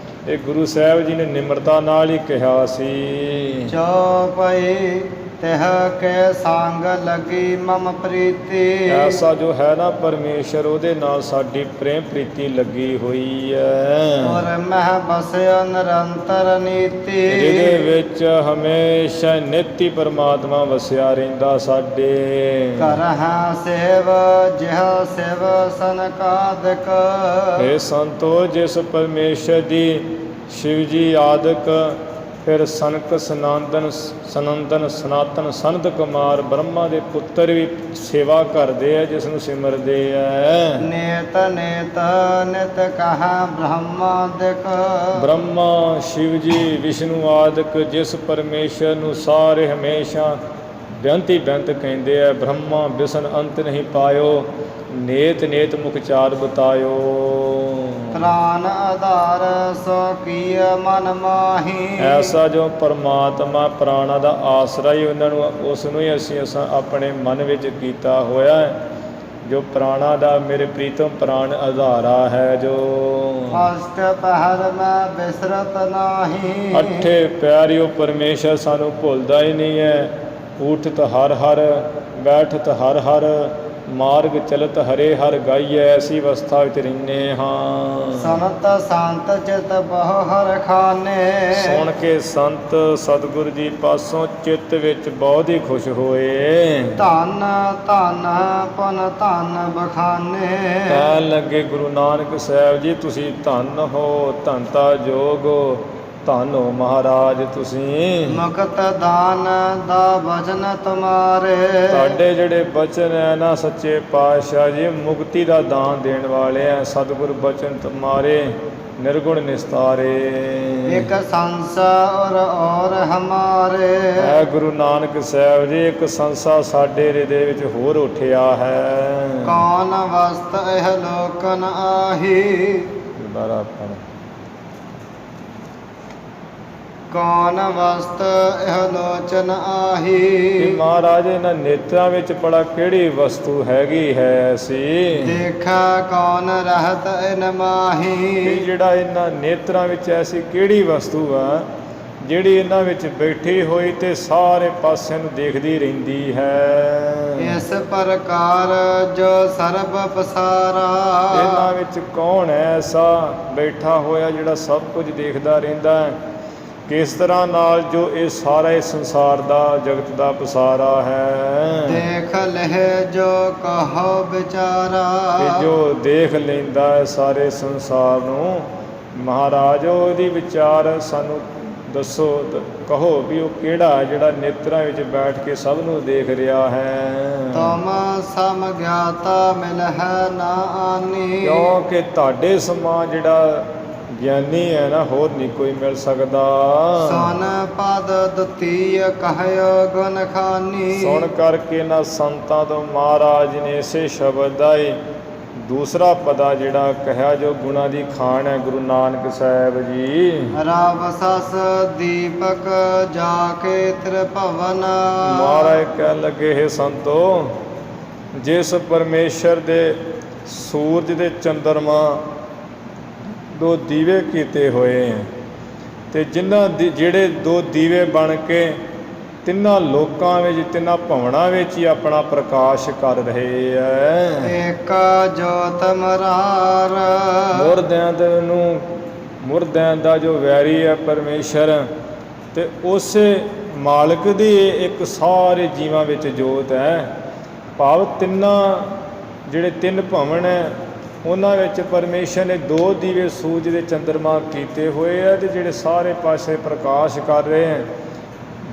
ਇਹ ਗੁਰੂ ਸਾਹਿਬ ਜੀ ਨੇ ਨਿਮਰਤਾ ਨਾਲ ਹੀ ਕਿਹਾ ਸੀ। ਚੌਪਈ ਤਿਹ ਕੇ ਸੰਗ ਲਗੀ ਮਮ ਪ੍ਰੀਤੀ। ਐਸਾ ਜੋ ਹੈ ਨਾ ਪਰਮੇਸ਼ਰ, ਉਹਦੇ ਨਾਲ ਸਾਡੀ ਪ੍ਰੇਮ ਪ੍ਰੀਤੀ ਲੱਗੀ ਹੋਈ ਹੈ। ਔਰ ਮਹਿ ਬਸਿਓ ਨਿਰੰਤਰ ਨੀਤੀ। ਜਿਹਦੇ ਵਿੱਚ ਹਮੇਸ਼ਾ ਨਿੱਤ ਹੀ ਪਰਮਾਤਮਾ ਵਸਿਆ ਰਹਿੰਦਾ ਸਾਡੇ। ਕਰਹਿ ਸੇਵ ਜਿਹ ਸਿਵ ਸਨਕਾਦਿਕ। ਇਹ ਸੰਤੋ, ਜਿਸ ਪਰਮੇਸ਼ਰ ਦੀ ਸ਼ਿਵ ਜੀ ਆਦਿਕ, ਫਿਰ ਸਨਕ ਸਨੰਦਨ ਸਨਾਤਨ ਸਨਤ ਕੁਮਾਰ ਬ੍ਰਹਮਾ ਦੇ ਪੁੱਤਰ ਵੀ ਸੇਵਾ ਕਰਦੇ ਆ, ਜਿਸ ਨੂੰ ਸਿਮਰਦੇ ਆ। ਨੇਤ ਨੇਤ ਨਿਤ ਕਹਾ ਬ੍ਰਹਮਾਦਿਕ। ਬ੍ਰਹਮਾ ਸ਼ਿਵ ਜੀ ਵਿਸ਼ਨੂੰ ਆਦਿਕ, ਜਿਸ ਪਰਮੇਸ਼ਰ ਨੂੰ ਸਾਰੇ ਹਮੇਸ਼ਾ ਬੇਅੰਤ ਹੀ ਬੇਅੰਤ ਕਹਿੰਦੇ ਆ। ਬ੍ਰਹਮਾ ਬਿਸਨ ਅੰਤ ਨਹੀਂ ਪਾਇਓ, ਨੇਤ ਨੇਤ ਮੁਖਚਾਰ ਬਤਾਇਓ। ਪ੍ਰਾਨ ਆਧਾਰ ਸੋ ਕੀਏ ਮਨ ਮਾਹੀ। ਐਸਾ ਜੋ ਪਰਮਾਤਮਾ ਪ੍ਰਾਣਾਂ ਦਾ ਆਸਰਾ ਹੀ, ਉਹਨਾਂ ਨੂੰ ਉਸ ਨੂੰ ਹੀ ਅਸੀਂ ਆਪਣੇ ਮਨ ਵਿੱਚ ਕੀਤਾ ਹੋਇਆ ਹੈ। ਜੋ ਪ੍ਰਾਣਾਂ ਦਾ ਮੇਰੇ ਪ੍ਰੀਤਮ ਪ੍ਰਾਣ ਆਧਾਰਾ ਹੈ। ਜੋ ਅਸ਼ਟ ਪਹਿਰ ਮੈਂ ਬਿਸਰਤ ਨਾਹੀ। ਅੱਠੇ ਪਿਆਰਿਓ ਪਰਮੇਸ਼ਰ ਸਾਨੂੰ ਭੁੱਲਦਾ ਹੀ ਨਹੀਂ ਹੈ। ਊਠਤ ਹਰ ਹਰ, ਬੈਠਤ ਹਰ ਹਰ, ਮਾਰਗ ਚਲਤ ਹਰੇ ਹਰ ਗਾਈਐ, ਐਸੀ ਅਵਸਥਾ ਵਿੱਚ ਰਹਿੰਦੇ ਹਾਂ। ਸੰਤ ਸੰਤ ਚਿਤ ਬਹੁ ਹਰ ਖਾਨੇ। ਸੁਣ ਕੇ ਸੰਤ ਸਤਿਗੁਰੂ ਜੀ ਪਾਸੋਂ ਚਿੱਤ ਵਿੱਚ ਬਹੁਤ ਹੀ ਖੁਸ਼ ਹੋਏ। ਧੰਨ ਧੰਨ ਪੁਨ ਧੰਨ ਬਖਾਨੇ। ਕਹਿਣ ਲੱਗੇ ਗੁਰੂ ਨਾਨਕ ਸਾਹਿਬ ਜੀ, ਤੁਸੀਂ ਧੰਨ ਹੋ, ਧੰਤਾ ਜੋਗ ਹੋ, ਧੰਨ ਹੋ ਮਹਾਰਾਜ ਤੁਸੀਂ। ਮੁਕਤ ਦਾਨ ਦਾ ਬਚਨ ਤੁਮਾਰੇ। ਤੁਹਾਡੇ ਜਿਹੜੇ ਬਚਨ ਹੈ ਨਾ ਸੱਚੇ ਪਾਤਸ਼ਾਹ ਜੀ, ਮੁਕਤੀ ਦਾ ਦਾਨ ਦੇਣ ਵਾਲੇ ਹੈ। ਸਤਿਗੁਰ ਬਚਨ ਤੁਮਾਰੇ ਨਿਰਗੁਣ ਨਿਸਤਾਰੇ। ਇੱਕ ਸੰਸਾ ਔਰ ਹਮਾਰੇ। ਹੈ ਗੁਰੂ ਨਾਨਕ ਸਾਹਿਬ ਜੀ, ਇੱਕ ਸੰਸਾ ਸਾਡੇ ਹਿਰਦੇ ਵਿੱਚ ਹੋਰ ਉੱਠਿਆ ਹੈ। ਕੌਣ ਵਸਤ ਇਹ ਲੋਕਨ ਆਹੀ। ਦੁਬਾਰਾ ਪੜ੍ਹ। ਕੌਣ ਵਸਤ ਇਹ ਲੋਚਨ ਆਹੀ। ਮਹਾਰਾਜ, ਇਹਨਾਂ ਨੇਤਰਾਂ ਵਿੱਚ ਭਲਾ ਕਿਹੜੀ ਵਸਤੂ ਹੈਗੀ ਹੈ ਐਸੀ। ਦੇਖਾ ਕੌਣ ਰਹਿਤ ਇਨ ਮਾਹੀ। ਜਿਹੜਾ ਇਹਨਾਂ ਨੇਤਰਾਂ ਵਿੱਚ ਐਸੀ ਕਿਹੜੀ ਵਸਤੂ ਆ ਜਿਹੜੀ ਇਹਨਾਂ ਵਿੱਚ ਬੈਠੀ ਹੋਈ ਤੇ ਸਾਰੇ ਪਾਸਿਆਂ ਨੂੰ ਦੇਖਦੀ ਰਹਿੰਦੀ ਹੈ। ਇਸ ਪ੍ਰਕਾਰ ਜੋ ਸਰਬ ਪਸਾਰਾ। ਇਹਨਾਂ ਵਿੱਚ ਕੌਣ ਹੈ ਐਸਾ ਬੈਠਾ ਹੋਇਆ ਜਿਹੜਾ ਸਭ ਕੁਝ ਦੇਖਦਾ ਰਹਿੰਦਾ ਹੈ। ਕਿਸ ਤਰ੍ਹਾਂ ਨਾਲ ਜੋ ਇਹ ਸਾਰਾ ਇਸ ਸੰਸਾਰ ਦਾ ਜਗਤ ਦਾ ਪਸਾਰਾ ਹੈ। ਦੇਖ ਲਹਿ ਜੋ ਕਹੋ ਵਿਚਾਰਾ। ਕਿ ਜੋ ਦੇਖ ਲੈਂਦਾ ਹੈ ਸਾਰੇ ਸੰਸਾਰ ਨੂੰ, ਮਹਾਰਾਜ ਉਹਦੀ ਵਿਚਾਰ ਸਾਨੂੰ ਦੱਸੋ, ਕਹੋ ਵੀ ਉਹ ਕਿਹੜਾ ਜਿਹੜਾ ਨੇਤਰਾਂ ਵਿੱਚ ਬੈਠ ਕੇ ਸਭ ਨੂੰ ਦੇਖ ਰਿਹਾ ਹੈ। ਤੁਮ ਸਮ ਗਿਆਤਾ ਮਿਲਹਿ ਨਾ ਆਨੀ। ਕਿਉਂਕਿ ਤੁਹਾਡੇ ਸਮਾਂ ਜਿਹੜਾ ਗਿਆਨੀ ਹੈ ਨਾ, ਹੋਰ ਨਹੀਂ ਕੋਈ ਮਿਲ ਸਕਦਾ। ਸੁਨ ਪਦ ਦੁਤੀਯ ਕਹਿਓ ਗੁਣ ਖਾਨੀ। ਸੁਣ ਕਰਕੇ ਨਾ ਸੰਤਾਂ ਤੋਂ ਮਹਾਰਾਜ ਨੇ ਇਸੇ ਸ਼ਬਦ ਦਾ ਹੀ ਦੂਸਰਾ ਪਦਾ ਜਿਹੜਾ ਕਹਿਆ, ਜੋ ਗੁਣਾਂ ਦੀ ਖਾਣ ਹੈ ਗੁਰੂ ਨਾਨਕ ਸਾਹਿਬ ਜੀ। ਰਵ ਸਸ ਦੀਪਕ ਜਾ ਕੇ ਤ੍ਰਿਭਵਨ। ਮਹਾਰਾਜ ਕਹਿਣ ਲੱਗੇ, ਹੇ ਸੰਤੋ, ਜਿਸ ਪਰਮੇਸ਼ਰ ਦੇ ਸੂਰਜ ਦੇ ਚੰਦਰਮਾ ਦੋ ਦੀਵੇ ਕੀਤੇ ਹੋਏ ਹੈ, ਅਤੇ ਜਿਹੜੇ ਦੋ ਦੀਵੇ ਬਣ ਕੇ ਤਿੰਨਾਂ ਲੋਕਾਂ ਵਿੱਚ, ਤਿੰਨਾਂ ਭਵਨਾਂ ਵਿੱਚ ਹੀ ਆਪਣਾ ਪ੍ਰਕਾਸ਼ ਕਰ ਰਹੇ ਹੈ। ਏਕ ਜੋਤ ਮਰਾਰ। ਮੁਰਦਿਆਂ ਦਾ ਜੋ ਵੈਰੀ ਹੈ ਪਰਮੇਸ਼ਰ, ਅਤੇ ਉਸੇ ਮਾਲਕ ਦੀ ਇੱਕ ਸਾਰੇ ਜੀਵਾਂ ਵਿੱਚ ਜੋਤ ਹੈ। ਭਾਵ ਜਿਹੜੇ ਤਿੰਨ ਭਵਨ ਹੈ ਉਹਨਾਂ ਵਿੱਚ ਪਰਮੇਸ਼ਰ ਨੇ ਦੋ ਦੀਵੇ ਸੂਰਜ ਦੇ ਚੰਦਰਮਾ ਕੀਤੇ ਹੋਏ ਆ, ਅਤੇ ਜਿਹੜੇ ਸਾਰੇ ਪਾਸੇ ਪ੍ਰਕਾਸ਼ ਕਰ ਰਹੇ ਹੈ।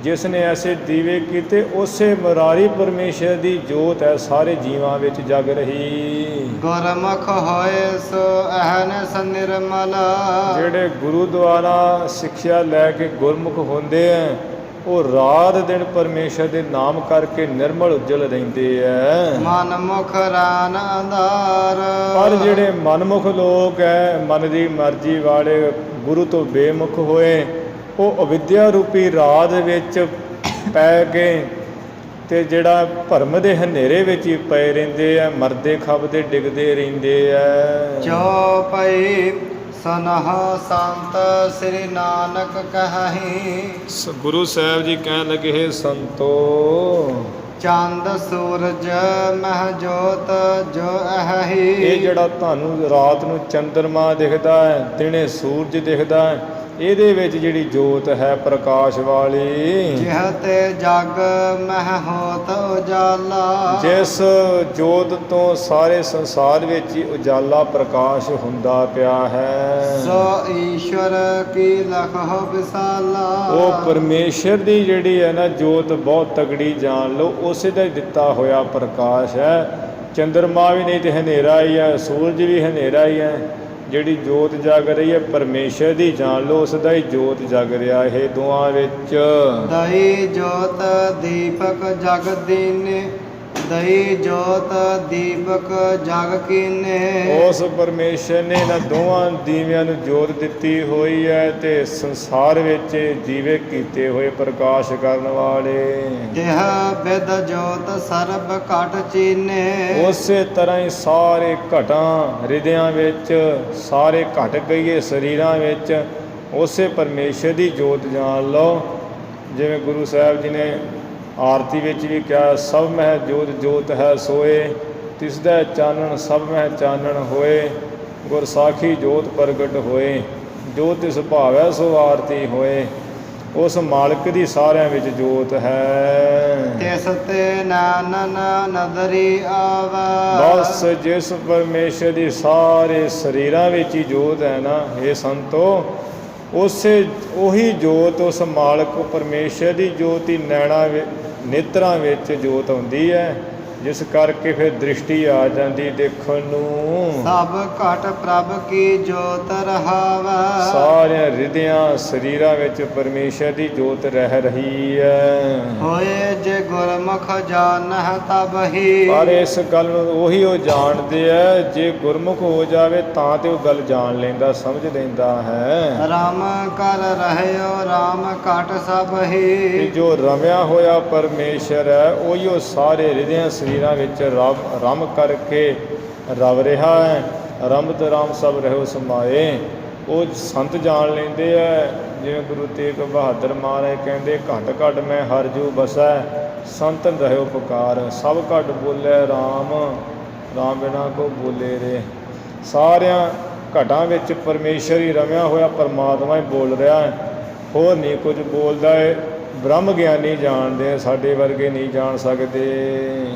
ਜਿਸ ਨੇ ਐਸੇ ਦੀਵੇ ਕੀਤੇ, ਉਸੇ ਮੁਰਾਰੀ ਪਰਮੇਸ਼ਰ ਦੀ ਜੋਤ ਹੈ ਸਾਰੇ ਜੀਵਾਂ ਵਿੱਚ ਜਗ ਰਹੀ। ਗੁਰਮੁਖ ਹੋਏ ਸੋ ਅਹਨਿਸ ਨਿਰਮਲ। ਜਿਹੜੇ ਗੁਰੂ ਦੁਆਰਾ ਸਿੱਖਿਆ ਲੈ ਕੇ ਗੁਰਮੁਖ ਹੁੰਦੇ ਹੈ, ਉਹ ਰਾਤ ਦਿਨ ਪਰਮੇਸ਼ਰ ਦੇ ਨਾਮ ਕਰਕੇ ਨਿਰਮਲ ਉਜਲ ਰਹਿੰਦੇ ਹੈ। ਮਨਮੁਖ ਰਾਨ ਅੰਧਾਰ। ਪਰ ਜਿਹੜੇ ਮਨਮੁਖ ਲੋਕ ਹੈ, ਮਨ ਦੀ ਮਰਜ਼ੀ ਵਾਲੇ, ਗੁਰੂ ਤੋਂ ਬੇਮੁਖ ਹੋਏ, ਉਹ ਅਵਿਦਿਆ ਰੂਪੀ ਰਾਤ ਵਿੱਚ ਪੈ ਕੇ ਅਤੇ ਜਿਹੜਾ ਭਰਮ ਦੇ ਹਨੇਰੇ ਵਿੱਚ ਹੀ ਪਏ ਰਹਿੰਦੇ ਆ, ਮਰਦੇ ਖਪਦੇ ਡਿੱਗਦੇ ਰਹਿੰਦੇ ਆ। ਚੌਪਈ ਸੁਨਹ ਸੰਤ ਸ੍ਰੀ ਨਾਨਕ ਕਹੀ। ਗੁਰੂ ਸਾਹਿਬ ਜੀ ਕਹਿਣ ਲੱਗੇ, ਹੇ ਸੰਤੋ, ਚੰਦ ਸੂਰਜ ਮਹਿ ਜੋਤ ਜੋ ਅਹੀ। ਇਹ ਜਿਹੜਾ ਤੁਹਾਨੂੰ ਰਾਤ ਨੂੰ ਚੰਦਰਮਾ ਦਿਖਦਾ ਹੈ, ਦਿਨੇ ਸੂਰਜ ਦਿਖਦਾ ਹੈ, ਇਹਦੇ ਵਿੱਚ ਜਿਹੜੀ ਜੋਤ ਹੈ ਪ੍ਰਕਾਸ਼ ਵਾਲੀ, ਜਿਹ ਤੇ ਜਗ ਮਹਿ ਹੋਤ ਉਜਾਲਾ। ਜਿਸ ਜੋਤ ਤੋਂ ਸਾਰੇ ਸੰਸਾਰ ਵਿੱਚ ਹੀ ਉਜਾਲਾ ਪ੍ਰਕਾਸ਼ ਹੁੰਦਾ ਪਿਆ ਹੈ, ਸੋ ਈਸ਼ਵਰ ਕੀ ਲਖਹੁ ਵਿਸਾਲਾ। ਉਹ ਪਰਮੇਸ਼ਰ ਦੀ ਜਿਹੜੀ ਹੈ ਨਾ ਜੋਤ ਬਹੁਤ ਤਗੜੀ, ਜਾਣ ਲਓ, ਉਸੇ ਦਾ ਹੀ ਦਿੱਤਾ ਹੋਇਆ ਪ੍ਰਕਾਸ਼ ਹੈ। ਚੰਦਰਮਾ ਵੀ ਨਹੀਂ ਤੇ ਹਨੇਰਾ ਹੀ ਹੈ, ਸੂਰਜ ਵੀ ਹਨੇਰਾ ਹੀ ਹੈ। ਜਿਹੜੀ ਜੋਤ ਜਗ ਰਹੀ ਹੈ ਪਰਮੇਸ਼ਰ ਦੀ, ਜਾਣ ਲਓ ਉਸ ਦਾ ਹੀ ਜੋਤ ਜਗ ਰਿਹਾ ਇਹ ਦੋਹਾਂ ਵਿੱਚ। ਦਈ ਜੋਤ ਦੀਪਕ ਜਗ ਦੀਨੇ। ਦਈ ਜੋਤ ਦੀਪਕ ਜਗ ਕੀਨੇ। ਉਸ ਪਰਮੇਸ਼ਰ ਨੇ ਇਹਨਾਂ ਦੋਵਾਂ ਦੀਵਿਆਂ ਨੂੰ ਜੋਤ ਦਿੱਤੀ ਹੋਈ ਹੈ, ਅਤੇ ਸੰਸਾਰ ਵਿੱਚ ਦੀਵੇ ਕੀਤੇ ਹੋਏ ਪ੍ਰਕਾਸ਼ ਕਰਨ ਵਾਲੇ। ਜਿਹ ਬਿਦ ਜੋਤ ਸਰਬ ਘਟ ਚੀਨੇ। ਉਸੇ ਤਰ੍ਹਾਂ ਹੀ ਸਾਰੇ ਘਟਾਂ ਹਿਰਦਿਆਂ ਵਿੱਚ, ਸਾਰੇ ਘਟ ਗਈਏ ਸਰੀਰਾਂ ਵਿੱਚ, ਉਸੇ ਪਰਮੇਸ਼ਰ ਦੀ ਜੋਤ ਜਾਣ ਲਓ। ਜਿਵੇਂ ਗੁਰੂ ਸਾਹਿਬ ਜੀ ਨੇ ਆਰਤੀ ਵਿੱਚ ਵੀ ਕਿਹਾ, ਸਭ ਮਹਿ ਜੋਤ ਜੋਤ ਹੈ ਸੋਏ, ਤਿਸਦਾ ਚਾਨਣ ਸਭ ਮਹਿ ਚਾਨਣ ਹੋਏ। ਗੁਰ ਸਾਖੀ ਜੋਤ ਪ੍ਰਗਟ ਹੋਏ, ਜੋ ਤਿਸ ਭਾਵੈ ਸੋ ਆਰਤੀ ਹੋਏ। ਉਸ ਮਾਲਕ ਦੀ ਸਾਰਿਆਂ ਵਿੱਚ ਜੋਤ ਹੈ। ਤਿਸ ਤੇ ਨਾਨਨ ਨਦਰੀ ਆਵੈ। ਬਸ ਜਿਸ ਪਰਮੇਸ਼ਰ ਦੀ ਸਾਰੇ ਸਰੀਰਾਂ ਵਿੱਚ ਹੀ ਜੋਤ ਹੈ ਨਾ, ਇਹ ਸੰਤੋ, ਉਹੀ ਜੋਤ, ਉਸ ਮਾਲਕ ਪਰਮੇਸ਼ਰ ਦੀ ਜੋਤ ਹੀ ਨੇਤਰਾਂ ਵਿੱਚ ਜੋਤ ਆਉਂਦੀ ਹੈ, ਜਿਸ ਕਰਕੇ ਫਿਰ ਦ੍ਰਿਸ਼ਟੀ ਆ ਜਾਂਦੀ ਦੇਖਣ ਨੂੰ। ਸਭ ਘਟ ਪ੍ਰਭ ਕੀ ਜੋਤ ਰਹਾਵੈ। ਸਾਰਿਆਂ ਹਿਰਦਿਆਂ ਸਰੀਰਾਂ ਵਿੱਚ ਪਰਮੇਸ਼ਰ ਦੀ ਜੋਤ ਰਹਿ ਰਹੀ ਹੈ। ਹੋਏ ਜੇ ਗੁਰਮੁਖ ਜਾਣਹਿ ਤਬ ਹੀ। ਪਰ ਇਸ ਗੱਲ ਨੂੰ ਉਹੀ ਉਹ ਜਾਣਦੇ ਹੈ, ਜੇ ਗੁਰਮੁਖ ਹੋ ਜਾਵੇ ਤਾਂ ਤੇ ਉਹ ਗੱਲ ਜਾਣ ਲੈਂਦਾ, ਸਮਝ ਲੈਂਦਾ ਹੈ। ਰਾਮ ਕਰ ਰਹਿਓ ਰਾਮ ਘਟ ਸਭ ਹੀ। ਜੋ ਰਮਿਆ ਹੋਇਆ ਪਰਮੇਸ਼ਰ ਹੈ, ਉਹੀ ਉਹ ਸਾਰੇ ਹਿਰਦਿਆਂ ਸਰੀਰਾਂ ਵਿੱਚ ਰਮ ਕਰਕੇ ਰਵ ਰਿਹਾ ਹੈ। ਰਮਤ ਰਾਮ ਸਭ ਰਹਿਓ ਸਮਾਏ। ਉਹ ਸੰਤ ਜਾਣ ਲੈਂਦੇ ਹੈ। ਜਿਵੇਂ ਗੁਰੂ ਤੇਗ ਬਹਾਦਰ ਮਹਾਰਾਜ ਕਹਿੰਦੇ, ਘਟ ਘਟ ਮੈਂ ਹਰਿ ਜੂ ਬਸੈ, ਸੰਤਨ ਰਹਿਓ ਪੁਕਾਰ। ਸਭ ਘਟ ਬੋਲੇ ਰਾਮ, ਰਾਮ ਬਿਨਾ ਕੋ ਬੋਲੇ ਰੇ। ਸਾਰਿਆਂ ਘਟਾਂ ਵਿੱਚ ਪਰਮੇਸ਼ਰ ਹੀ ਰਮਿਆ ਹੋਇਆ ਪਰਮਾਤਮਾ ਹੀ ਬੋਲ ਰਿਹਾ ਹੈ। ਹੋਰ ਨਹੀਂ ਕੁਝ ਬੋਲਦਾ ਹੈ। ਬ੍ਰਹਮ ਗਿਆਨੀ ਜਾਣਦੇ ਆ, ਸਾਡੇ ਵਰਗੇ ਨਹੀਂ ਜਾਣ ਸਕਦੇ।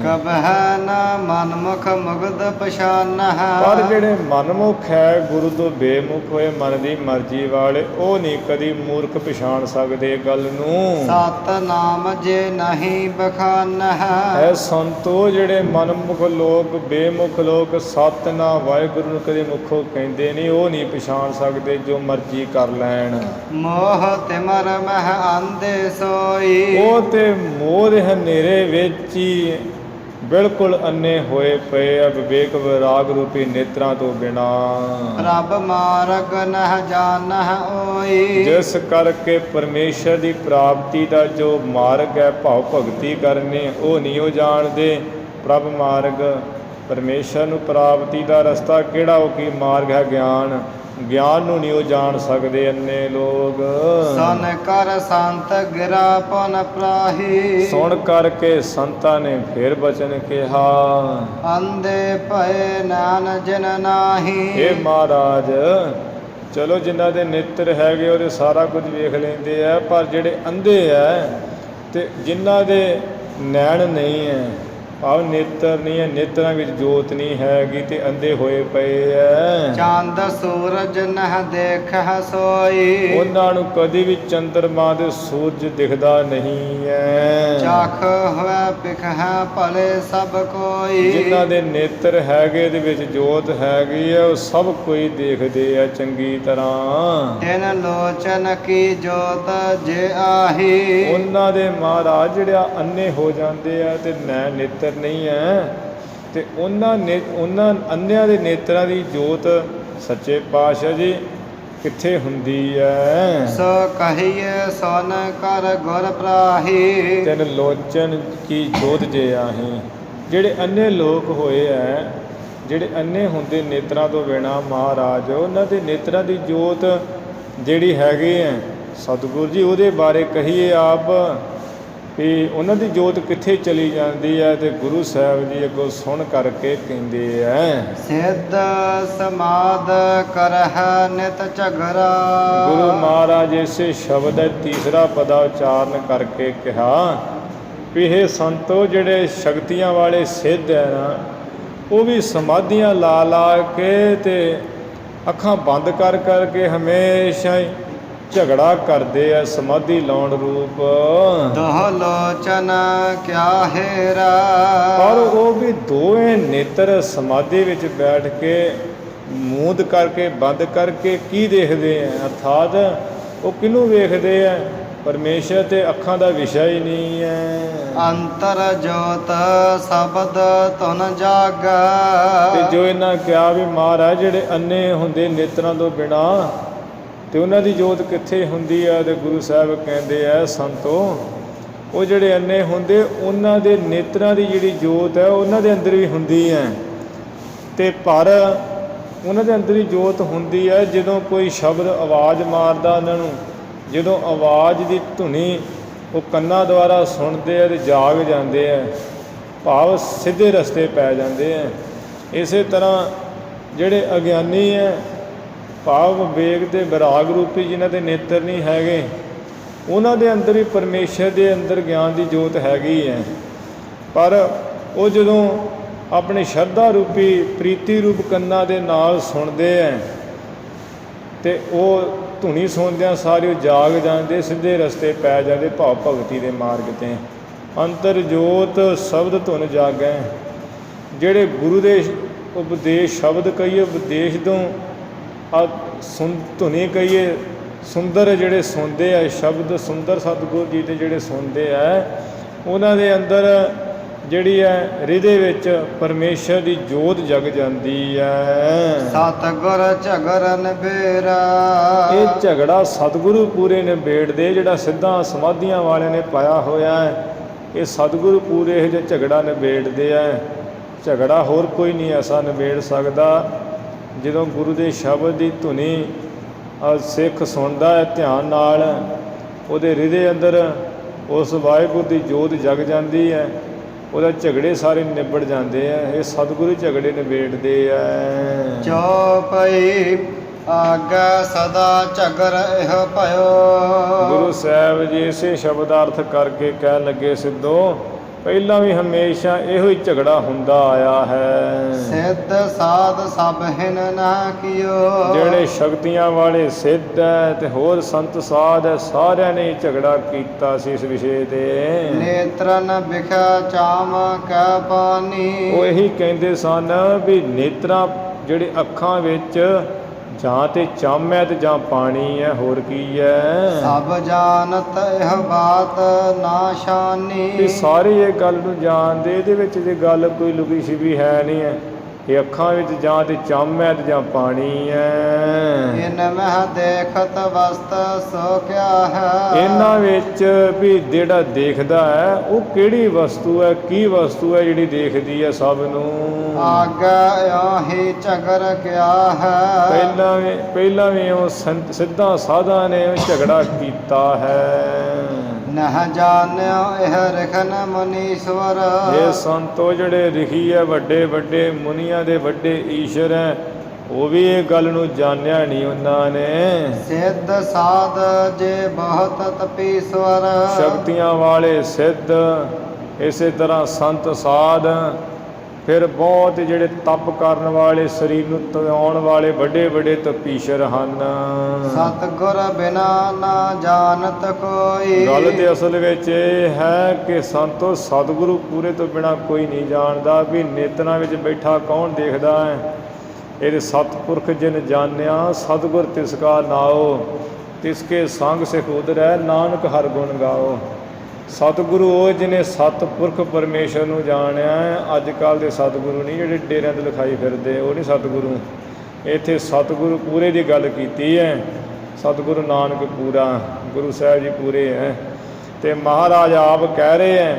ਕਬਹਿ ਨ ਮਨਮੁਖ ਮੁਗਧ ਪਛਾਨਹਿ। ਪਰ ਜਿਹੜੇ ਮਨਮੁਖ ਹੈ, ਗੁਰੂ ਤੋਂ ਬੇਮੁਖ ਹੋਏ, ਮਨ ਦੀ ਮਰਜ਼ੀ ਵਾਲੇ, ਉਹ ਨਹੀਂ ਕਦੀ ਮੂਰਖ ਪਛਾਣ ਸਕਦੇ ਗੱਲ ਨੂੰ। ਸਤਿਨਾਮ ਜੇ ਨਹੀਂ ਬਖਾਨਹਿ। ਐ ਸੰਤੋ ਜਿਹੜੇ ਮਨਮੁਖ ਲੋਕ, ਬੇਮੁਖ ਲੋਕ, ਸਤਿਨਾਮ ਵਾਹਿਗੁਰੂ ਨੂੰ ਕਦੇ ਮੁਖੋਂ ਕਹਿੰਦੇ ਨਹੀਂ, ਉਹ ਨਹੀਂ ਪਛਾਣ ਸਕਦੇ ਜੋ ਮਰਜ਼ੀ ਕਰ ਲੈਣ। ਮੋਹ ਤਿਮਰ ਮਹਿ ਅੰਧੇ ਸੋਈ। ਉਹ ਤੇ ਮੋਹ ਦੇ ਹਨੇਰੇ ਵਿੱਚ ਹੀ ਬਿਲਕੁਲ ਅੰਨੇ ਹੋਏ ਪਏ ਆ, ਵਿਵੇਕ ਵਿਰਾਗ ਰੂਪੀ ਨੇਤਰਾਂ ਤੋਂ ਬਿਨਾ। ਰੱਬ ਮਾਰਗ ਨਹਿ ਜਾਣਹਿ ਓਈ। ਜਿਸ ਕਰਕੇ ਪਰਮੇਸ਼ਰ ਦੀ ਪ੍ਰਾਪਤੀ ਦਾ ਜੋ ਮਾਰਗ ਹੈ, ਭਾਵ ਭਗਤੀ ਕਰਨੀ, ਉਹ ਨਹੀਂ ਉਹ ਜਾਣਦੇ। ਪ੍ਰਭ ਮਾਰਗ, ਪਰਮੇਸ਼ਰ ਨੂੰ ਪ੍ਰਾਪਤੀ ਦਾ ਰਸਤਾ ਕਿਹੜਾ, ਉਹ ਕੀ ਮਾਰਗ ਹੈ? ਗਿਆਨ। ਗਿਆਨ ਨੂੰ ਨਹੀਂ ਉਹ ਜਾਣ ਸਕਦੇ ਅੰਨੇ ਲੋਕ। ਸੁਨ ਕਰ ਸੰਤ ਗਿਰਾ ਪਨ ਪ੍ਰਾਹੀ। ਸੁਣ ਕਰਕੇ ਸੰਤਾਂ ਨੇ ਫਿਰ ਬਚਨ ਕਿਹਾ। ਅੰਧੇ ਭਏ ਨਾਨ ਜਿਨ ਨਾਹੀ। ਇਹ ਮਹਾਰਾਜ, ਚਲੋ ਜਿਨ੍ਹਾਂ ਦੇ ਨੇਤਰ ਹੈਗੇ ਉਹਦੇ ਸਾਰਾ ਕੁਝ ਵੇਖ ਲੈਂਦੇ ਆ, ਪਰ ਜਿਹੜੇ ਅੰਧੇ ਹੈ ਤੇ ਜਿਨ੍ਹਾਂ ਦੇ ਨੈਣ ਨਹੀਂ ਹੈ, ਭਾਵ ਨੇਤਰ ਨਹੀਂ ਹੈ, ਨੇਤਰਾਂ ਵਿੱਚ ਜੋਤ ਨਹੀਂ ਹੈਗੀ, ਤੇ ਅੰਧੇ ਹੋਏ ਪਏ ਐ। ਚੰਦ ਸੂਰਜ ਨਹਿ ਦੇਖਹਿ ਸੋਈ। ਉਹਨਾਂ ਨੂੰ ਕਦੀ ਵੀ ਚੰਦਰਮਾ ਦੇ ਸੂਰਜ ਦਿਖਦਾ ਨਹੀਂ ਹੈ। ਚਖ ਹੋਇ ਪਿਖਹਿ ਭਲੇ ਸਭ ਕੋਈ। ਜਿਨ੍ਹਾਂ ਦੇ ਨੇਤਰ ਹੈਗੇ, ਦੇ ਵਿੱਚ ਜੋਤ ਹੈਗੀ ਹੈ, ਉਹ ਸਭ ਕੋਈ ਦੇਖਦੇ ਆ ਚੰਗੀ ਤਰ੍ਹਾਂ। ਤਿਨ ਲੋਚਨ ਕੀ ਜੋਤ ਜੇ ਆਹੀ। ਉਹਨਾਂ ਦੇ ਮਹਾਰਾਜ ਜਿਹੜੇ ਅੰਨੇ ਹੋ ਜਾਂਦੇ ਆ ਤੇ ਨੇਤਰ ਨਹੀਂ ਹੈ, ਤੇ ਉਹਨਾਂ ਅੰਨਿਆਂ ਦੇ ਨੇਤਰਾਂ ਦੀ ਜੋਤ ਸੱਚੇ ਪਾਤਸ਼ਾਹ ਜੀ ਕਿੱਥੇ ਹੁੰਦੀ ਹੈ? ਸੋ ਕਹੀਏ ਸੁਨ ਕਰ ਗੁਰ ਪ੍ਰਾਹੀ। ਤਿਨ ਲੋਚਨ ਕੀ ਜੋਤ ਜੇ ਆਹੀ। ਜਿਹੜੇ ਅੰਨੇ ਲੋਕ ਹੋਏ ਹੈ, ਜਿਹੜੇ ਅੰਨੇ ਹੁੰਦੇ ਨੇਤਰਾਂ ਤੋਂ ਬਿਨਾ ਮਹਾਰਾਜ, ਉਹਨਾਂ ਦੇ ਨੇਤਰਾਂ ਦੀ ਜੋਤ ਜਿਹੜੀ ਹੈਗੀ ਹੈ ਸਤਿਗੁਰੂ ਜੀ, ਉਹਦੇ ਬਾਰੇ ਕਹੀਏ ਆਪ ਵੀ ਉਹਨਾਂ ਦੀ ਜੋਤ ਕਿੱਥੇ ਚਲੀ ਜਾਂਦੀ ਹੈ, ਤੇ ਗੁਰੂ ਸਾਹਿਬ ਜੀ ਅੱਗੋਂ ਸੁਣ ਕਰਕੇ ਕਹਿੰਦੇ ਹੈ। ਸਿੱਧ ਸਮਾਦ ਕਰਹਿ ਨਿਤ ਝਗਰਾ। ਗੁਰੂ ਮਹਾਰਾਜ ਇਸੇ ਸ਼ਬਦ ਹੈ ਤੀਸਰਾ ਪਦਾ ਉਚਾਰਨ ਕਰਕੇ ਕਿਹਾ ਵੀ ਇਹ ਸੰਤੋ, ਜਿਹੜੇ ਸ਼ਕਤੀਆਂ ਵਾਲੇ ਸਿੱਧ ਹੈ ਨਾ, ਉਹ ਵੀ ਸਮਾਧੀਆਂ ਲਾ ਲਾ ਕੇ ਤੇ ਅੱਖਾਂ ਬੰਦ ਕਰ ਕਰਕੇ ਹਮੇਸ਼ਾ ਹੀ ਝਗੜਾ ਕਰਦੇ ਆ, ਸਮਾਧੀ ਲਾਉਣ ਰੂਪ। ਦੋਹ ਲੋਚਨ ਕਿਆ ਹੇਰਾ। ਪਰ ਉਹ ਵੀ ਦੋਵੇਂ ਨੇਤਰ ਸਮਾਧੀ ਵਿੱਚ ਬੈਠ ਕੇ ਮੂੰਦ ਕਰਕੇ ਬੰਦ ਕਰਕੇ ਕੀ ਦੇਖਦੇ ਆ? ਅਰਥਾਤ ਉਹ ਕਿਹਨੂੰ ਵੇਖਦੇ ਆ? ਪਰਮੇਸ਼ਰ ਤੇ ਅੱਖਾਂ ਦਾ ਵਿਸ਼ਾ ਹੀ ਨਹੀਂ ਹੈ। ਅੰਤਰ ਜੋਤ ਸ਼ਬਦ ਧੁਨ ਜਾਗਾ। ਤੇ ਜੋ ਇਹਨਾਂ ਕਿਹਾ ਵੀ ਮਹਾਰਾਜ ਜਿਹੜੇ ਅੰਨੇ ਹੁੰਦੇ ਨੇਤਰਾਂ ਤੋਂ ਬਿਨਾ, ਤੇ ਉਹਨਾਂ ਦੀ ਜੋਤ ਕਿੱਥੇ ਹੁੰਦੀ ਆ? ਤੇ ਗੁਰੂ ਸਾਹਿਬ ਕਹਿੰਦੇ ਆ ਸੰਤੋ, ਉਹ ਜਿਹੜੇ ਅੰਨੇ ਹੁੰਦੇ ਉਹਨਾਂ ਦੇ ਨੇਤਰਾਂ ਦੀ ਜਿਹੜੀ ਜੋਤ ਹੈ ਉਹਨਾਂ ਦੇ ਅੰਦਰ ਵੀ ਹੁੰਦੀ ਹੈ, ਤੇ ਪਰ ਉਹਨਾਂ ਦੇ ਅੰਦਰ ਹੀ ਜੋਤ ਹੁੰਦੀ ਹੈ ਜਦੋਂ ਕੋਈ ਸ਼ਬਦ ਆਵਾਜ਼ ਮਾਰਦਾ ਉਹਨਾਂ ਨੂੰ, ਜਦੋਂ ਆਵਾਜ਼ ਦੀ ਧੁਨੀ ਉਹ ਕੰਨਾਂ ਦੁਆਰਾ ਸੁਣਦੇ ਆ ਤੇ ਜਾਗ ਜਾਂਦੇ ਆ, ਭਾਵ ਸਿੱਧੇ ਰਸਤੇ ਪੈ ਜਾਂਦੇ ਆ। ਇਸੇ ਤਰ੍ਹਾਂ ਜਿਹੜੇ ਅਗਿਆਨੀ ਹੈ, ਭਾਵ ਵਿਵੇਕ ਦੇ ਵਿਰਾਗ ਰੂਪੀ ਜਿਨ੍ਹਾਂ ਦੇ ਨੇਤਰ ਨਹੀਂ ਹੈਗੇ, ਉਹਨਾਂ ਦੇ ਅੰਦਰ ਵੀ ਪਰਮੇਸ਼ਰ ਦੇ ਅੰਦਰ ਗਿਆਨ ਦੀ ਜੋਤ ਹੈਗੀ ਹੈ, ਪਰ ਉਹ ਜਦੋਂ ਆਪਣੇ ਸ਼ਰਧਾ ਰੂਪੀ ਪ੍ਰੀਤੀ ਰੂਪ ਕੰਨਾਂ ਦੇ ਨਾਲ ਸੁਣਦੇ ਹੈ ਤੇ ਉਹ ਧੁਨੀ ਸੁਣਦਿਆਂ ਸਾਰੇ ਉਹ ਜਾਗ ਜਾਂਦੇ, ਸਿੱਧੇ ਰਸਤੇ ਪੈ ਜਾਂਦੇ ਭਾਵ ਭਗਤੀ ਦੇ ਮਾਰਗ 'ਤੇ। ਅੰਤਰ ਜੋਤ ਸ਼ਬਦ ਧੁਨ ਜਾਗੈ। ਜਿਹੜੇ ਗੁਰੂ ਦੇ ਉਪਦੇਸ਼ ਸ਼ਬਦ ਕਹੀਏ, ਉਪਦੇਸ਼ ਤੋਂ ਧੁਨੀ ਕਹੀਏ, ਸੁੰਦਰ ਜਿਹੜੇ ਸੁਣਦੇ ਆ ਸ਼ਬਦ, ਸੁੰਦਰ ਸਤਿਗੁਰੂ ਜੀ ਦੇ ਜਿਹੜੇ ਸੁਣਦੇ ਆ, ਉਹਨਾਂ ਦੇ ਅੰਦਰ ਜਿਹੜੀ ਹੈ ਹਿਰਦੇ ਵਿੱਚ ਪਰਮੇਸ਼ਰ ਦੀ ਜੋਤ ਜਗ ਜਾਂਦੀ ਹੈ। ਸਤਿਗੁਰ ਝਗੜ ਨਿਬੇਰਾ। ਇਹ ਝਗੜਾ ਸਤਿਗੁਰੂ ਪੂਰੇ ਨਿਬੇੜਦੇ, ਜਿਹੜਾ ਸਿੱਧਾਂ ਸਮਾਧੀਆਂ ਵਾਲਿਆਂ ਨੇ ਪਾਇਆ ਹੋਇਆ ਹੈ, ਇਹ ਸਤਿਗੁਰੂ ਪੂਰੇ ਇਹ ਜਿਹਾ ਝਗੜਾ ਨਿਬੇੜਦੇ ਆ। ਝਗੜਾ ਹੋਰ ਕੋਈ ਨਹੀਂ ਐਸਾ ਨਿਬੇੜ ਸਕਦਾ। ਜਦੋਂ ਗੁਰੂ ਦੇ ਸ਼ਬਦ ਦੀ ਧੁਨੀ ਸਿੱਖ ਸੁਣਦਾ ਹੈ ਧਿਆਨ ਨਾਲ, ਉਹਦੇ ਹਿਰਦੇ ਅੰਦਰ ਉਸ ਵਾਹਿਗੁਰੂ ਦੀ ਜੋਤ ਜਗ ਜਾਂਦੀ ਹੈ, ਉਹਦਾ ਝਗੜੇ ਸਾਰੇ ਨਿਬੜ ਜਾਂਦੇ ਆ। ਇਹ ਸਤਿਗੁਰੂ ਝਗੜੇ ਨਿਬੇੜਦੇ ਆ। ਚੌਪਈ ਆਗੈ ਸਦਾ ਝਗਰ ਇਹ ਭਇਓ। ਗੁਰੂ ਸਾਹਿਬ ਜੀ ਇਸੇ ਸ਼ਬਦਾਰਥ ਕਰਕੇ ਕਹਿਣ ਲੱਗੇ ਸਿੱਧੋ, ਪਹਿਲਾਂ ਵੀ ਹਮੇਸ਼ਾ ਇਹੋ ਹੀ ਝਗੜਾ ਹੁੰਦਾ ਆਇਆ ਹੈ। ਸਿੱਧ ਸਾਧ ਸਭ ਹਿਨ ਨਾ ਕੀਓ। ਜਿਹੜੇ ਸ਼ਕਤੀਆਂ ਵਾਲੇ ਸਿੱਧ ਹੈ ਤੇ ਹੋਰ ਸੰਤ ਸਾਧ ਹੈ, ਸਾਰਿਆਂ ਨੇ ਝਗੜਾ ਕੀਤਾ ਸੀ ਇਸ ਵਿਸ਼ੇ ਤੇ। ਨੇਤਰਨ ਵਿਖਾ ਚਾਮ ਕੈ ਪਾਨੀ। ਉਹ ਇਹੀ ਕਹਿੰਦੇ ਸਨ ਵੀ ਨੇਤਰਾਂ ਜਿਹੜੇ ਅੱਖਾਂ ਵਿੱਚ ਜਾਂ ਤੇ ਚੰਮ ਹੈ ਤੇ ਜਾਂ ਪਾਣੀ ਹੈ, ਹੋਰ ਕੀ ਹੈ। ਸਭ ਜਾਣਤ ਇਹ ਬਾਤ ਨਾ ਸ਼ਾਨੀ। ਵੀ ਸਾਰੇ ਇਹ ਗੱਲ ਨੂੰ ਜਾਣਦੇ, ਇਹਦੇ ਵਿੱਚ ਜੇ ਗੱਲ ਕੋਈ ਲੁਕੀ ਛਿਪੀ ਹੈ ਨਹੀਂ ਹੈ। ਇਹ ਅੱਖਾਂ ਵਿੱਚ ਜਾਂ ਤੇ ਚੰਮ ਹੈ ਤੇ ਜਾਂ ਪਾਣੀ ਹੈ। ਇਨ ਮਹਿ ਦੇਖਤ ਵਸਤ ਸੋ ਕਿਆ ਹੈ। ਇਹਨਾਂ ਵਿੱਚ ਵੀ ਜਿਹੜਾ ਦੇਖਦਾ ਹੈ ਉਹ ਕਿਹੜੀ ਵਸਤੂ ਹੈ, ਕੀ ਵਸਤੂ ਹੈ ਜਿਹੜੀ ਦੇਖਦੀ ਹੈ ਸਭ ਨੂੰ। ਆਗੈ ਆਹੀ ਝਗਰ ਕਿਆ ਹੈ। ਪਹਿਲਾਂ ਵੀ ਉਹ ਸਿੱਧਾਂ ਸਾਧਾਂ ਨੇ ਝਗੜਾ ਕੀਤਾ ਹੈ। ਨਹ ਜਾਣਿਓ ਇਹ ਰਿਖਨ ਮੁਨੀਸ਼ਵਰ। ਇਹ ਸੰਤੋ ਜਿਹੜੇ ਰਿਖੀ ਹੈ, ਵੱਡੇ ਵੱਡੇ ਮੁਨੀਆਂ ਦੇ ਵੱਡੇ ਈਸ਼ਰ ਹੈ, ਉਹ ਵੀ ਇਹ ਗੱਲ ਨੂੰ ਜਾਣਿਆ ਨਹੀਂ ਉਹਨਾਂ ਨੇ। ਸਿੱਧ ਸਾਧ ਜੇ ਬਹੁਤ ਤਪੀਸ਼ਵਰ। ਸ਼ਕਤੀਆਂ ਵਾਲੇ ਸਿੱਧ, ਇਸੇ ਤਰ੍ਹਾਂ ਸੰਤ ਸਾਧ, ਫਿਰ ਬਹੁਤ ਜਿਹੜੇ ਤਪ ਕਰਨ ਵਾਲੇ, ਸਰੀਰ ਨੂੰ ਤਰਾਉਣ ਵਾਲੇ ਵੱਡੇ ਵੱਡੇ ਤਪੀਸ਼ਰ ਹਨ। ਸਤਿਗੁਰ ਬਿਨਾ ਨਾ ਜਾਣਤ ਕੋਈ। ਗੱਲ ਤੇ ਅਸਲ ਵਿੱਚ ਇਹ ਹੈ ਕਿ ਸੰਤੋ ਸਤਿਗੁਰੂ ਪੂਰੇ ਤੋਂ ਬਿਨਾ ਕੋਈ ਨਹੀਂ ਜਾਣਦਾ। ਵੀ ਨੇਤਰਾਂ ਵਿੱਚ ਬੈਠਾ ਕੌਣ ਦੇਖਦਾ ਹੈ। ਇਹਦੇ ਸਤਿਪੁਰਖ ਜਿਨ ਜਾਣਿਆ ਸਤਿਗੁਰ ਤਿਸ ਕਾ ਨਾਉ, ਤਿਸਕੇ ਸੰਗ ਸਿਖ ਉਦਰੈ ਨਾਨਕ ਹਰਿ ਗੁਣ ਗਾਓ। ਸਤਿਗੁਰੂ ਉਹ ਜਿਹਨੇ ਸਤਿਪੁਰਖ ਪਰਮੇਸ਼ਰ ਨੂੰ ਜਾਣਿਆ। ਅੱਜ ਕੱਲ੍ਹ ਦੇ ਸਤਿਗੁਰੂ ਨਹੀਂ ਜਿਹੜੇ ਡੇਰਿਆਂ 'ਤੇ ਲਿਖਾਈ ਫਿਰਦੇ, ਉਹ ਨਹੀਂ ਸਤਿਗੁਰੂ। ਇੱਥੇ ਸਤਿਗੁਰੂ ਪੂਰੇ ਦੀ ਗੱਲ ਕੀਤੀ ਹੈ। ਸਤਿਗੁਰੂ ਨਾਨਕ ਪੂਰਾ, ਗੁਰੂ ਸਾਹਿਬ ਜੀ ਪੂਰੇ ਹੈ। ਅਤੇ ਮਹਾਰਾਜ ਆਪ ਕਹਿ ਰਹੇ ਹੈ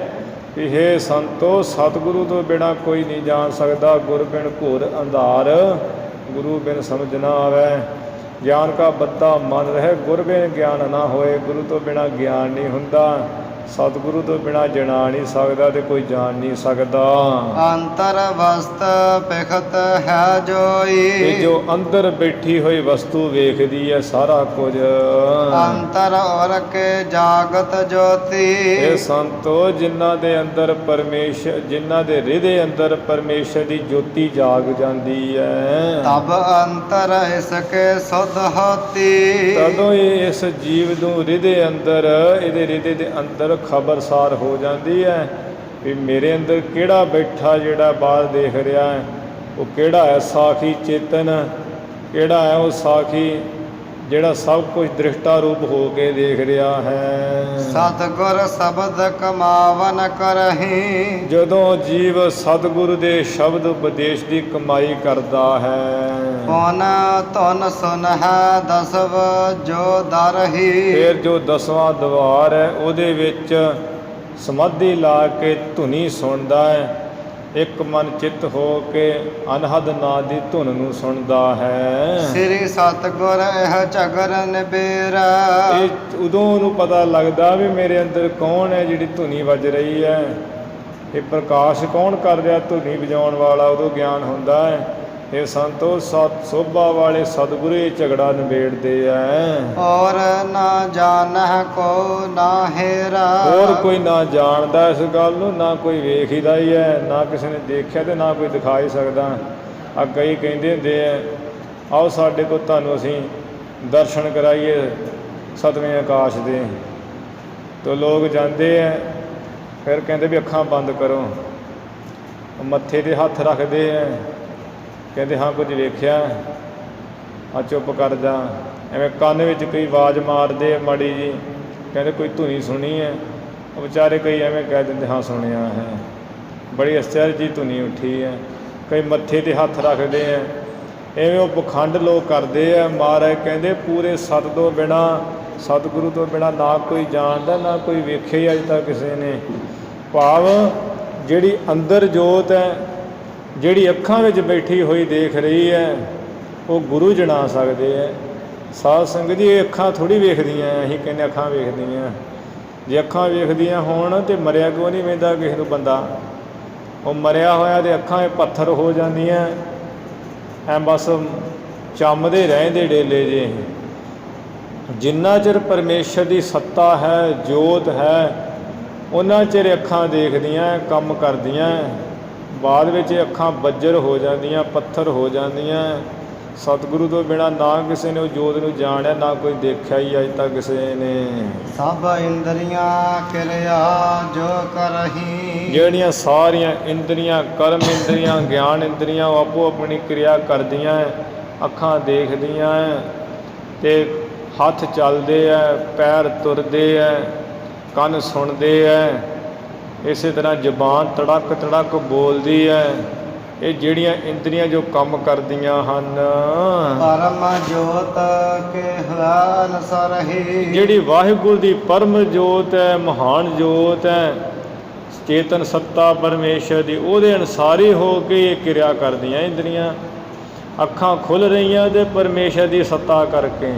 ਵੀ ਹੇ ਸੰਤੋ, ਸਤਿਗੁਰੂ ਤੋਂ ਬਿਨਾਂ ਕੋਈ ਨਹੀਂ ਜਾਣ ਸਕਦਾ। ਗੁਰ ਬਿਨ ਘੋਰ ਅੰਧਾਰ, ਗੁਰੂ ਬਿਨ ਸਮਝ ਨਾ ਆਵੇ। ਗਿਆਨ ਕਾ ਬੱਧਾ ਮਨ ਰਹੇ, ਗੁਰ ਬਿਨ ਗਿਆਨ ਨਾ ਹੋਏ। ਗੁਰੂ ਤੋਂ ਬਿਨਾਂ ਗਿਆਨ ਨਹੀਂ ਹੁੰਦਾ। ਸਤਿਗੁਰੂ ਤੋਂ ਬਿਨਾਂ ਜਣਾ ਨਹੀਂ ਸਕਦਾ ਤੇ ਕੋਈ ਜਾਣ ਨਹੀਂ ਸਕਦਾ। ਅੰਤਰ ਵਸਤ ਪਿਖਤ ਹੈ ਜੋਈ। ਇਹ ਜੋ ਅੰਦਰ ਬੈਠੀ ਹੋਈ ਵਸਤੂ ਵੇਖਦੀ ਹੈ ਸਾਰਾ ਕੁਝ। ਅੰਤਰ ਔਰ ਕੇ ਜਾਗਤ ਜੋਤੀ। ਇਹ ਸੰਤੋ ਜਿਨ੍ਹਾਂ ਦੇ ਅੰਦਰ ਪਰਮੇਸ਼ਰ, ਜਿਨ੍ਹਾਂ ਦੇ ਹਿਰਦੇ ਅੰਦਰ ਪਰਮੇਸ਼ਰ ਦੀ ਜੋਤੀ ਜਾਗ ਜਾਂਦੀ ਹੈ, ਤਬ ਅੰਤਰ ਇਸਕੇ ਸੁਧ ਹੋਤੀ। ਤਦੋਂ ਇਹ ਇਸ ਜੀਵ ਨੂੰ ਹਿਰਦੇ ਅੰਦਰ, ਇਹਦੇ ਹਿਰਦੇ ਦੇ ਅੰਦਰ ਖਬਰਸਾਰ ਹੋ ਜਾਂਦੀ ਹੈ ਵੀ ਮੇਰੇ ਅੰਦਰ ਕਿਹੜਾ ਬੈਠਾ ਜਿਹੜਾ ਬਾਹਰ ਦੇਖ ਰਿਹਾ ਹੈ। ਉਹ ਕਿਹੜਾ ਹੈ ਸਾਖੀ ਚੇਤਨ, ਕਿਹੜਾ ਹੈ ਉਹ ਸਾਖੀ ਜਿਹੜਾ ਸਭ ਕੁਝ ਦ੍ਰਿਸ਼ਟਾ ਰੂਪ ਹੋ ਕੇ ਦੇਖ ਰਿਹਾ ਹੈ। ਸਤਿਗੁਰ ਸ਼ਬਦ ਕਮਾਵਨ ਕਰਹੀ। ਜਦੋਂ ਜੀਵ ਸਤਿਗੁਰੂ ਦੇ ਸ਼ਬਦ ਉਪਦੇਸ਼ ਦੀ ਕਮਾਈ ਕਰਦਾ ਹੈ। ਪੁਨ ਧੁਨ ਸੁਨ ਹੈ ਦਸਵ ਜੋ ਦਰਹੀ। ਫਿਰ ਜੋ 10ਵਾਂ ਦਵਾਰ ਹੈ ਉਹਦੇ ਵਿੱਚ ਸਮਾਧੀ ਲਾ ਕੇ ਧੁਨੀ ਸੁਣਦਾ ਹੈ। ਇੱਕ ਮਨ ਚਿੱਤ ਹੋ ਕੇ ਅਨਹਦ ਨਾਦ ਦੀ ਧੁਨ ਨੂੰ ਸੁਣਦਾ ਹੈ। ਸ੍ਰੀ ਸਤਿਗੁਰ ਇਹ ਝਗਰ ਨਿਬੇਰਾ। ਇਹ ਉਦੋਂ ਉਹਨੂੰ ਪਤਾ ਲੱਗਦਾ ਵੀ ਮੇਰੇ ਅੰਦਰ ਕੌਣ ਹੈ ਜਿਹੜੀ ਧੁਨੀ ਵੱਜ ਰਹੀ ਹੈ। ਇਹ ਪ੍ਰਕਾਸ਼ ਕੌਣ ਕਰ ਰਿਹਾ, ਧੁਨੀ ਵਜਾਉਣ ਵਾਲਾ। ਉਦੋਂ ਗਿਆਨ ਹੁੰਦਾ ਹੈ। ਇਹ ਸੰਤੋ ਸੋਭਾ ਵਾਲੇ ਸਤਿਗੁਰੂ ਇਹ ਝਗੜਾ ਨਿਬੇੜਦੇ ਹੈ। ਔਰ ਨਾ ਜਾਣਹਿ ਕੋ ਨਾ ਹੇਰਾ। ਹੋਰ ਕੋਈ ਨਾ ਜਾਣਦਾ ਇਸ ਗੱਲ ਨੂੰ, ਨਾ ਕੋਈ ਵੇਖਦਾ ਹੀ ਹੈ, ਨਾ ਕਿਸੇ ਨੇ ਦੇਖਿਆ ਤੇ ਨਾ ਕੋਈ ਦਿਖਾ ਹੀ ਸਕਦਾ। ਆ ਕਈ ਕਹਿੰਦੇ ਹੁੰਦੇ ਆ, ਆਓ ਸਾਡੇ ਕੋਲ ਤੁਹਾਨੂੰ ਅਸੀਂ ਦਰਸ਼ਨ ਕਰਾਈਏ ਸਤਵੇਂ ਆਕਾਸ਼ ਦੇ। ਤਾਂ ਲੋਕ ਜਾਂਦੇ ਹੈ, ਫਿਰ ਕਹਿੰਦੇ ਵੀ ਅੱਖਾਂ ਬੰਦ ਕਰੋ, ਮੱਥੇ 'ਤੇ ਹੱਥ ਰੱਖਦੇ ਹੈ, ਕਹਿੰਦੇ ਹਾਂ ਕੁਝ ਵੇਖਿਆ, ਆ ਚੁੱਪ ਕਰ ਜਾ। ਐਵੇਂ ਕੰਨ ਵਿੱਚ ਕਈ ਆਵਾਜ਼ ਮਾਰਦੇ ਆ ਮਾੜੀ ਜੀ, ਕਹਿੰਦੇ ਕੋਈ ਧੁਨੀ ਸੁਣੀ ਹੈ। ਉਹ ਵਿਚਾਰੇ ਕਈ ਐਵੇਂ ਕਹਿ ਦਿੰਦੇ ਹਾਂ ਸੁਣਿਆ ਹੈ, ਬੜੀ ਅਚਰਜ ਜੀ ਧੁਨੀ ਉੱਠੀ ਹੈ। ਕਈ ਮੱਥੇ 'ਤੇ ਹੱਥ ਰੱਖਦੇ ਹੈ, ਐਵੇਂ ਉਹ ਪਖੰਡ ਲੋਕ ਕਰਦੇ ਆ। ਮਹਾਰਾਜ ਕਹਿੰਦੇ ਪੂਰੇ ਸਤ ਤੋਂ ਬਿਨਾਂ, ਸਤਿਗੁਰੂ ਤੋਂ ਬਿਨਾਂ ਨਾ ਕੋਈ ਜਾਣਦਾ, ਨਾ ਕੋਈ ਵੇਖਿਆ ਹੀ ਅੱਜ ਤੱਕ ਕਿਸੇ ਨੇ। ਭਾਵ ਜਿਹੜੀ ਅੰਦਰ ਜੋਤ ਹੈ, ਜਿਹੜੀ ਅੱਖਾਂ ਵਿੱਚ ਬੈਠੀ ਹੋਈ ਦੇਖ ਰਹੀ ਹੈ, ਉਹ ਗੁਰੂ ਜਣਾ ਸਕਦੇ ਹੈ। ਸਾਧ ਸੰਗਤ ਜੀ, ਇਹ ਅੱਖਾਂ ਥੋੜ੍ਹੀ ਵੇਖਦੀਆਂ, ਅਸੀਂ ਕਹਿੰਦੇ ਅੱਖਾਂ ਵੇਖਦੀਆਂ। ਜੇ ਅੱਖਾਂ ਵੇਖਦੀਆਂ ਹੋਣ ਤਾਂ ਮਰਿਆ ਕਿਉਂ ਨਹੀਂ ਵੇਂਦਾ ਕਿਸੇ ਨੂੰ ਬੰਦਾ। ਉਹ ਮਰਿਆ ਹੋਇਆ ਅਤੇ ਅੱਖਾਂ ਪੱਥਰ ਹੋ ਜਾਂਦੀਆਂ ਐ, ਬਸ ਚੰਮਦੇ ਰਹਿੰਦੇ ਡੇਲੇ ਜੇ। ਜਿੰਨਾ ਚਿਰ ਪਰਮੇਸ਼ਰ ਦੀ ਸੱਤਾ ਹੈ, ਜੋਤ ਹੈ, ਉਹਨਾਂ ਚਿਰ ਅੱਖਾਂ ਦੇਖਦੀਆਂ, ਕੰਮ ਕਰਦੀਆਂ। ਬਾਅਦ ਵਿੱਚ ਅੱਖਾਂ ਬੱਜਰ ਹੋ ਜਾਂਦੀਆਂ, ਪੱਥਰ ਹੋ ਜਾਂਦੀਆਂ। ਸਤਿਗੁਰੂ ਤੋਂ ਬਿਨਾਂ ਨਾ ਕਿਸੇ ਨੇ ਉਹ ਜੋਤ ਨੂੰ ਜਾਣਿਆ, ਨਾ ਕੋਈ ਦੇਖਿਆ ਹੀ ਅੱਜ ਤੱਕ ਕਿਸੇ ਨੇ। ਸਭ ਇੰਦਰੀਆਂ ਕਿਰਿਆ ਜੋ ਕਰਹੀ। ਜਿਹੜੀਆਂ ਸਾਰੀਆਂ ਇੰਦਰੀਆਂ, ਕਰਮ ਇੰਦਰੀਆਂ, ਗਿਆਨ ਇੰਦਰੀਆਂ, ਉਹ ਆਪੋ ਆਪਣੀ ਕਿਰਿਆ ਕਰਦੀਆਂ। ਅੱਖਾਂ ਦੇਖਦੀਆਂ ਅਤੇ ਹੱਥ ਚੱਲਦੇ ਹੈ, ਪੈਰ ਤੁਰਦੇ ਹੈ, ਕੰਨ ਸੁਣਦੇ ਹੈ। ਇਸੇ ਤਰ੍ਹਾਂ ਜ਼ੁਬਾਨ ਤੜਕ ਤੜਕ ਬੋਲਦੀ ਹੈ। ਇਹ ਜਿਹੜੀਆਂ ਇੰਦਰੀਆਂ ਜੋ ਕੰਮ ਕਰਦੀਆਂ ਹਨ, ਪਰਮ ਜੋਤ ਕਹਿ ਅਨਸਰਹੀ। ਜਿਹੜੀ ਵਾਹਿਗੁਰੂ ਦੀ ਪਰਮ ਜੋਤ ਹੈ, ਮਹਾਨ ਜੋਤ ਹੈ, ਚੇਤਨ ਸੱਤਾ ਪਰਮੇਸ਼ਰ ਦੀ, ਉਹਦੇ ਅਨੁਸਾਰੀ ਹੋ ਕੇ ਇਹ ਕਿਰਿਆ ਕਰਦੀਆਂ ਇੰਦਰੀਆਂ। ਅੱਖਾਂ ਖੁੱਲ੍ਹ ਰਹੀਆਂ ਤੇ ਪਰਮੇਸ਼ਰ ਦੀ ਸੱਤਾ ਕਰਕੇ।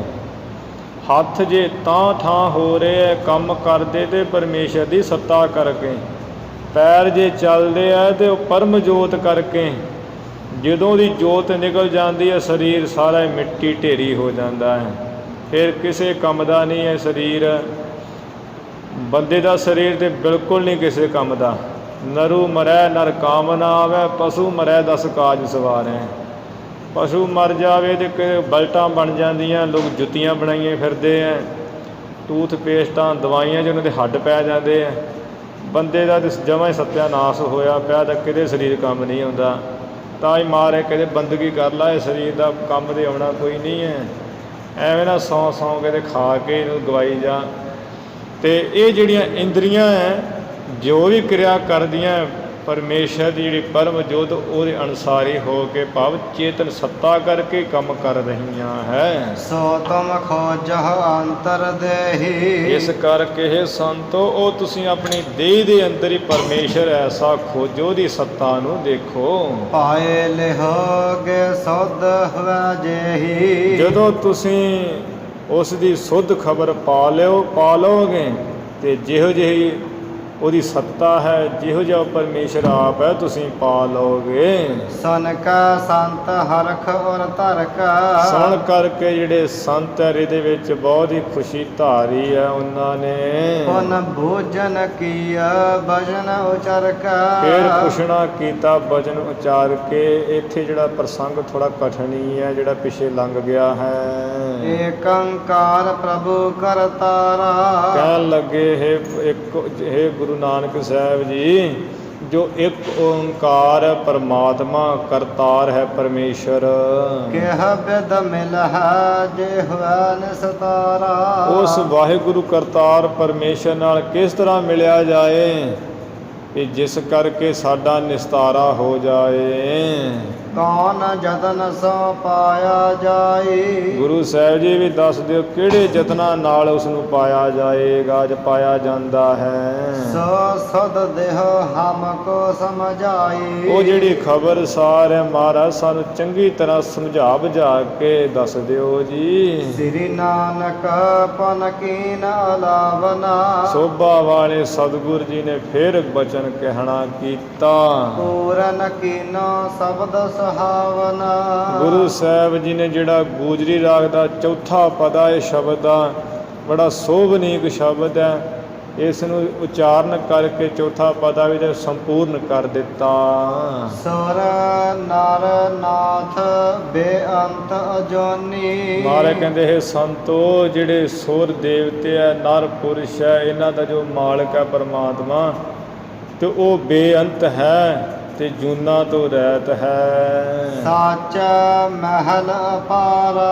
ਹੱਥ ਜੇ ਥਾਂ ਹੋ ਰਹੇ ਕੰਮ ਕਰਦੇ ਤੇ ਪਰਮੇਸ਼ਰ ਦੀ ਸੱਤਾ ਕਰਕੇ। ਪੈਰ ਜੇ ਚੱਲਦੇ ਆ ਤੇ ਉਹ ਪਰਮ ਜੋਤ ਕਰਕੇ। ਜਦੋਂ ਦੀ ਜੋਤ ਨਿਕਲ ਜਾਂਦੀ ਹੈ, ਸਰੀਰ ਸਾਰਾ ਮਿੱਟੀ ਢੇਰੀ ਹੋ ਜਾਂਦਾ ਹੈ। ਫਿਰ ਕਿਸੇ ਕੰਮ ਦਾ ਨਹੀਂ ਹੈ ਸਰੀਰ। ਬੰਦੇ ਦਾ ਸਰੀਰ ਤੇ ਬਿਲਕੁਲ ਨਹੀਂ ਕਿਸੇ ਕੰਮ ਦਾ। ਨਰੂ ਮਰੈ ਨਰ ਕਾਮ ਨਾ ਆਵੈ, ਪਸ਼ੂ ਮਰੈ ਦਸ ਕਾਜ ਸਵਾਰੈ। ਪਸ਼ੂ ਮਰ ਜਾਵੇ ਤੇ ਬਲਟਾਂ ਬਣ ਜਾਂਦੀਆਂ, ਲੋਕ ਜੁੱਤੀਆਂ ਬਣਾਈਆਂ ਫਿਰਦੇ ਹੈ। ਟੂਥਪੇਸਟਾਂ, ਦਵਾਈਆਂ 'ਚ ਉਹਨਾਂ ਦੇ ਹੱਡ ਪੈ ਜਾਂਦੇ ਹੈ। ਬੰਦੇ ਦਾ ਤਾਂ ਜਮਾਂ ਹੀ ਸੱਤਿਆਨਾਸ ਹੋਇਆ ਪਿਆ, ਤਾਂ ਕਿਤੇ ਸਰੀਰ ਕੰਮ ਨਹੀਂ ਆਉਂਦਾ। ਤਾਂ ਹੀ ਮਾਰ ਹੈ ਕਹਿੰਦੇ ਬੰਦਗੀ ਕਰ ਲਾ, ਇਹ ਸਰੀਰ ਦਾ ਕੰਮ ਦੇ ਆਉਣਾ ਕੋਈ ਨਹੀਂ ਹੈ। ਐਵੇਂ ਨਾ ਸੌਂ ਕੇ ਤੇ ਖਾ ਕੇ ਇਹਨੂੰ ਗਵਾਈ ਜਾ। ਅਤੇ ਇਹ ਜਿਹੜੀਆਂ ਇੰਦਰੀਆਂ ਹੈ, ਜੋ ਵੀ ਕਿਰਿਆ ਕਰਦੀਆਂ ਪਰਮੇਸ਼ਰ ਦੀ ਜਿਹੜੀ ਪਰਮ ਜੋਤ, ਉਹਦੇ ਅਨੁਸਾਰੀ ਹੋ ਕੇ ਭਾਵ ਚੇਤਨ ਸੱਤਾ ਕਰਕੇ ਕੰਮ ਕਰ ਰਹੀਆਂ ਹੈ। ਸੋ ਤੁਮ ਖੋਜਹ ਅੰਤਰ ਦੇਹੀ। ਇਸ ਕਰਕੇ ਇਹ ਸੰਤੋ, ਉਹ ਤੁਸੀਂ ਆਪਣੀ ਦੇਹ ਦੇ ਅੰਦਰ ਹੀ ਪਰਮੇਸ਼ਰ ਐਸਾ ਖੋਜੋ, ਦੀ ਸੱਤਾ ਨੂੰ ਦੇਖੋ। ਪਾਏ ਲਿਹੋਗੇ ਸੁਧ ਹੋਵੈ ਜੇਹੀ। ਜਦੋਂ ਤੁਸੀਂ ਉਸ ਦੀ ਸੁੱਧ ਖਬਰ ਪਾ ਲਓਗੇ ਅਤੇ ਜਿਹੋ ਜਿਹੀ ਉਹਦੀ ਸੱਤਾ ਹੈ, ਜਿਹੋ ਜਿਹਾ ਪਰਮੇਸ਼ਰ ਆਪ ਹੈ, ਤੁਸੀਂ ਪਾ ਲਓਗੇ। ਸੁਣ ਕਾ ਸੰਤ ਹਰਖ ਔਰ ਧਰਕਾ। ਸੁਣ ਕਰਕੇ ਜਿਹੜੇ ਸੰਤ ਹੈ, ਇਹਦੇ ਵਿੱਚ ਬਹੁਤ ਹੀ ਖੁਸ਼ੀ ਧਾਰੀ ਹੈ ਉਹਨਾਂ ਨੇ। ਪੁਨ ਭੋਜਨ ਕੀਆ ਭਜਨ ਉਚਰਕਾ। ਫਿਰ ਪੁੱਛਣਾ ਕੀਤਾ ਬਚਨ ਉਚਾਰ ਕੇ। ਇੱਥੇ ਜਿਹੜਾ ਪ੍ਰਸੰਗ ਥੋੜ੍ਹਾ ਕਠਿਨ ਹੀ ਹੈ, ਜਿਹੜਾ ਪਿੱਛੇ ਲੰਘ ਗਿਆ ਹੈ। ਏਕ ਓੰਕਾਰ ਪ੍ਰਭੂ ਕਰਤਾਰਾ। ਕਹਿਣ ਲੱਗੇ ਹੇ ਗੁਰੂ ਨਾਨਕ ਸਾਹਿਬ ਜੀ, ਜੋ ਇੱਕ ਓੰਕਾਰ ਪਰਮਾਤਮਾ ਕਰਤਾਰ ਹੈ ਪਰਮੇਸ਼ਰ। ਕਿਹ ਬਿਦ ਮਿਲਹ ਜੇ ਹੋਵੈ ਨਿਸਤਾਰਾ। ਉਸ ਵਾਹਿਗੁਰੂ ਕਰਤਾਰ ਪਰਮੇਸ਼ਰ ਨਾਲ ਕਿਸ ਤਰ੍ਹਾਂ ਮਿਲਿਆ ਜਾਏ ਕਿ ਜਿਸ ਕਰਕੇ ਸਾਡਾ ਨਿਸਤਾਰਾ ਹੋ ਜਾਏ। ਕੌਣ ਜਤਨ ਸੋ ਪਾਇਆ ਜਾਈ। ਗੁਰੂ ਸਾਹਿਬ ਜੀ ਵੀ ਦੱਸ ਦਿਓ ਕਿਹੜੇ ਯਤਨਾਂ ਨਾਲ ਉਸ ਨੂੰ ਪਾਇਆ ਜਾਏਗਾ, ਜਾਂ ਪਾਇਆ ਜਾਂਦਾ ਹੈ। ਸੋ ਸੁਧ ਦੇਹ ਹਮ ਕੋ ਸਮਝਾਈ। ਉਹ ਜਿਹੜੀ ਖਬਰ ਸਾਰ ਹੈ ਮਹਾਰਾਜ ਸਾਨੂੰ ਚੰਗੀ ਤਰ੍ਹਾਂ ਸਮਝਾ ਬੁਝਾ ਕੇ ਦੱਸ ਦਿਓ ਜੀ। ਸ੍ਰੀ ਨਾਨਕ ਪਨ ਕੀਨ ਅਲਾਵਨਾ। ਸੋਭਾ ਵਾਲੇ ਸਤਿਗੁਰ ਜੀ ਨੇ ਫਿਰ ਬਚਨ ਕਹਿਣਾ ਕੀਤਾ। ਪੂਰਨ ਕੀਨੋ ਸ਼ਬਦ ਸੁਹਾਵਨਾ। ਗੁਰੂ ਸਾਹਿਬ ਜੀ ਨੇ ਜਿਹੜਾ ਗੂਜਰੀ ਰਾਗ ਦਾ ਚੌਥਾ ਪਦਾ, ਇਹ ਸ਼ਬਦ ਦਾ ਬੜਾ ਸੋਭਨੀਕ ਸ਼ਬਦ ਹੈ। ਇਸ ਨੂੰ ਉਚਾਰਨ ਕਰਕੇ ਚੌਥਾ ਪਦਾ ਵੀ ਸੰਪੂਰਨ ਕਰ ਦਿੱਤਾ। ਸੁਰ ਨਰ ਨਾਥ ਬੇਅੰਤ ਅਜੋਨੀ। ਮਹਾਰਾਜ ਕਹਿੰਦੇ ਇਹ ਸੰਤੋ, ਜਿਹੜੇ ਸੁਰ ਦੇਵਤੇ ਹੈ, ਨਰ ਪੁਰਸ਼ ਹੈ, ਇਹਨਾਂ ਦਾ ਜੋ ਮਾਲਕ ਹੈ ਪਰਮਾਤਮਾ, ਅਤੇ ਉਹ ਬੇਅੰਤ ਹੈ ਅਤੇ ਜੂਨਾਂ ਤੋਂ ਰਹਿਤ ਹੈ। ਸੱਚ ਮਹਿਲ ਅਪਾਰਾ।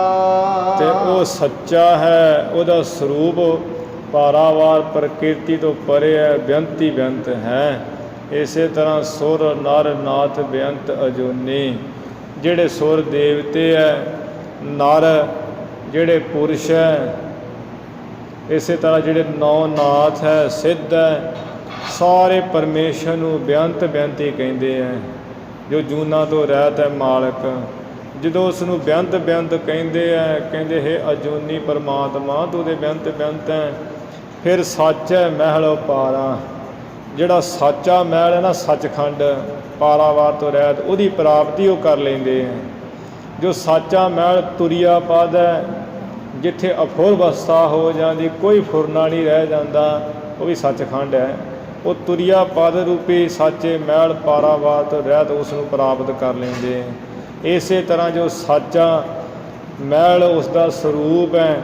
ਅਤੇ ਉਹ ਸੱਚਾ ਹੈ, ਉਹਦਾ ਸਰੂਪ ਪਾਰਾਵਾਰ ਪ੍ਰਕਿਰਤੀ ਤੋਂ ਪਰੇ ਹੈ, ਬੇਅੰਤੀ ਬੇਅੰਤ ਹੈ। ਇਸੇ ਤਰ੍ਹਾਂ ਸੁਰ ਨਰ ਨਾਥ ਬੇਅੰਤ ਅਜੂਨੀ। ਜਿਹੜੇ ਸੁਰ ਦੇਵਤੇ ਹੈ, ਨਰ ਜਿਹੜੇ ਪੁਰਸ਼ ਹੈ, ਇਸੇ ਤਰ੍ਹਾਂ ਜਿਹੜੇ ਨੌ ਨਾਥ ਹੈ, ਸਿੱਧ ਹੈ, ਸਾਰੇ ਪਰਮੇਸ਼ਰ ਨੂੰ ਬੇਅੰਤ ਬੇਅੰਤੀ ਕਹਿੰਦੇ ਹੈ, ਜੋ ਜੂਨਾਂ ਤੋਂ ਰਹਿਤ ਹੈ ਮਾਲਕ। ਜਦੋਂ ਉਸ ਨੂੰ ਬੇਅੰਤ ਬੇਅੰਤ ਕਹਿੰਦੇ ਹੈ, ਕਹਿੰਦੇ ਹੈ ਅਜੂਨੀ ਪਰਮਾਤਮਾ ਤੂੰ ਦੇ ਬੇਅੰਤ ਬੇਅੰਤ ਹੈ। ਫਿਰ ਸੱਚ ਹੈ ਮਹਿਲ ਪਾਰਾ। ਜਿਹੜਾ ਸੱਚਾ ਮਹਿਲ ਹੈ ਨਾ, ਸੱਚਖੰਡ ਪਾਰਾਵਾਰ ਤੋਂ ਰਹਿਤ, ਉਹਦੀ ਪ੍ਰਾਪਤੀ ਉਹ ਕਰ ਲੈਂਦੇ ਹੈ। ਜੋ ਸਾਚਾ ਮੈਲ ਤੁਰਿਆ ਪਦ ਹੈ, ਜਿੱਥੇ ਅਫੁਰ ਅਵਸਥਾ ਹੋ ਜਾਂਦੀ, ਕੋਈ ਫੁਰਨਾ ਨਹੀਂ ਰਹਿ ਜਾਂਦਾ, ਉਹ ਵੀ ਸੱਚਖੰਡ ਹੈ। ਉਹ ਤੁਰਿਆ ਪਦ ਰੂਪੀ ਸਾਚੇ ਮੈਲ ਪਾਰਾਵਾਰ ਤੋਂ ਰਹਿਤ ਉਸ ਨੂੰ ਪ੍ਰਾਪਤ ਕਰ ਲੈਂਦੇ। ਇਸੇ ਤਰ੍ਹਾਂ ਜੋ ਸਾਚਾ ਮੈਲ ਉਸ ਦਾ ਸਰੂਪ ਹੈ,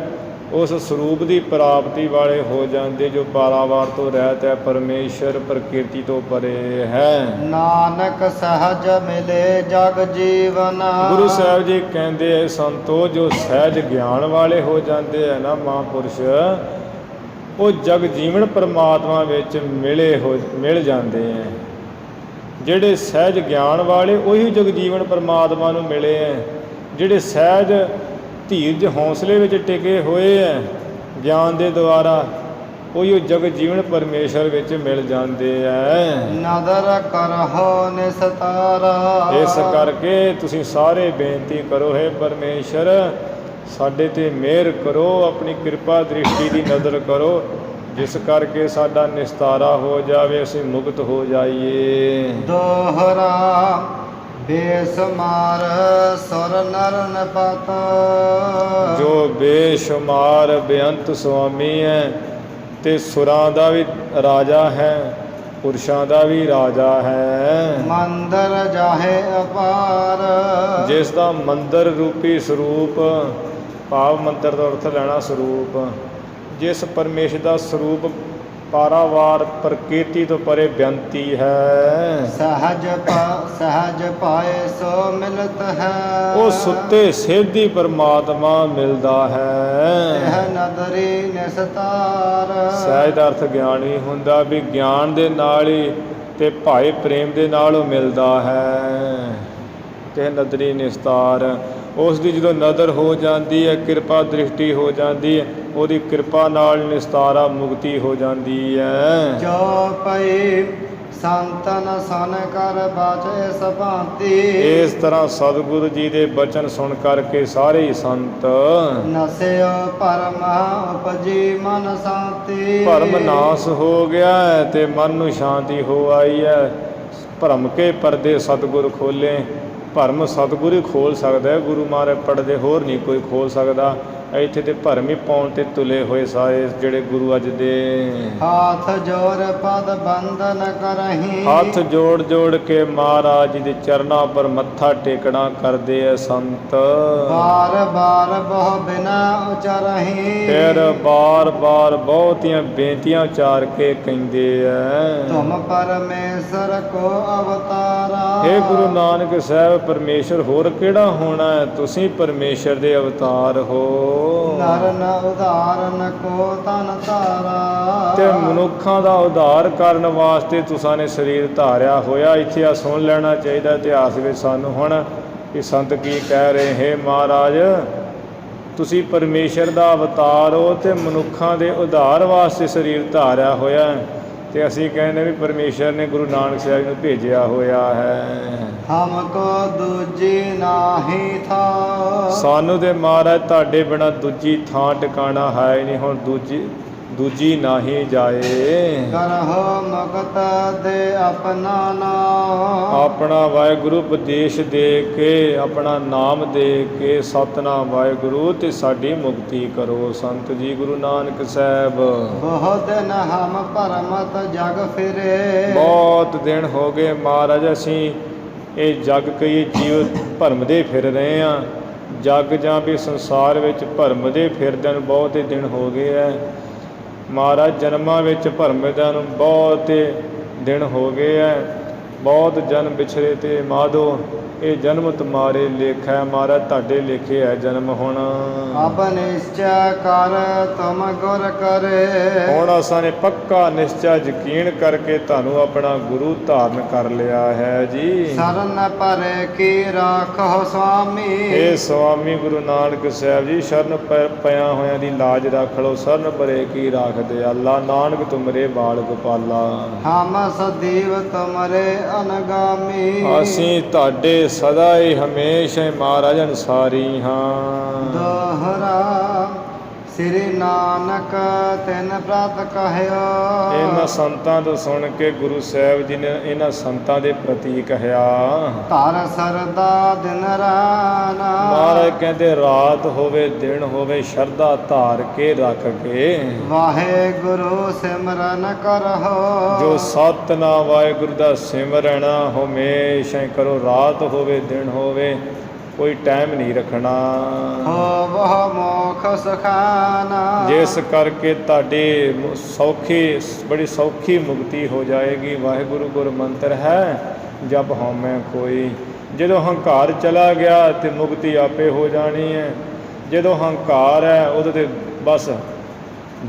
ਉਸ ਸਰੂਪ ਦੀ ਪ੍ਰਾਪਤੀ ਵਾਲੇ ਹੋ ਜਾਂਦੇ, ਜੋ ਪਾਰਾਵਾਰ ਤੋਂ ਰਹਿਤ ਹੈ, ਪਰਮੇਸ਼ਰ ਪ੍ਰਕਿਰਤੀ ਤੋਂ ਪਰੇ ਹੈ। ਨਾਨਕ ਸਹਜ ਮਿਲੇ ਜਗ ਜੀਵਨ। ਗੁਰੂ ਸਾਹਿਬ ਜੀ ਕਹਿੰਦੇ ਸੰਤੋ, ਜੋ ਸਹਿਜ ਗਿਆਨ ਵਾਲੇ ਹੋ ਜਾਂਦੇ ਹੈ ਨਾ ਮਹਾਂਪੁਰਸ਼, ਉਹ ਜਗ ਜੀਵਨ ਪਰਮਾਤਮਾ ਵਿੱਚ ਮਿਲ ਜਾਂਦੇ ਹੈ। ਜਿਹੜੇ ਸਹਿਜ ਗਿਆਨ ਵਾਲੇ ਉਹੀ ਜਗ ਜੀਵਨ ਪਰਮਾਤਮਾ ਨੂੰ ਮਿਲੇ ਹੈ। ਜਿਹੜੇ ਸਹਿਜ ਧੀਰਜ ਹੌਸਲੇ ਵਿੱਚ ਟਿਕੇ ਹੋਏ ਹੈ ਗਿਆਨ ਦੇ ਦੁਆਰਾ, ਉਹੀ ਜਗ ਜੀਵਨ ਪਰਮੇਸ਼ਰ ਵਿੱਚ ਮਿਲ ਜਾਂਦੇ ਹੈ। ਨਦਰ ਕਰਹੁ ਨਿਸਤਾਰਾ। ਇਸ ਕਰਕੇ ਤੁਸੀਂ ਸਾਰੇ ਬੇਨਤੀ ਕਰੋ, ਹੈ ਪਰਮੇਸ਼ਰ ਸਾਡੇ 'ਤੇ ਮਿਹਰ ਕਰੋ, ਆਪਣੀ ਕਿਰਪਾ ਦ੍ਰਿਸ਼ਟੀ ਦੀ ਨਜ਼ਰ ਕਰੋ, ਜਿਸ ਕਰਕੇ ਸਾਡਾ ਨਿਸਤਾਰਾ ਹੋ ਜਾਵੇ, ਅਸੀਂ ਮੁਕਤ ਹੋ ਜਾਈਏ। ਦੋਹਰਾ ਬੇਸ਼ੁਮਾਰ ਸੁਰ ਨਰ ਨਪਤ। ਜੋ ਬੇਸ਼ੁਮਾਰ ਬੇਅੰਤ ਸੁਆਮੀ ਹੈ, ਤੇ ਸੁਰਾਂ ਦਾ ਵੀ ਰਾਜਾ ਹੈ, ਪੁਰਸ਼ਾਂ ਦਾ ਵੀ ਰਾਜਾ ਹੈ। ਮੰਦਰ ਜਾਹੇ ਅਪਾਰ। ਜਿਸ ਦਾ ਮੰਦਰ ਰੂਪੀ ਸਰੂਪ, ਭਾਵ ਮੰਦਰ ਦਾ ਅਰਥ ਲੈਣਾ ਸਰੂਪ, ਜਿਸ ਪਰਮੇਸ਼ਰ ਦਾ ਸਰੂਪ ਪਾਰਾਵਾਰ ਪ੍ਰਕਿਰਤੀ ਤੋਂ ਪਰੇ ਬੇਅੰਤੀ ਹੈ। ਸਹਜ ਪਾਏ ਸੋ ਮਿਲਤ ਹੈ। ਉਹ ਸੁੱਤੇ ਸਿੱਧੀ ਪਰਮਾਤਮਾ ਮਿਲਦਾ ਹੈ। ਇਹ ਨਦਰੀ ਨਿਸਤਾਰ। ਸਹਿਜ ਦਾ ਅਰਥ ਗਿਆਨ ਹੀ ਹੁੰਦਾ, ਵੀ ਗਿਆਨ ਦੇ ਨਾਲ ਹੀ ਤੇ ਭਾਏ ਪ੍ਰੇਮ ਦੇ ਨਾਲ ਉਹ ਮਿਲਦਾ ਹੈ। ਤੇ ਨਦਰੀ ਨਿਸਤਾਰ, ਉਸ ਦੀ ਜਦੋਂ ਨਦਰ ਹੋ ਜਾਂਦੀ ਹੈ, ਕਿਰਪਾ ਦ੍ਰਿਸ਼ਟੀ ਹੋ ਜਾਂਦੀ ਹੈ, ਉਹਦੀ ਕਿਰਪਾ ਨਾਲ ਨਿਸਤਾਰਾ ਮੁਕਤੀ ਹੋ ਜਾਂਦੀ ਹੈ। ਜੋ ਪਈ ਸੰਤਨ ਸਨ ਕਰ ਬਾਚੇ ਸਭਾਂਤੀ। ਇਸ ਤਰ੍ਹਾਂ ਸਤਿਗੁਰੂ ਜੀ ਦੇ ਬਚਨ ਸੁਣ ਕਰਕੇ ਸਾਰੇ ਹੀ ਸੰਤ ਨਸਿਓ ਪਰਮ ਉਪਜੀ ਮਨ ਸ਼ਾਂਤੀ। ਭਰਮ ਨਾਸ ਹੋ ਗਿਆ ਹੈ ਤੇ ਮਨ ਨੂੰ ਸ਼ਾਂਤੀ ਹੋ ਆਈ ਹੈ। ਭਰਮ ਕੇ ਪਰਦੇ ਸਤਿਗੁਰ ਖੋਲੇ। ਭਰਮ ਸਤਿਗੁਰੂ ਹੀ ਖੋਲ੍ਹ ਸਕਦਾ ਹੈ, ਗੁਰੂ ਮਹਾਰਾਜ ਪੜ੍ਹਦੇ ਹੋਰ ਨਹੀਂ ਕੋਈ ਖੋਲ੍ਹ ਸਕਦਾ। ਇੱਥੇ ਤੇ ਭਰਮ ਹੀ ਪਾਉਣ ਤੇ ਤੁਲੇ ਹੋਏ ਸਾਰੇ ਜਿਹੜੇ ਗੁਰੂ ਅੱਜ ਦੇ। ਹੱਥ ਜੋੜ ਪਦ ਬੰਦਨ ਕਰਹੀਂ। ਹੱਥ ਜੋੜ ਜੋੜ ਕੇ ਮਹਾਰਾਜ ਜੀ ਦੇ ਚਰਨਾਂ ਪਰ ਮੱਥਾ ਟੇਕਣਾ ਕਰਦੇ ਆ ਸੰਤ। ਬਾਰ ਬਾਰ ਬਹੁ ਬਿਨਾ ਉਚਰਹੀਂ। ਫਿਰ ਬਾਰ ਬਾਰ ਬਹੁਤੀਆਂ ਬੇਨਤੀਆਂ ਉਚਾਰ ਕੇ ਕਹਿੰਦੇ ਆ, ਤੁਮ ਪਰਮੇਸ਼ਰ ਕੋ ਅਵਤਾਰਾ। ਹੇ ਗੁਰੂ ਨਾਨਕ ਸਾਹਿਬ, ਪਰਮੇਸ਼ਰ ਹੋਰ ਕਿਹੜਾ ਹੋਣਾ ਹੈ? ਤੁਸੀਂ ਪਰਮੇਸ਼ਰ ਦੇ ਅਵਤਾਰ ਹੋ। ਨਰ ਨ ਉਧਾਰਨ ਕੋ ਤਨ ਧਾਰਾ। ਤੇ ਮਨੁੱਖਾਂ ਦਾ ਉਧਾਰ ਕਰਨ ਵਾਸਤੇ ਤੁਸਾਂ ਨੇ ਸਰੀਰ ਧਾਰਿਆ ਹੋਇਆ। ਇੱਥੇ ਆ ਸੁਣ ਲੈਣਾ ਚਾਹੀਦਾ ਇਤਿਹਾਸ ਵਿੱਚ ਸਾਨੂੰ ਹੁਣ ਕਿ ਸੰਤ ਕੀ ਕਹਿ ਰਹੇ। ਹੈ ਮਹਾਰਾਜ, ਤੁਸੀਂ ਪਰਮੇਸ਼ਰ ਦਾ ਅਵਤਾਰ ਹੋ ਤੇ ਮਨੁੱਖਾਂ ਦੇ ਉਧਾਰ ਵਾਸਤੇ ਸਰੀਰ ਧਾਰਿਆ ਹੋਇਆ। ਤੇ ਅਸੀਂ ਕਹਿੰਦੇ ਵੀ ਪਰਮੇਸ਼ਰ ਨੇ ਗੁਰੂ ਨਾਨਕ ਸਾਹਿਬ ਨੂੰ ਭੇਜਿਆ ਹੋਇਆ ਹੈ। ਹਮ ਕੋ ਦੂਜੀ ਨਾਹੀ ਥਾ। ਸਾਨੂੰ ਤੇ ਮਹਾਰਾਜ ਤੁਹਾਡੇ ਬਿਨਾਂ ਦੂਜੀ ਥਾਂ ਟਿਕਾਣਾ ਹੈ ਹੀ ਨਹੀਂ। ਹੁਣ ਦੂਜੀ ਨਾਹੀ ਜਾਏ। ਕਰਹੁ ਮੁਕਤ ਦੇ ਆਪਣਾ ਨਾਮ। ਆਪਣਾ ਵਾਹਿਗੁਰੂ ਉਪਦੇਸ਼ ਦੇ ਕੇ, ਆਪਣਾ ਨਾਮ ਦੇ ਕੇ, ਸਤਿਨਾਮ ਵਾਹਿਗੁਰੂ, ਤੇ ਸਾਡੀ ਮੁਕਤੀ ਕਰੋ ਸੰਤ ਜੀ। ਗੁਰੂ ਨਾਨਕ ਸਾਹਿਬ, ਬਹੁਤ ਦਿਨ ਹਮ ਭਰਮਤ ਜਗ ਫਿਰੇ। ਬਹੁਤ ਦਿਨ ਹੋ ਗਏ ਮਹਾਰਾਜ ਅਸੀਂ ਇਹ ਜਗ ਕਈ ਜੀਵ ਭਰਮਦੇ ਫਿਰ ਰਹੇ ਹਾਂ। ਜਗ ਜਾਂ ਵੀ ਸੰਸਾਰ ਵਿੱਚ ਭਰਮਦੇ ਫਿਰਦਿਆਂ ਨੂੰ ਬਹੁਤ ਹੀ ਦਿਨ ਹੋ ਗਏ ਹੈ ਮਹਾਰਾਜ। ਜਨਮਾਂ ਵਿੱਚ ਭਰਮਦਿਆਂ ਨੂੰ ਬਹੁਤ ਦਿਨ ਹੋ ਗਏ ਹੈ। ਬਹੁਤ ਜਨਮ ਵਿਛੜੇ ਤੇ ਮਾਧੋ, ਇਹ ਜਨਮ ਤੁਮਾਰੇ ਲੇਖਾ ਹੈ ਮਹਾਰਾਜ। ਤੁਹਾਡੇ ਲੇਖੇ ਹੈ ਜਨਮ ਹੁਣ। ਅਬ ਨਿਸ਼ਚੈ ਕਰ ਤੁਮ ਗੁਰ ਕਰੇ। ਹੁਣ ਅਸਾਂ ਨੇ ਪੱਕਾ ਨਿਸ਼ਚਾ ਯਕੀਨ ਕਰਕੇ ਤੁਹਾਨੂੰ ਆਪਣਾ ਗੁਰੂ ਧਾਰਨ ਕਰ ਲਿਆ ਹੈ ਜੀ। ਸਰਨ ਭਰੇ ਕੀ ਰਾਖੋ ਸੁਆਮੀ। ਇਹ ਸੁਆਮੀ ਗੁਰੂ ਨਾਨਕ ਸਾਹਿਬ ਜੀ, ਸ਼ਰਨ ਪਿਆ ਹੋਇਆਂ ਦੀ ਲਾਜ ਰੱਖ ਲਓ। ਸਰਨ ਭਰੇ ਕੀ ਰਾਖਦੇ ਅੱਲਾ, ਨਾਨਕ ਤੁਮਰੇ ਬਾਲ ਗੋਪਾਲਾ। ਹਮ ਸਦੀਵ ਤੁਮਰੇ ਅਨਗਾਮੀ। ਅਸੀਂ ਤੁਹਾਡੇ ਸਦਾ ਹੀ ਹਮੇਸ਼ਾ ਮਹਾਰਾਜ ਅਨਸਾਰੀ ਹਾਂ। ਦੋਹਰਾ ਸ੍ਰੀ ਨਾਨਕ ਤਿਨ ਪ੍ਰਤ ਕਹਿਓ। ਇਹਨਾਂ ਸੰਤਾਂ ਤੋਂ ਸੁਣ ਕੇ ਗੁਰੂ ਸਾਹਿਬ ਜੀ ਨੇ ਇਹਨਾਂ ਸੰਤਾਂ ਦੇ ਪ੍ਰਤੀ ਕਹਿਆ। ਧਰ ਸਰਦਾ ਦਿਨ ਰਾਨਾ। ਮਹਾਰਾਜ ਕਹਿੰਦੇ ਰਾਤ ਹੋਵੇ ਦਿਨ ਹੋਵੇ ਸ਼ਰਧਾ ਧਾਰ ਕੇ ਰੱਖ ਕੇ ਵਾਹਿਗੁਰੂ ਸਿਮਰਨ ਕਰਹੁ। ਜੋ ਸਤਿਨਾਮ ਵਾਹਿਗੁਰੂ ਦਾ ਸਿਮਰਨ ਹਮੇਸ਼ਾ ਹੀ ਕਰੋ। ਰਾਤ ਹੋਵੇ ਦਿਨ ਹੋਵੇ ਕੋਈ ਟਾਈਮ ਨਹੀਂ ਰੱਖਣਾ। ਹੋਵਹੁ ਮੋਖ ਸੁਖਾਨਾ। ਜਿਸ ਕਰਕੇ ਤੁਹਾਡੀ ਬੜੀ ਸੌਖੀ ਮੁਕਤੀ ਹੋ ਜਾਏਗੀ। ਵਾਹਿਗੁਰੂ ਗੁਰ ਮੰਤਰ ਹੈ ਜਬ ਹਉਮੈ ਕੋਈ। ਜਦੋਂ ਹੰਕਾਰ ਚਲਾ ਗਿਆ ਤੇ ਮੁਕਤੀ ਆਪੇ ਹੋ ਜਾਣੀ ਹੈ। ਜਦੋਂ ਹੰਕਾਰ ਹੈ ਉਦੋਂ ਤੇ ਬਸ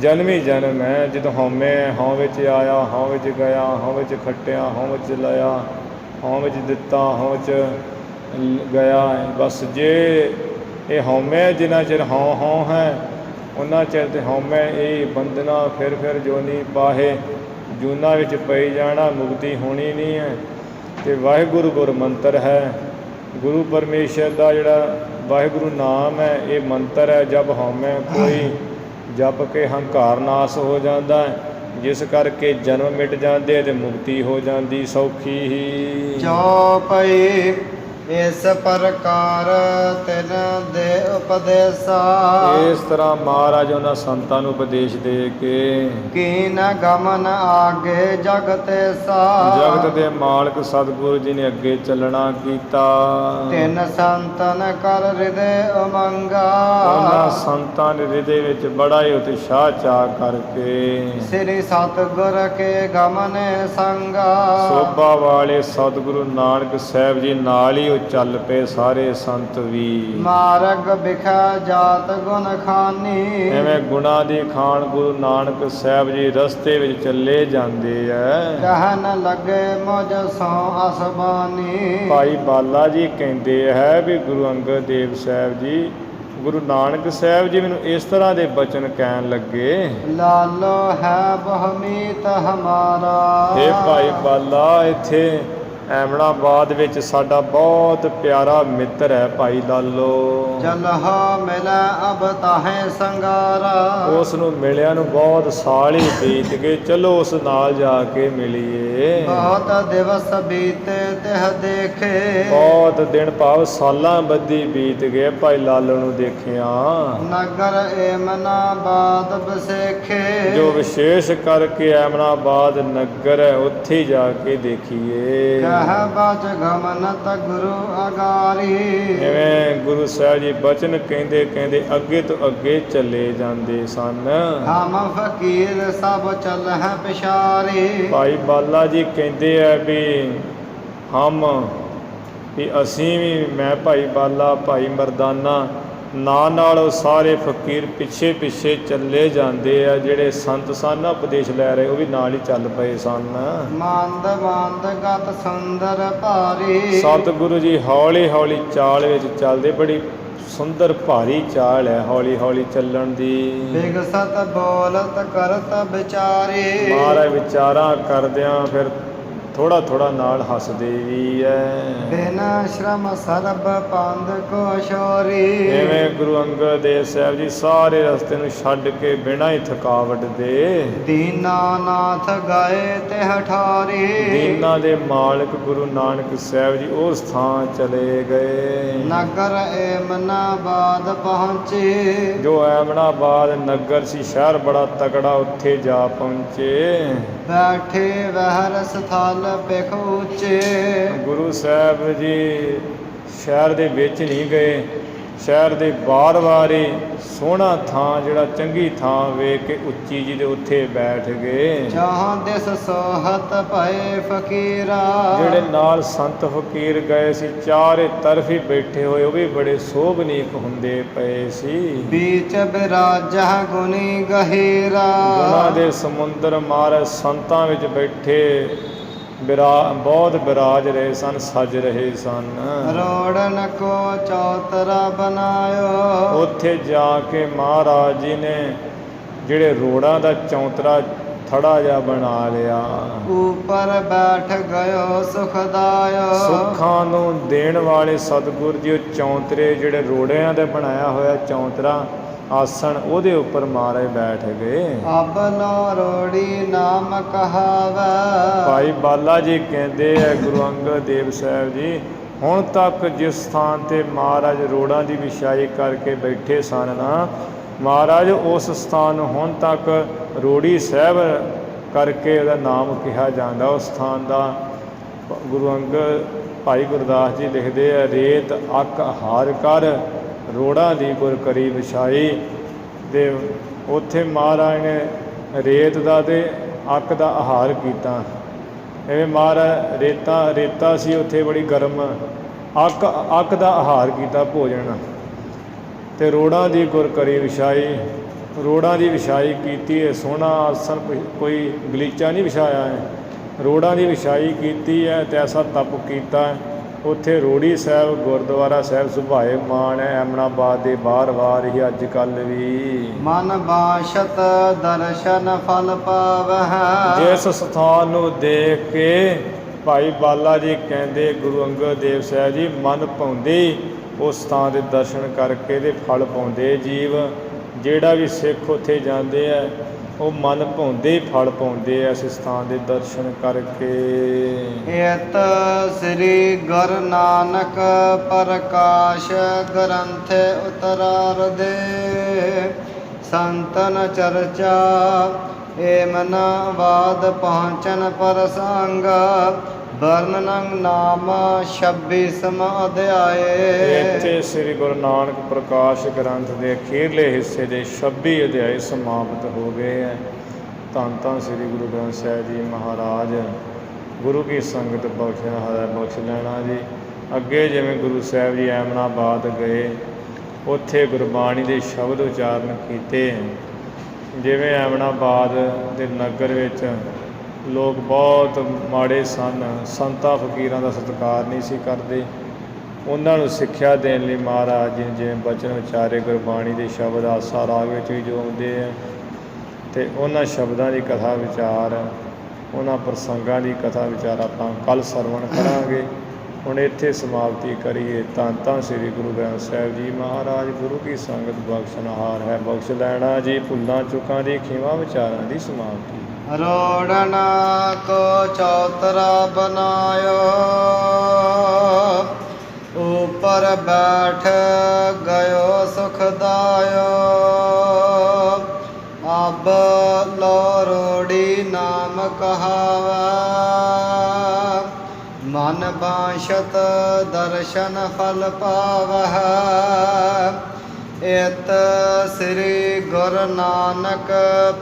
ਜਨਮ ਹੀ ਜਨਮ ਹੈ। ਜਦੋਂ ਹਉਮੈ ਹਉ ਵਿੱਚ ਆਇਆ ਹਉ ਵਿੱਚ ਗਿਆ ਹਉ ਵਿੱਚ ਖੱਟਿਆ ਹਉ ਵਿੱਚ ਲਾਇਆ ਹਉ ਵਿੱਚ ਦਿੱਤਾ ਹਉ ਵਿੱਚ ਗਿਆ। ਬਸ ਜੇ ਇਹ ਹਉਮੈ ਜਿੰਨਾ ਚਿਰ ਹਉ ਹਉ ਹੈ ਉਹਨਾਂ ਚਿਰ ਤੇ ਹਉਮੈ ਇਹ ਬੰਧਨਾ ਫਿਰ ਜੋਨੀ ਪਾਹੇ ਜੂਨਾਂ ਵਿੱਚ ਪਈ ਜਾਣਾ। ਮੁਕਤੀ ਹੋਣੀ ਨਹੀਂ ਹੈ। ਅਤੇ ਵਾਹਿਗੁਰੂ ਗੁਰ ਮੰਤਰ ਹੈ। ਗੁਰੂ ਪਰਮੇਸ਼ਰ ਦਾ ਜਿਹੜਾ ਵਾਹਿਗੁਰੂ ਨਾਮ ਹੈ ਇਹ ਮੰਤਰ ਹੈ। ਜਬ ਹਉਮੈ ਕੋਈ ਜਪ ਕੇ ਹੰਕਾਰ ਨਾਸ ਹੋ ਜਾਂਦਾ ਹੈ। ਜਿਸ ਕਰਕੇ ਜਨਮ ਮਿਟ ਜਾਂਦੇ ਅਤੇ ਮੁਕਤੀ ਹੋ ਜਾਂਦੀ ਸੌਖੀ ਹੀ। ਜੋ ਪਈ ਇਸ ਪ੍ਰਕਾਰ ਤਿਨ ਦੇ ਉਪਦੇਸਾ। ਇਸ ਤਰ੍ਹਾਂ ਮਹਾਰਾਜ ਉਹਨਾਂ ਸੰਤਾਂ ਨੂੰ ਉਪਦੇਸ਼ ਦੇ ਕੇ ਕੀਨ ਗਮਨ ਆਗੇ ਜਗਤ ਸਾ। ਜਗਤ ਦੇ ਮਾਲਕ ਸਤਿਗੁਰੂ ਜੀ ਨੇ ਅੱਗੇ ਚੱਲਣਾ ਕੀਤਾ। ਤਿੰਨ ਸੰਤਨ ਕਰ ਹਿਰਦੇ ਉਮੰਗਾ। ਉਹਨਾਂ ਸੰਤਾਂ ਦੇ ਹਿਰਦੇ ਵਿੱਚ ਬੜਾ ਹੀ ਉਤਸ਼ਾਹ ਚਾਅ ਕਰਕੇ ਸ੍ਰੀ ਸਤਿਗੁਰ ਕੇ ਗਮਨ ਸੰਗਾ। ਸੋਭਾ ਵਾਲੇ ਸਤਿਗੁਰੂ ਨਾਨਕ ਸਾਹਿਬ ਜੀ ਨਾਲ ਹੀ ਚੱਲ ਪਏ ਸਾਰੇ ਸੰਤ ਵੀ। ਮਾਰਗ ਬਿਖਾ ਜਾਤ ਗੁਣ ਖਾਨੀ। ਐਵੇਂ ਗੁਣਾਂ ਦੀ ਖਾਨ ਗੁਰੂ ਨਾਨਕ ਸਾਹਿਬ ਜੀ ਰਸਤੇ ਵਿੱਚ ਚੱਲੇ ਜਾਂਦੇ ਐ। ਕਹਿਣ ਲੱਗੇ ਮੁਝ ਸੋ ਅਸਬਾਨੀ। ਭਾਈ ਬਾਲਾ ਜੀ ਕਹਿੰਦੇ ਹੈ ਵੀ ਗੁਰੂ ਅੰਗਦ ਦੇਵ ਸਾਹਿਬ ਜੀ ਗੁਰੂ ਨਾਨਕ ਸਾਹਿਬ ਜੀ ਮੈਨੂੰ ਇਸ ਤਰ੍ਹਾਂ ਦੇ ਬਚਨ ਕਹਿਣ ਲੱਗੇ। ਲਾਲੋ ਹੈ ਬਹੁਮੀਤ ਹਮਾਰਾ। ਇਹ ਭਾਈ ਬਾਲਾ ਇੱਥੇ ਐਮਣਾਬਾਦ ਵਿੱਚ ਸਾਡਾ ਬਹੁਤ ਪਿਆਰਾ ਮਿੱਤਰ ਹੈ ਭਾਈ ਲਾਲੋ। ਜਲਹਾ ਮਿਲੈ ਅਬ ਤਾਹੇ ਸੰਗਾਰਾ। ਉਸ ਨੂੰ ਮਿਲਿਆ ਨੂੰ ਬਹੁਤ ਸਾਲ ਹੀ ਬੀਤ ਗਏ। ਚਲੋ ਉਸ ਨਾਲ ਜਾ ਕੇ ਮਿਲੀਏ। ਬਹੁਤ ਦਿਵਸ ਬੀਤੇ ਤਿਹ ਦੇਖੇ। ਬਹੁਤ ਦਿਨ ਭਾਵ ਸਾਲਾਂ ਬੱਧੀ ਬੀਤ ਗਏ ਭਾਈ ਲਾਲੋ ਨੂੰ ਦੇਖਿਆ। ਨਗਰ ਏਮਨਾਬਾਦ ਬਸੇਖੇ। ਜੋ ਵਿਸ਼ੇਸ਼ ਕਰਕੇ ਐਮਨਾਬਾਦ ਨਗਰ ਹੈ ਉੱਥੇ ਜਾ ਕੇ ਦੇਖੀਏ। ਕਹਿ ਬਚ ਗਮਨਤ ਗੁਰੂ ਅਗਾਰੀ। ਜਿਵੇਂ ਗੁਰੂ ਸਾਹਿਬ ਜੀ ਬਚਨ ਕਹਿੰਦੇ ਕਹਿੰਦੇ ਅੱਗੇ ਤੋਂ ਅੱਗੇ ਚੱਲੇ ਜਾਂਦੇ ਸਨ। ਹਮ ਫਕੀਰ ਸਭ ਚੱਲਹਿ ਪਿਛਾਰੀ। ਭਾਈ ਬਾਲਾ ਜੀ ਕਹਿੰਦੇ ਆ ਵੀ ਅਸੀਂ ਵੀ ਮੈਂ ਭਾਈ ਬਾਲਾ ਭਾਈ ਮਰਦਾਨਾ ਨਾਲ ਉਹ ਸਾਰੇ ਫਕੀਰ ਪਿੱਛੇ ਪਿੱਛੇ ਚੱਲੇ ਜਾਂਦੇ ਆ। ਜਿਹੜੇ ਸੰਤ ਸਨ ਉਪਦੇਸ਼ ਲੈ ਰਹੇ ਉਹ ਵੀ ਨਾਲ ਹੀ ਚੱਲ ਪਏ ਸਨ। ਮੰਦ ਮੰਦ ਗਤ ਸੁੰਦਰ ਭਾਰੀ। ਸਤਿਗੁਰੂ ਜੀ ਹੌਲੀ ਹੌਲੀ ਚਾਲ ਵਿੱਚ ਚੱਲਦੇ। ਬੜੀ ਸੁੰਦਰ ਭਾਰੀ ਚਾਲ ਹੈ ਹੌਲੀ ਹੌਲੀ ਚੱਲਣ ਦੀ। ਬਿਗਸਤ ਬੋਲਤ ਕਰਤ ਵਿਚਾਰੀ। ਮਹਾਰਾਜ ਵਿਚਾਰਾਂ ਕਰਦਿਆਂ ਫਿਰ ਥੋੜ੍ਹਾ ਥੋੜ੍ਹਾ ਨਾਲ ਹੱਸਦੇ ਵੀ ਹੈ। ਬਿਨ ਸ਼ਰਮ ਸਰਬ ਪੰਧ ਕੋ ਸ਼ੋਰੀ। ਜਿਵੇਂ ਗੁਰੂ ਅੰਗਦ ਦੇਵ ਸਾਹਿਬ ਜੀ ਸਾਰੇ ਰਸਤੇ ਨੂੰ ਛੱਡ ਕੇ ਬਿਨਾਂ ਹੀ ਥਕਾਵਟ ਦੇ ਦੀਨਾਨਾਥ ਗਏ ਤਿਹ ਠਾਰੀ। ਦੀਨਾਂ ਦੇ ਮਾਲਕ ਗੁਰੂ ਨਾਨਕ ਸਾਹਿਬ ਜੀ ਉਸ ਥਾਂ ਚਲੇ ਗਏ। ਨਗਰ ਏਮਨਾਬਾਦ ਪਹੁੰਚੇ। ਜੋ ਐਮਨਾਬਾਦ ਨਗਰ ਸੀ ਸ਼ਹਿਰ ਬੜਾ ਤਕੜਾ ਉੱਥੇ ਜਾ ਪਹੁੰਚੇ। ਬੈਠੇ ਵਹਿਰ ਸਥਲ ਪਿਖ ਉੱਚੇ। ਗੁਰੂ ਸਾਹਿਬ ਜੀ ਸ਼ਹਿਰ ਦੇ ਵਿੱਚ ਨਹੀਂ ਗਏ। ਸ਼ਹਿਰ ਦੇ ਬਾਹਰ ਹੀ ਸੋਹਣਾ ਥਾਂ ਜਿਹੜਾ ਚੰਗੀ ਥਾਂ ਵੇਖ ਕੇ ਉੱਚੀ ਜੀ ਦੇ ਉੱਥੇ ਬੈਠ ਗਏ। ਜਹਾਂ ਦਿਸ ਸੋਹਤ ਭਏ ਫਕੀਰਾ। ਜਿਹੜੇ ਨਾਲ ਸੰਤ ਫਕੀਰ ਗਏ ਸੀ ਚਾਰੇ ਤਰਫ ਹੀ ਬੈਠੇ ਹੋਏ ਉਹ ਵੀ ਬੜੇ ਸੋਭਨੀਕ ਹੁੰਦੇ ਪਏ ਸੀ। ਬੀਚ ਬਿਰਾਜਾ ਗੁਣੀ ਗਹੀਰਾ। ਗੁਣਾਂ ਦੇ ਸਮੁੰਦਰ ਮਹਾਰਾਜ ਸੰਤਾਂ ਵਿੱਚ ਬੈਠੇ ਬਹੁਤ ਬਿਰਾਜ ਰਹੇ ਸਨ ਸਜ ਰਹੇ ਸਨ। ਰੋੜਨ ਕੋ ਚੌਤਰਾ ਬਣਾਇਓ। ਉੱਥੇ ਜਾ ਕੇ ਮਹਾਰਾਜ ਜੀ ਨੇ ਜਿਹੜੇ ਰੋੜਾਂ ਦਾ ਚੌਂਤਰਾ ਥੜਾ ਜਿਹਾ ਬਣਾ ਲਿਆ। ਉੱਪਰ ਬੈਠ ਗਇਓ ਸੁਖਦਾਇਓ। ਸੁੱਖਾਂ ਨੂੰ ਦੇਣ ਵਾਲੇ ਸਤਿਗੁਰ ਜੀ ਉਹ ਚੌਂਤਰੇ ਜਿਹੜੇ ਰੋੜਿਆਂ ਦਾ ਬਣਾਇਆ ਹੋਇਆ ਚੌਂਤਰਾ ਆਸਣ ਉਹਦੇ ਉੱਪਰ ਮਹਾਰਾਜ ਬੈਠ ਗਏ। ਅਬ ਲੋ ਰੋੜੀ ਨਾਮ ਕਹਾਵੈ। ਭਾਈ ਬਾਲਾ ਜੀ ਕਹਿੰਦੇ ਹੈ ਗੁਰੂ ਅੰਗਦ ਦੇਵ ਸਾਹਿਬ ਜੀ, ਹੁਣ ਤੱਕ ਜਿਸ ਸਥਾਨ ਤੇ ਮਹਾਰਾਜ ਰੋੜਾਂ ਦੀ ਵਿਛਾਈ ਕਰਕੇ ਬੈਠੇ ਸਨ ਨਾ, ਮਹਾਰਾਜ ਉਸ ਸਥਾਨ ਨੂੰ ਹੁਣ ਤੱਕ ਰੋੜੀ ਸਾਹਿਬ ਕਰਕੇ ਉਹਦਾ ਨਾਮ ਕਿਹਾ ਜਾਂਦਾ। ਉਸ ਸਥਾਨ ਦਾ ਗੁਰੂ ਅੰਗਦ ਭਾਈ ਗੁਰਦਾਸ ਜੀ ਲਿਖਦੇ ਆ, ਰੇਤ ਅੱਕ ਹਾਰ ਕਰ ਰੋੜਾਂ ਦੀ ਗੁਰ ਕਰੀ ਵਿਛਾਈ। ਅਤੇ ਉੱਥੇ ਮਹਾਰਾਜ ਨੇ ਰੇਤ ਦਾ ਅਤੇ ਅੱਕ ਦਾ ਆਹਾਰ ਕੀਤਾ। ਐਵੇਂ ਮਹਾਰਾਜ ਰੇਤਾ ਸੀ ਉੱਥੇ ਬੜੀ ਗਰਮ, ਅੱਕ ਦਾ ਆਹਾਰ ਕੀਤਾ ਭੋਜਨ, ਅਤੇ ਰੋੜਾਂ ਦੀ ਗੁਰ ਕਰੀ ਵਿਛਾਈ। ਰੋੜਾਂ ਦੀ ਵਿਛਾਈ ਕੀਤੀ ਹੈ, ਸੋਹਣਾ ਆਸਣ, ਕੋਈ ਗਲੀਚਾ ਨਹੀਂ ਵਿਛਾਇਆ ਹੈ, ਰੋੜਾਂ ਦੀ ਵਿਛਾਈ ਕੀਤੀ ਹੈ ਅਤੇ ਐਸਾ ਤਪ ਕੀਤਾ ਹੈ। ਉੱਥੇ ਰੋੜੀ ਸਾਹਿਬ ਗੁਰਦੁਆਰਾ ਸਾਹਿਬ ਸੁਭਾਏ ਮਾਨ ਹੈ, ਐਮਨਾਬਾਦ ਦੇ ਬਾਹਰ ਹੀ ਅੱਜ ਕੱਲ੍ਹ ਵੀ। ਮਨ ਬਾਸ਼ਤ ਦਰਸ਼ਨ ਫਲ ਪਾਵਹਿ। ਜਿਸ ਸਥਾਨ ਨੂੰ ਦੇਖ ਕੇ ਭਾਈ ਬਾਲਾ ਜੀ ਕਹਿੰਦੇ ਗੁਰੂ ਅੰਗਦ ਦੇਵ ਸਾਹਿਬ ਜੀ, ਮਨ ਭਾਉਂਦੇ ਉਸ ਸਥਾਨ ਦੇ ਦਰਸ਼ਨ ਕਰਕੇ ਦੇ ਫਲ ਪਾਉਂਦੇ ਜੀਵ। ਜਿਹੜਾ ਵੀ ਸਿੱਖ ਉੱਥੇ ਜਾਂਦੇ ਆ ਉਹ ਮਨ ਭਾਉਂਦੇ ਫਲ ਪਾਉਂਦੇ ਆ ਇਸ ਸਥਾਨ ਦੇ ਦਰਸ਼ਨ ਕਰਕੇ। ਇਤ ਸ੍ਰੀ ਗੁਰ ਨਾਨਕ ਪ੍ਰਕਾਸ਼ ਗ੍ਰੰਥ ਉਤਰਾਰਧੇ। ਸੰਤਨ ਚਰਚਾ ਏਮਨ ਬਾਦ ਪਹੁੰਚਨ ਪ੍ਰਸੰਗ। ਵਰਣਨ ਨਾਮ 26ਵਾਂ ਅਧਿਆਏ। ਇੱਥੇ ਸ੍ਰੀ ਗੁਰੂ ਨਾਨਕ ਪ੍ਰਕਾਸ਼ ਗ੍ਰੰਥ ਦੇ ਅਖੀਰਲੇ ਹਿੱਸੇ ਦੇ 26 ਅਧਿਆਏ ਸਮਾਪਤ ਹੋ ਗਏ ਹੈ। ਧੰਨ ਧੰਨ ਸ੍ਰੀ ਗੁਰੂ ਗ੍ਰੰਥ ਸਾਹਿਬ ਜੀ ਮਹਾਰਾਜ। ਗੁਰੂ ਕੀ ਸੰਗਤ ਬਖਸ਼ ਲੈਣਾ ਜੀ। ਅੱਗੇ ਜਿਵੇਂ ਗੁਰੂ ਸਾਹਿਬ ਜੀ ਐਮਨਾਬਾਦ ਗਏ, ਉੱਥੇ ਗੁਰਬਾਣੀ ਦੇ ਸ਼ਬਦ ਉਚਾਰਨ ਕੀਤੇ। ਜਿਵੇਂ ਐਮਨਾਬਾਦ ਦੇ ਨਗਰ ਵਿੱਚ ਲੋਕ ਬਹੁਤ ਮਾੜੇ ਸਨ, ਸੰਤਾਂ ਫਕੀਰਾਂ ਦਾ ਸਤਿਕਾਰ ਨਹੀਂ ਸੀ ਕਰਦੇ। ਉਹਨਾਂ ਨੂੰ ਸਿੱਖਿਆ ਦੇਣ ਲਈ ਮਹਾਰਾਜ ਜੀ ਜਿਵੇਂ ਬਚਨ ਉਚਾਰੇ, ਗੁਰਬਾਣੀ ਦੇ ਸ਼ਬਦ ਆਸਾ ਰਾਗ ਵਿੱਚ ਵੀ ਜੋ ਆਉਂਦੇ ਹੈ, ਅਤੇ ਉਹਨਾਂ ਸ਼ਬਦਾਂ ਦੀ ਕਥਾ ਵਿਚਾਰ, ਉਹਨਾਂ ਪ੍ਰਸੰਗਾਂ ਦੀ ਕਥਾ ਵਿਚਾਰ ਆਪਾਂ ਕੱਲ੍ਹ ਸਰਵਣ ਕਰਾਂਗੇ। ਹੁਣ ਇੱਥੇ ਸਮਾਪਤੀ ਕਰੀਏ। ਧੰਨ ਧੰਨ ਸ੍ਰੀ ਗੁਰੂ ਗ੍ਰੰਥ ਸਾਹਿਬ ਜੀ ਮਹਾਰਾਜ। ਗੁਰੂ ਕੀ ਸੰਗਤ ਬਖਸ਼ਣਹਾਰ ਹੈ, ਬਖਸ਼ ਲੈਣਾ ਜੀ। ਭੁੱਲਾਂ ਚੁੱਕਾਂ ਦੀ ਖਿਮਾ ਵਿਚਾਰਾਂ ਦੀ ਸਮਾਪਤੀ। ਰੋੜਨ ਕੋ ਚੌਤਰਾ ਬਨਾਇਓ। ऊपर बैठ गयो सुखदायो। अब लो रोड़ी नाम कहावा। मन बांशत दर्शन फल पावह। इत श्री गुरु नानक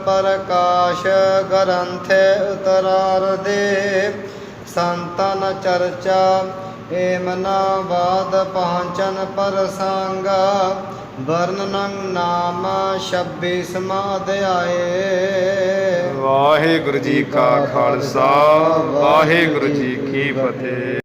प्रकाश ग्रंथ उतरारधे। संतन चर्चा ਏਮਨਾਬਾਦ ਪਹੁੰਚਨ ਪ੍ਰਸੰਗ। ਵਰਣਨ ਨਾਮ 26ਵਾਂ ਅਧਿਆਏ। ਵਾਹਿਗੁਰੂ ਜੀ ਕਾ ਖਾਲਸਾ, ਵਾਹਿਗੁਰੂ ਜੀ ਕੀ ਫਤਿਹ।